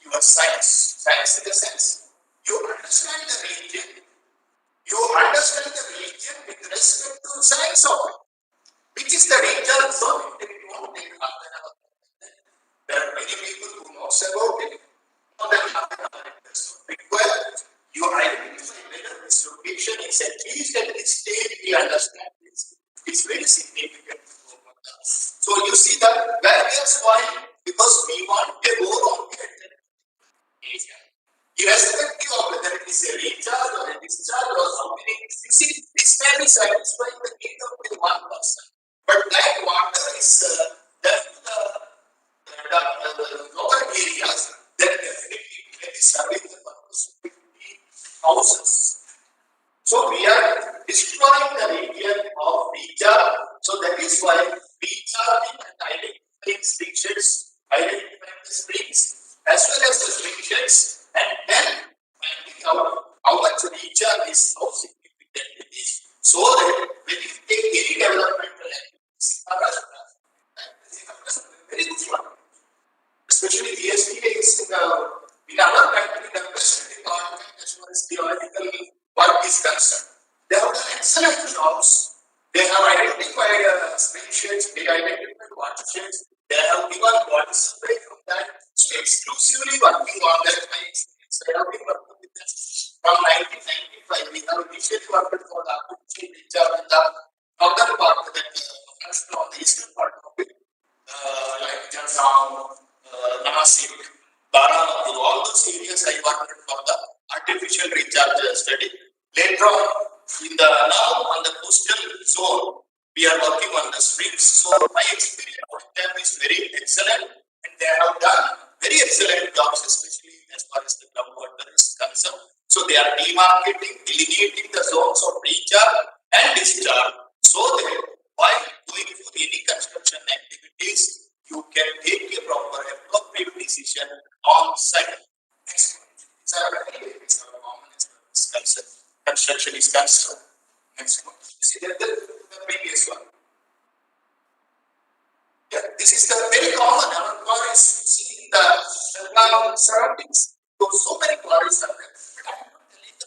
your science. Science in the sense, you understand the religion. You understand the religion with respect to science of it, which is the regional zone. If you want to take half an hour, there are many people who knows about it. More than half an hour, it does not require. You identify whether this location is at least at this stage we understand this. It's very significant. So you see that where we are spoiled because we want a more oriented area. Irrespective of whether it is a recharge or a discharge or something, you see, this can be satisfying the need of only one person. But that water is left to the lower areas, then definitely can be serving the purpose of 50 houses. So we are destroying the region of recharge. So that is why recharging and identifying springs, identifying the springs as well as the springs, and then finding out how much recharge is, how significant it is, so that when you take any developmental activities, very good one. Especially the SDA is in our country, the best department as far as theoretical work is concerned. They have done excellent jobs. They have identified spring shades, they identified watersheds, they have given water supply from that. So exclusively working on that, my experience, I have been working with them from 1995. We have initially worked for the artificial recharge in the northern part of that, on the eastern part of it, like Jalgaon, Nasik, Baramati, all those areas I worked for the artificial recharge study. Later on, now on the coastal zone, we are working on the springs. So my experience with them is very excellent, and they have done very excellent jobs, especially as far as the groundwater is concerned. So they are demarcating, delineating the zones of recharge and discharge, so that while doing any construction activities, you can take a proper appropriate decision on site. Next one. These are common as far as construction is concerned. Next one. See the previous one. Yeah, this is the very common. Our quarries, you see in the surroundings. So many quarries are there. But I am not telling the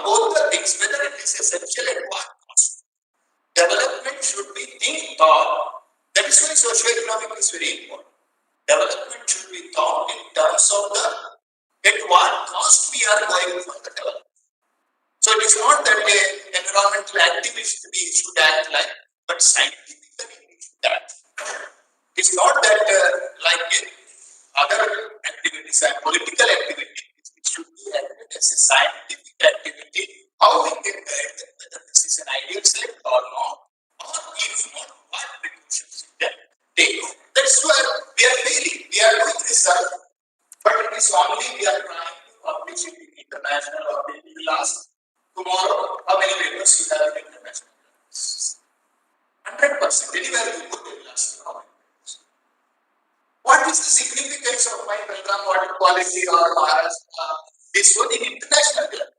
both the things, whether it is essential and what cost. Development should be thought. That is why socio-economic is very important. Development should be thought in terms of at what cost we are going for the development. So it is not that a environmental activist we should act like, but scientifically we should act. It's not that like other activities and political activities, it should be acted as a scientific activity. How we can guide whether this is an ideal set or not, or if not, what precautions we can take. That's where we are failing. We are doing research, but it is only we are trying to publish it in international or maybe we will ask tomorrow how many papers you have in international. 100%. Anywhere you put it, last how many papers. What is the significance of my program water quality or Maharashtra? This one in international level.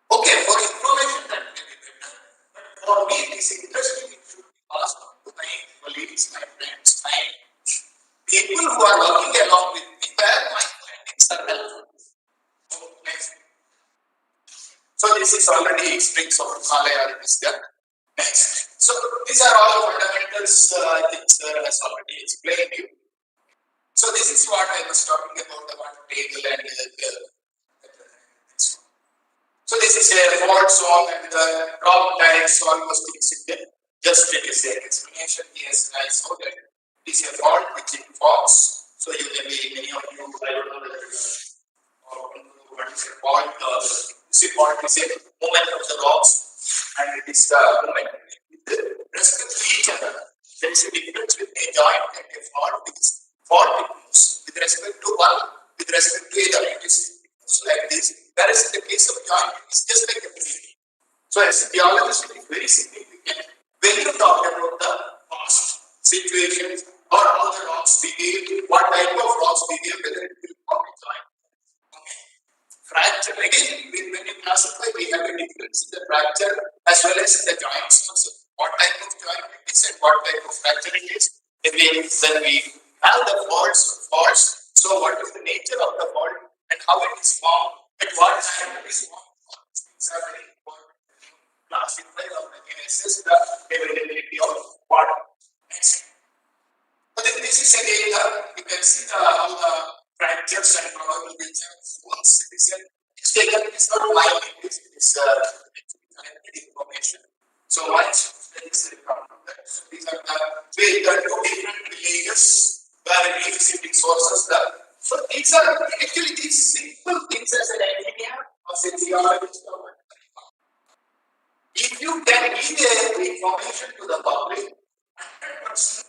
Okay, for information that may be better, but for me it is interesting. It should be passed on to my colleagues, my friends, my people who are working along with me where my findings are helpful. Next. So this is already springs of Himalaya is there. Next. So these are all fundamentals I think sir has already explained you. So this is what I was talking about the water table and so this is a fault zone and the rock types, all those things in there. Just take a explanation. Yes, I saw that it is a fault which informs. So you may be many of you, I don't know whether what is a fault or fault is a movement of the rocks and it is the movement with respect to each other. There is a difference between a joint and a fault because fault moves with respect to one, with respect to other. It is like this. Whereas in the case of joint, it's just like a breathing. So as a geologist, it is very significant when you talk about the past situations or how the rocks behave, what type of rocks behave, whether it will form a joint. Okay. Fracture, again, when you classify, we have a difference in the fracture as well as in the joints. So what type of joint it is and what type of fracture it is. Then we have the faults. So what is the nature of the fault and how it is formed, at what time it is formed. These are very important to classify or assess the availability of water. Next. So this is again you can see how the fractures and probable nature once it is taken. It's not mine, it is information. So once there is a problem, so these are the two different villages where revisiting sources. So these are actually these simple things as an engineer or as a geologist. If you can give information to the public, 100%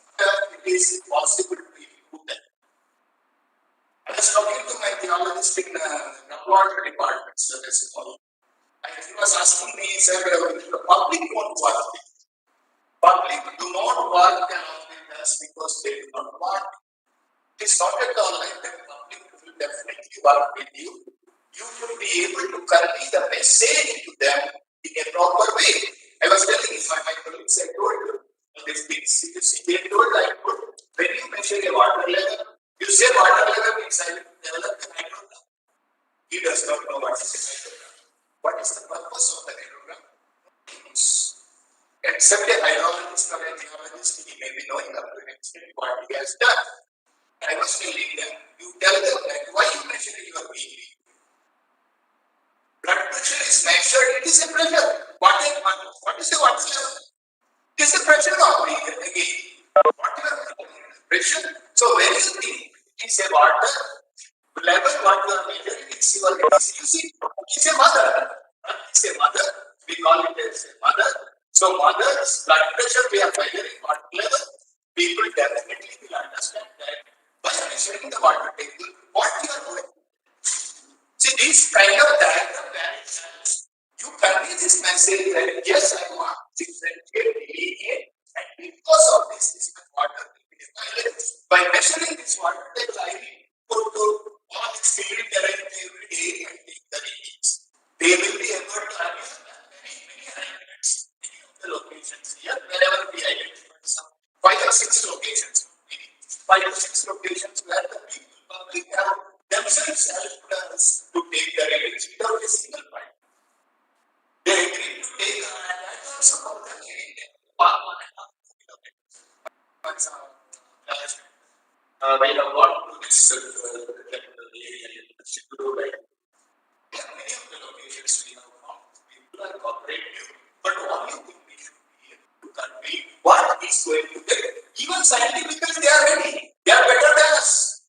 it is possible to improve that. I was talking to my geologist in the water department, so that's all. And he was asking me, sir, the public won't work. Public do not work along with us because they do not want. It's not at all like that. Public will definitely work with you. You will be able to convey the message to them in a proper way. I was telling you, my colleagues, I told you, these things, you see, they told I put, when you measure a water level, you say water level means I will develop the hydrogram. He does not know what is a hydrogram. What is the purpose of the hydrogram? Except a hydrologist or a geologist, he may be knowing up to an extent what he has done. I was telling them, you tell them that why you measure your BP. Blood pressure is measured, it is a pressure. What is the water level? It is a pressure of breathing again. Whatever pressure. So when you think it is a water level, what you are measuring is your you see, it's a mother. It's a mother. We call it as a mother. So mother's blood pressure we are measuring water level. People definitely will understand that by measuring the water table, what you are doing. See, these kind of diagram variations, you convey this message that yes, I want differentiate, delineate, and because of this water will be divided. By measuring this water table, I will go to all its field terrain every day and take the readings. They will be able to understand many alignments, many of the locations here, wherever we identify some 5 or 6 locations, maybe 5 or 6 locations where the people public have themselves helped us to take the readings without a single point. take, and I don't support that. Part 1.5 kilometers. For example, we have gone to this area, right? Yeah, many of the locations we have found, people are cooperative, but only thing we should be able to convey what is going to get. Even scientifically, they are ready. They are better than us.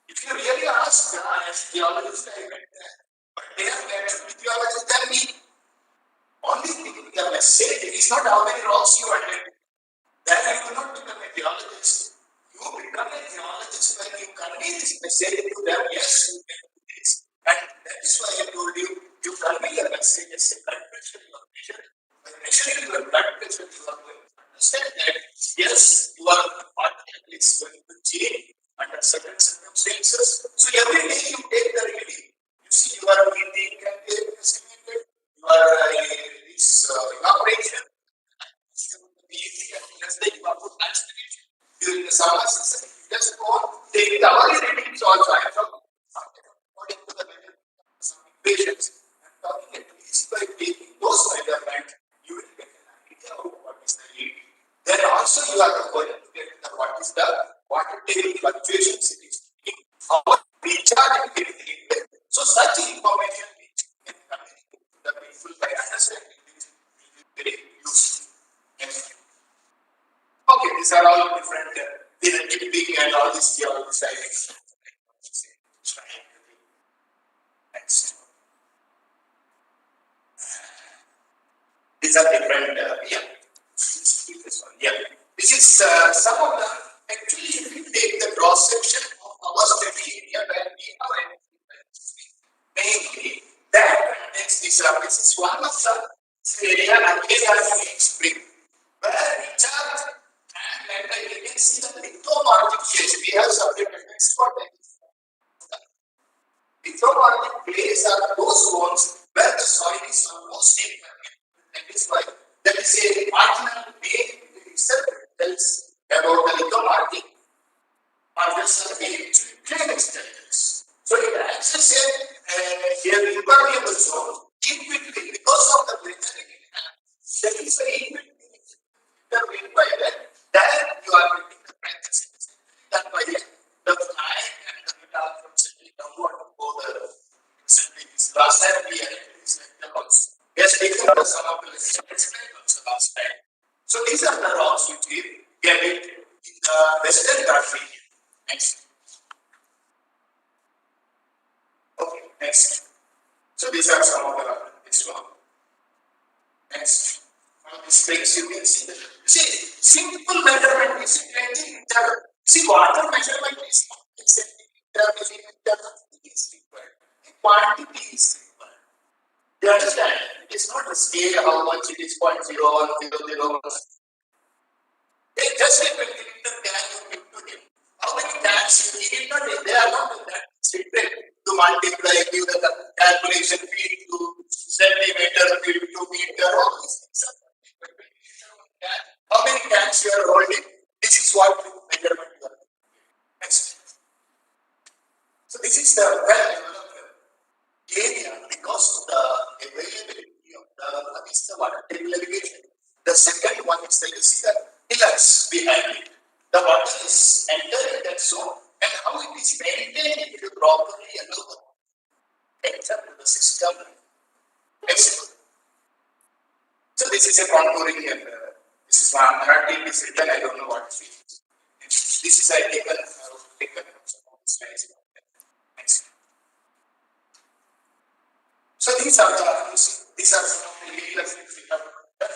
If you really ask as geologists, I went there, but they are better geologists than me. Only thing, the message is not how many rocks you attend. Then you do not become a geologist. You become a geologist when you convey this message to them. Yes, you can do this. And that is why I told you, you convey the message as a blood pressure you are measuring. By measuring your blood pressure, you are going to understand that yes, your body is going to change under certain circumstances. So every day you take the reading. You see your breathing can be estimated, your evaporation. During the summer season, just go take the hourly readings also. I am talking according to the some equations. I am talking at least by taking those measurements, you will get an idea of what is the reading. Then also you are going to get what is the water table fluctuations it is taking, how much recharge it is taking. So such information which can communicate to the people by understanding it will be very useful. Next. Okay, these are all different NHP and all these geological directions. Next. These are different, this one, yeah. This is some of the, actually, if you take the cross section of our study area where we have mainly that contains this is one of the area and here are the spring where recharge and you can see the lithomorphic phase. We have separated next for lithomorphic phase are those zones where the soil is almost impermeable. That is why there is a marginal name itself tells about the lithomorphic margins are clay extenders. So it acts as a impermeable zone in between because of the weather. That is why in between by that you are getting the practice done by the flying and the metal from settling downward to go the settling. Last time we had this also. Yes, these are some of the explained also last time. So these are the rocks which we get it in the Western Ghat region. Next. Okay, next. So these are some of the this one. Next. On the springs you can see that. See, simple measurement is centimeter. See, water measurement is not centimeter, millimeter, nothing is required. The quantity is required. You understand? It is not a scale how much it is 0.0100. They just a millimeter can you give to him. How many times you give not? They are not that secret to multiply, give the calculation feed to centimeter, feed to meter, all these things. How many tanks you are holding? This is what measurement you are doing. Next. So this is the well-developed area because of the availability of the water table elevation. The second one is that you see the pillars behind it. The water is entering that zone and how it is maintained if you properly allow the water to enter to the system. Next. So this is a contouring and this is one Marathi is written, I don't know what it is. This is I taken from some of the slides. Next. So these are some of the areas which we have done.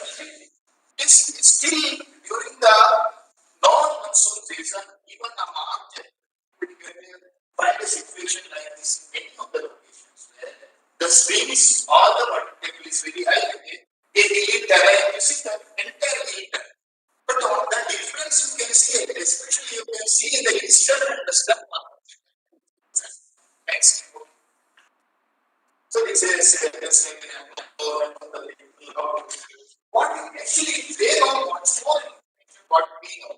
It's still during the non-monsoon season, even a March, we find a situation like this in many of the locations where the streams or the water table is very high. They delete terrain, you see the entire delta. But on the difference you can see, especially you can see in the eastern and western part. Next. So this is an example of the what actually they know much more what we know.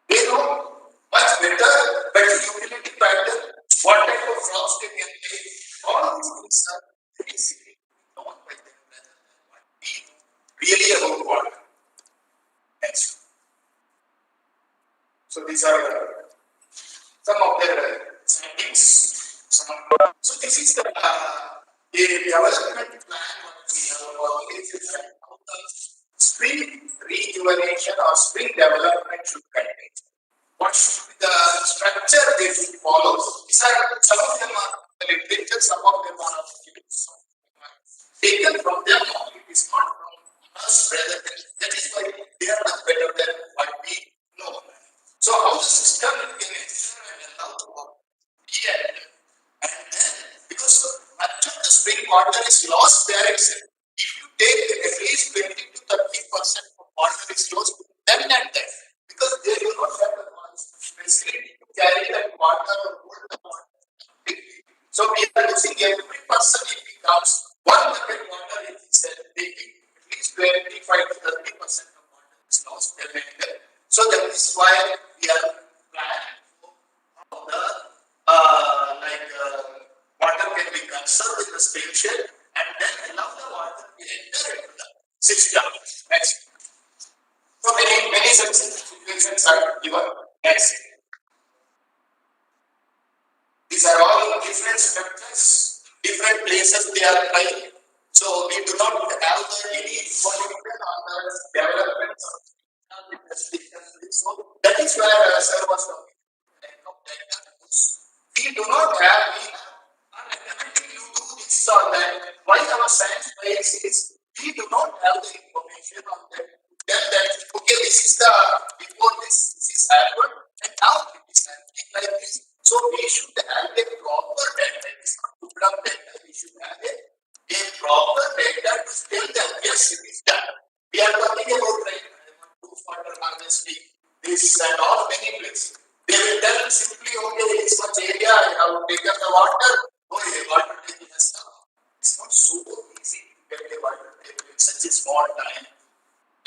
They know much better utility pattern, what type of crops they can take. All these things are basically known by them rather than what we these are some of their findings. So this is the development plan what we have always had how the spring rejuvenation or spring development should contain. What should be the structure they should follow? These are some of them are the literature, some of them are taken from them. It is not from us, rather than that is why they are much better than what we know. So how the system can ensure and allow the work. And then because much of the spring water is lost direction. If you take at least 20 to 30% of water is lost, then and then, because they do not have the facility to carry that water or hold the water. So we are losing every person if he comes 1 bucket water if he is taking at least 25 to 30% of water is lost every day. So that is why we are planning for the water can be conserved in the station and then allow the water to enter into the system. Next. So many such situations are given. Next. These are all different structures, different places they are lying. So we do not have any information on the development of the station. So that is where sir was talking. We do not have, you do this or that. Why our science base is we do not have the information on that. That okay, this is the before this is happened, and now it is happening like this. So we should have a proper data. It's not program data. We should have a proper data to tell them yes, it is done. We are talking about water harvesting, this and all many places. They will tell simply, okay, this much area, I have taken the water, okay, water taking has come. It's not so easy to get the water table in such a small time.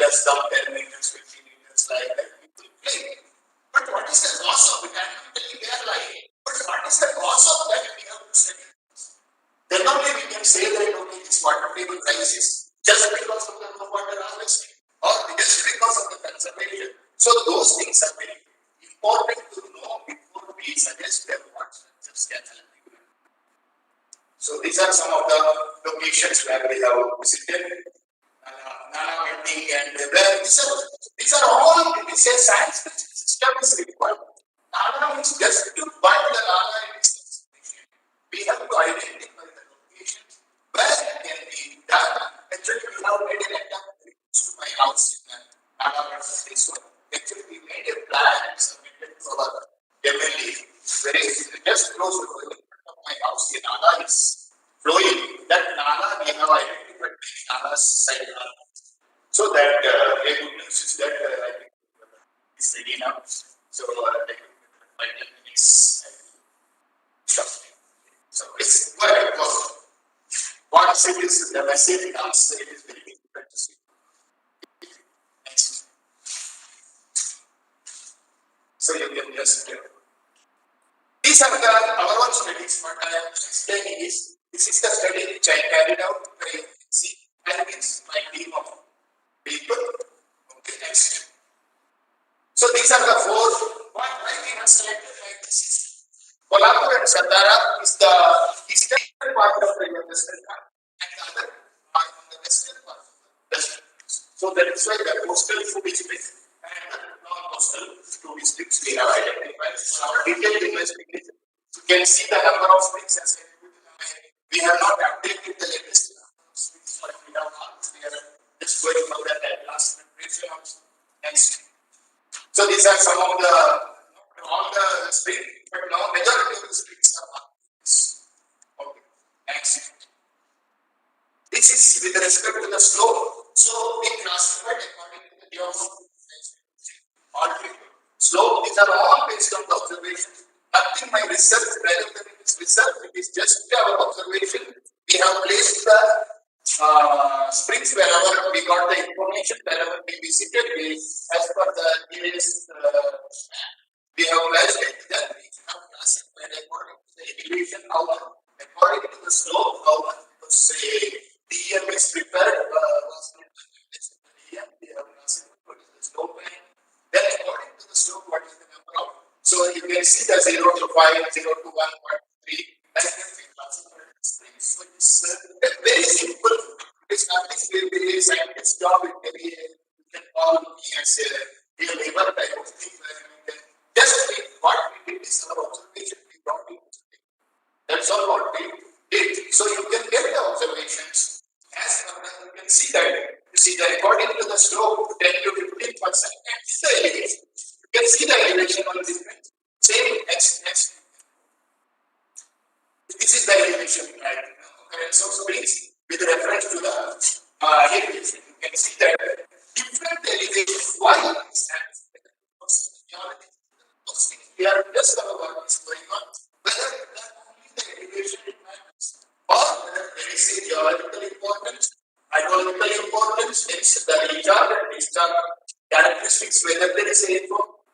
Just down 10 meters, 15 meters, like that, people play. But what is the cost of it? I'm not telling they are lying. But what is the cost of that we have to say? Then only we can say that, okay, this water table rises just because of the water harvesting or just because of the conservation. So those things are very important to know before we suggest them what structures can help. So these are some of the locations where we have visited. Nana Wedding and where these are all, this is science system is required. Nana is just to find the Nana in its destination. We have to identify the locations where it can be done. Actually, we have made an attempt to my house in Nana versus this one. Actually, we made a plan submitted to our MLA. Very just close to my house, the Nala is flowing. That Nala, we have identified the Nala's side. So that a good news is that I think it's ready now. So by 10 minutes, so it's quite important. Once it is the message comes, it is very difficult to see. Next. So you can just these are our own studies. What I am explaining is this is the study which I carried out by see and it's my team of people. Okay, next. So these are the four. What we have selected like this is Kolhapur and Satara is the eastern part of the western part and the other part of the western part of the western. So that is why the coastal two districts and non-coastal two districts we have identified. Our detailed investigation, you can see the number of springs as we have not updated the latest number of springs what we have marked. We are just going for that last preparation of next. So these are some of the all the springs, but now majority of the springs are marked. Okay, next. This is with respect to the slope. So we classified according to the geography. All slope, these are all based on the observation. Nothing my research, rather than it is research, it is just our observation. We have placed the springs wherever we got the information, wherever we visited, as per the nearest we have placed it, then we have classified according to the elevation, according to the slope, how much to say DM is prepared, we have classified what is the slope line. Then according to the slope, what is the number of So you can see the 0 to 5, 0 to 1.3, and then we classify the springs. So it's very simple. It's nothing very scientist job. It can be you can call me as a labor type of thing where you can just read what we did is our observation. We brought it. That's all what we did. So you can get the observations as you can see that. You see that according to the slope, 10 to 15%, and the elevation. You can see the elevation on different. Same next. This is the elevation right now. Currents of springs with reference to the elevation. You can see that different elevations. Why is that? We are just about what is going on. Whether only the elevation matters or whether there is a geological importance, hydrological importance, the recharge and discharge characteristics, whether there is a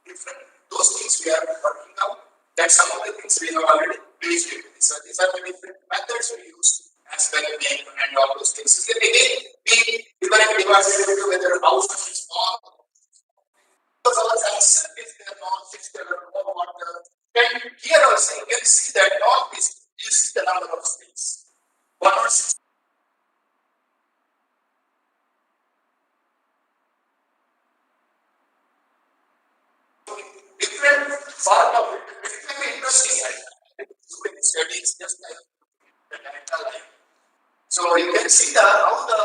different, those things we are working out. That some of the things we have already reached. So these are the different methods we use as well and all those things. So again, we divided into whether how much is small. Because our concept is there not fixed or water. And here also you can see that all this is the number of springs. 106. Different part of it. It's very interesting. Doing studies just like the data line. So you can see how the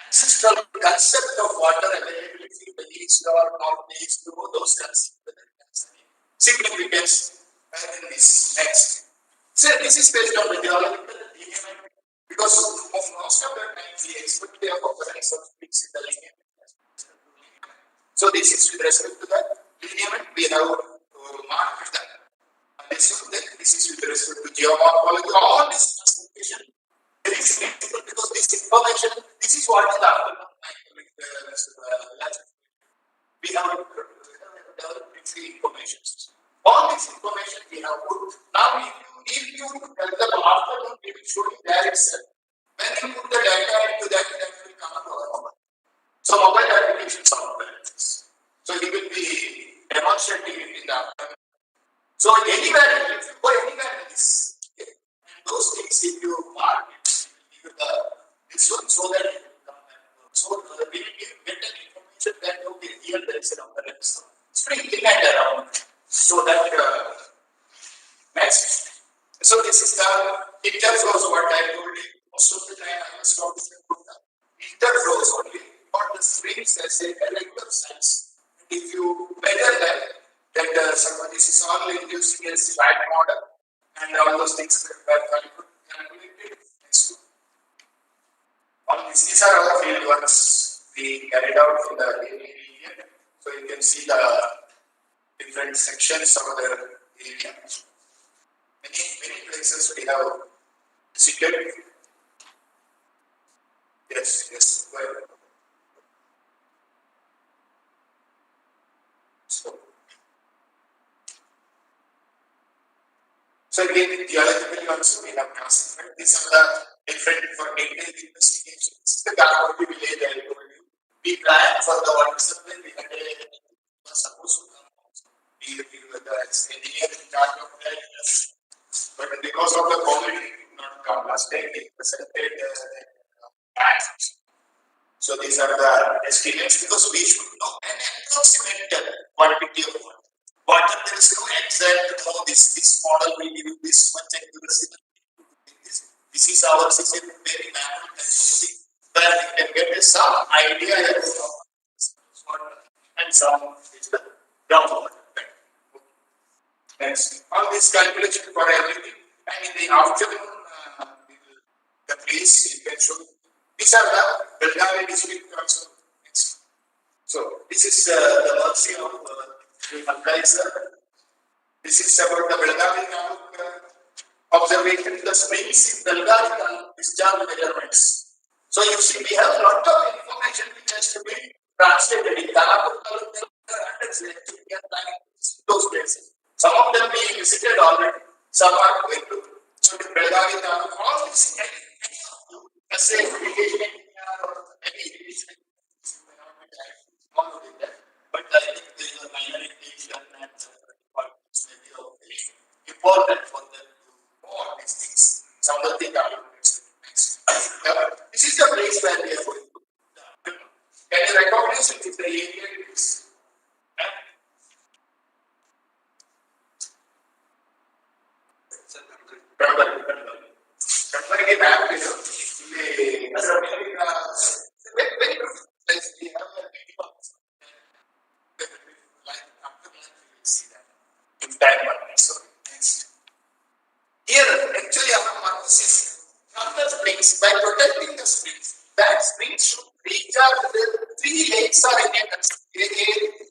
ancestral concept of water availability in the east or northeast, those concepts significance in this next. So this is based on the geological lineament because most of the time we expect the occurrence of springs in the lineament. So this is with respect to the lineament we have marked that. This is with respect to geomorphology. All this classification very significant because this information, this is what is after we have developed three information. All this information we have put. Now, if you tell them after we will show you there itself. When you put the data into that will come to our mobile. So mobile applications are benefits. So he will be demonstrating it in the afternoon. So anywhere, if you go anywhere in this, and those things if you mark it, this one so that it will come back. So we will get an information that okay, here there is a number and spring in and around. So that next. So this is the interflows what I told you. Most of the time I was talking about the interflows only, not the springs as a regular sense. If you measure that, then this is all using a SWAT model and all those things were calculated. All these are all field works we carried out in the area. So you can see the different sections of the area. Many places we have visited. Yes, well. So again, geologically also we have classified. These are the different for detailed investigations. This is the Garbati village I told you. We planned for the water supply. We had was supposed to come. We were the engineer in charge of that. But because of the COVID, it did not come last time. We presented plans. So these are the estimates because we should know an approximate quantity of water. Water, there is no exact, this model will give you this much accuracy. This is our system, very manual technology, where we can get some idea of water and some is the groundwater. Next, all this calculation for everything, and in the afternoon, the place you can show. These are the Belgavi district also. Next. So, this is the mercy of Malkaiser. This is about the Belgavi observation, the springs in Belgavi discharge measurements. So, you see, we have a lot of information which has to be translated in those places. Some of them being visited already, some are going to. So, the Belgavi, all this, any of you, let's say, irrigation engineer or any irrigation engineer, may not be direct, but I think there is a minor irrigation and important for them to know all these things. Some of the things are next. This is the place where we are going to. Can you recognize which is the area it is? Remember map, you know, very good. Let's we have a video like after that you will see that in time. So next. Here, actually, our purpose is from the springs, by protecting the springs, that springs should recharge the 3 lakes are in a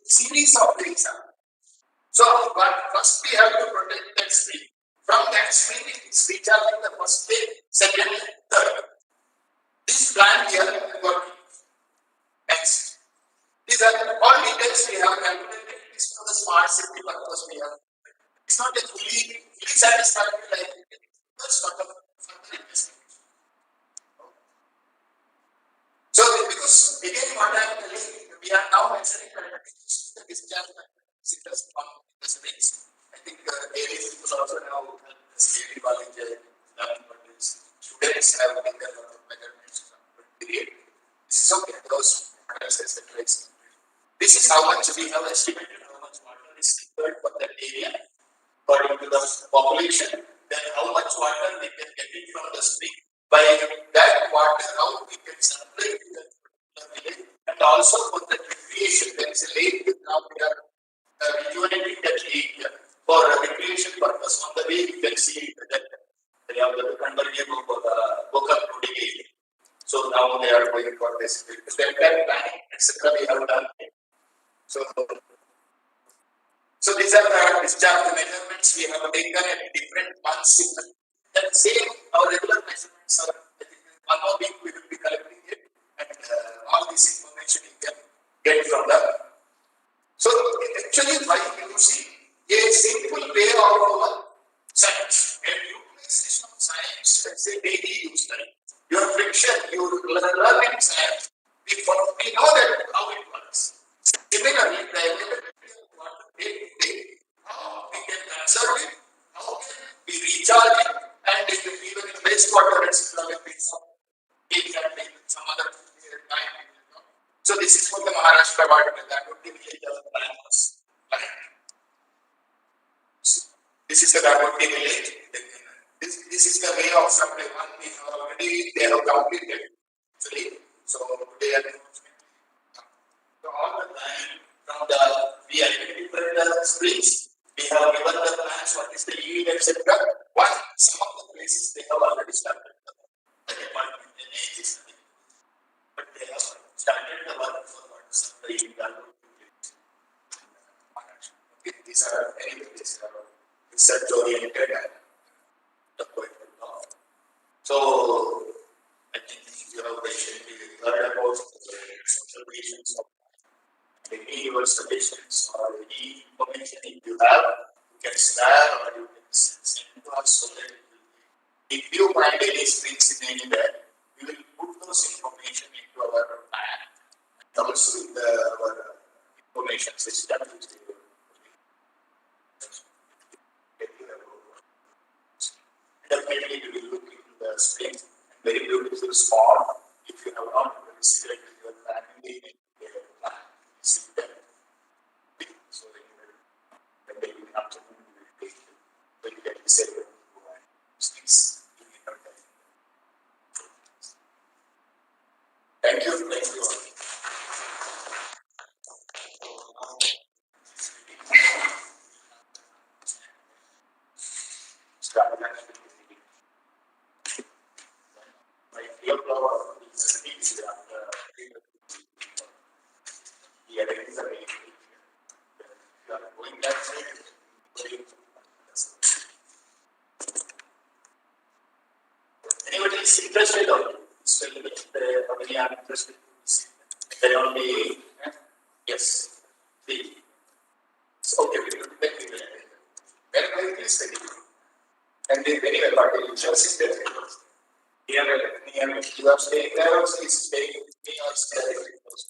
series of lakes. So, but first we have to protect that spring. From that spring, it is recharging the first lake, second lake, third. This plan here is working. Next. These are all details we have calculated. It's for the smart city purpose we have. It's not a fully satisfactory like that's not a further investment. So because again what I am telling you, we are now measuring the discharge signals from the springs. I think area people also now the state college learning what is students have taken a lot of measurements from the period. This is okay, those models etc. This is how much we have estimated how much water is required for that area according to the population, then how much water we can get it from the spring. By that water, how we can supply to the village, and also for the recreation. There is a lake now we are rejuvenating that lake for recreation purpose. On the way, you can see that they have the conversion of the local lake. So now they are going for this. The entire planning, etc. we have done. So these are the discharge measurements we have taken at different months. That same our regular measurements are 1 more week we will be collecting it, and all this information you can get from that. So actually by using a simple way of our science and utilization of science as a daily use, your friction, you learn in science, we know that how it works. Similarly, the availability of water how we can conserve it, how can we recharge it, and even in wastewater, it's some other time. So this is what the Maharashtra water that would be the plans. This is the Garbhoti village. This is the way of supply. One we have already they have completed. So they are so all the time from the we identified the springs. We have given the plans what is the yield, etc. Some of the places they have already started the department in existing, but they have started the work for what is the yield. Okay, these are anyways research oriented and the point of. So I think if you have recently heard about the observations of any your suggestions or any information if you have, you can share or you can send to us so that if you find any springs in anywhere, we will put those information into our plan and also in our information system. Definitely we will look into the springs. Very beautiful spot. If you have not visited with your family, visit them. So when they will come to you, when you get to say springs. Thank you. Thank you. Anybody is interested or they are interested? They only yes. Okay, we will take it. Very please take it. And then anyway, but in Chelsea, here near you are staying there also is staying with me or staying close.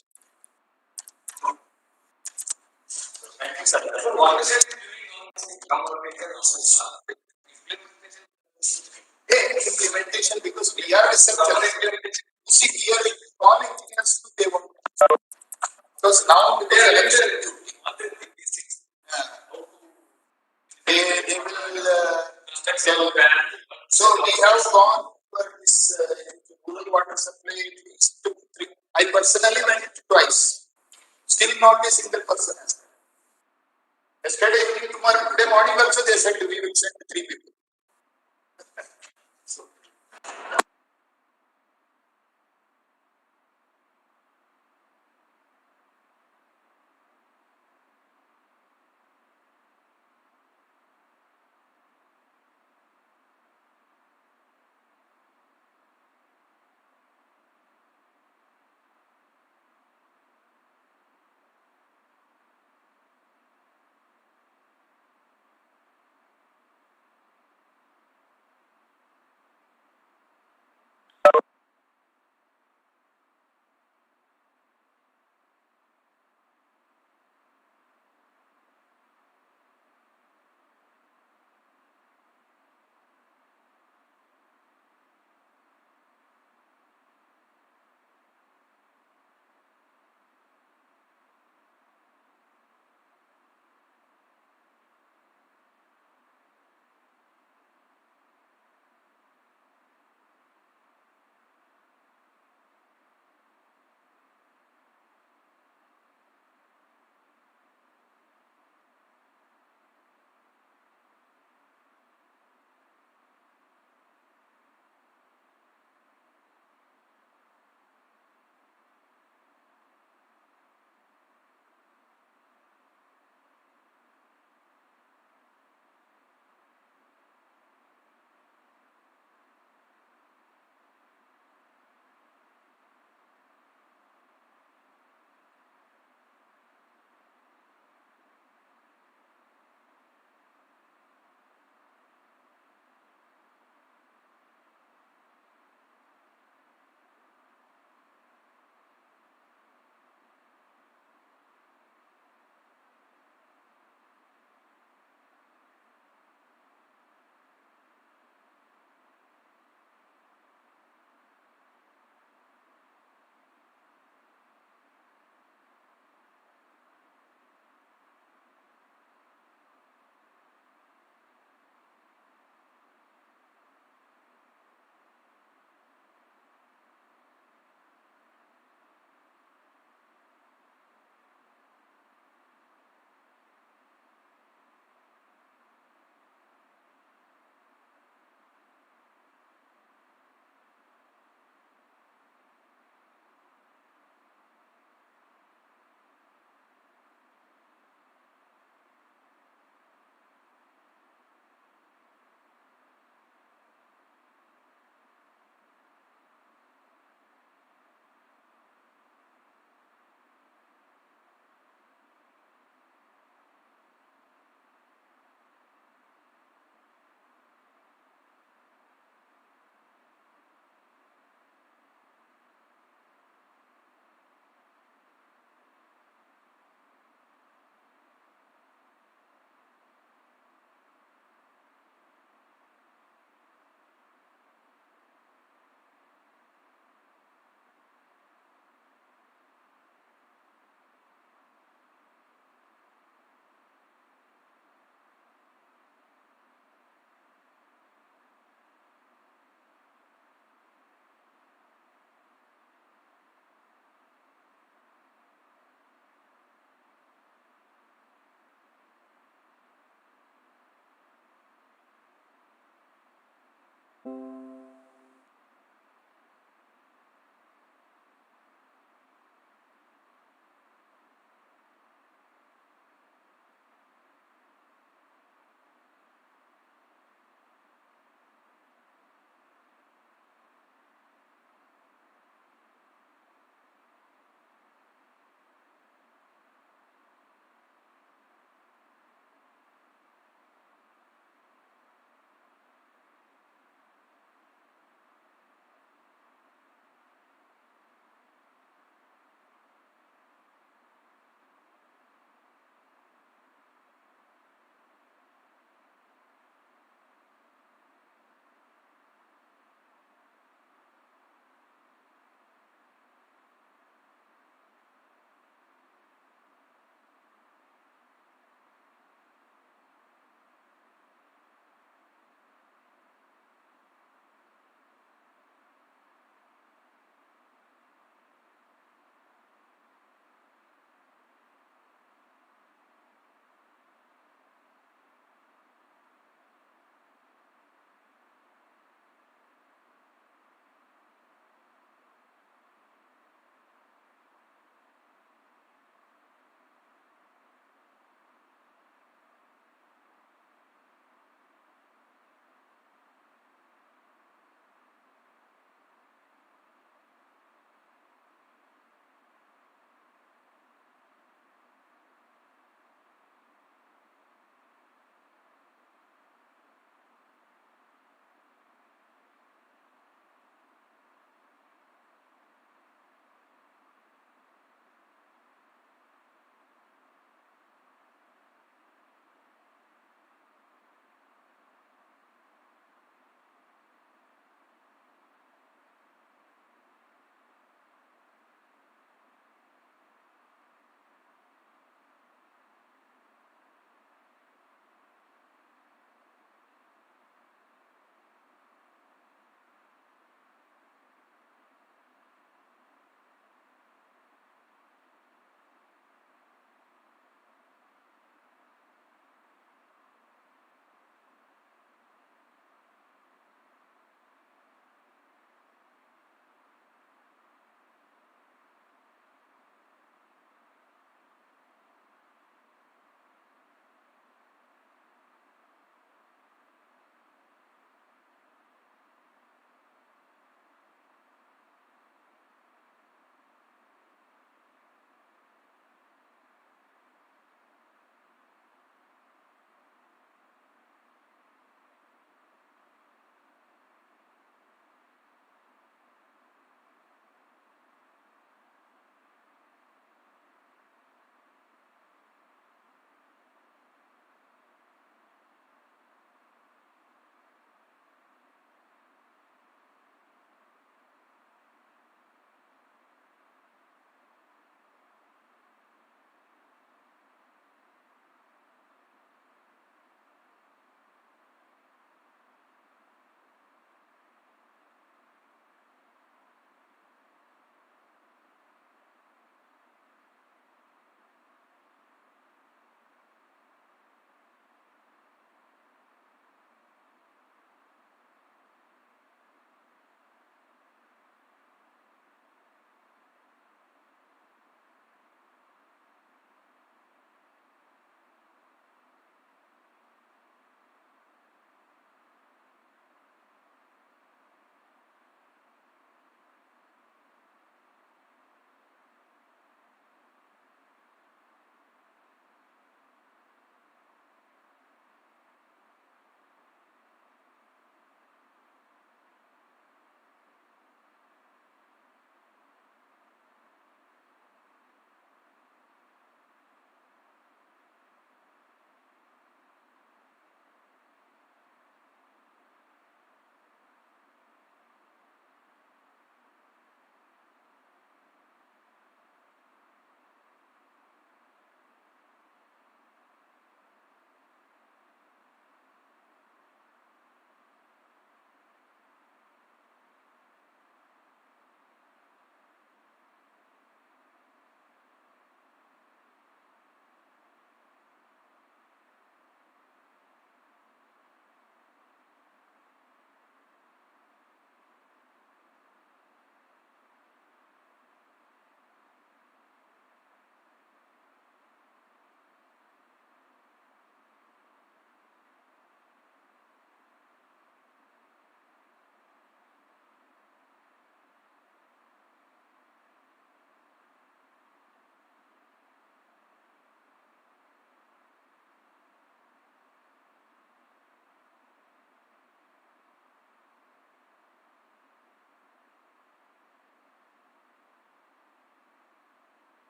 Thank you, sir. So what is it? Implementation, because we are researchers. See, here all engineers they want. Because now with the election, they will tell. So we have gone for this rural water supply. I personally went twice. Still not a single person has come. Yesterday evening, tomorrow, today morning also they said we will send 3 people. So,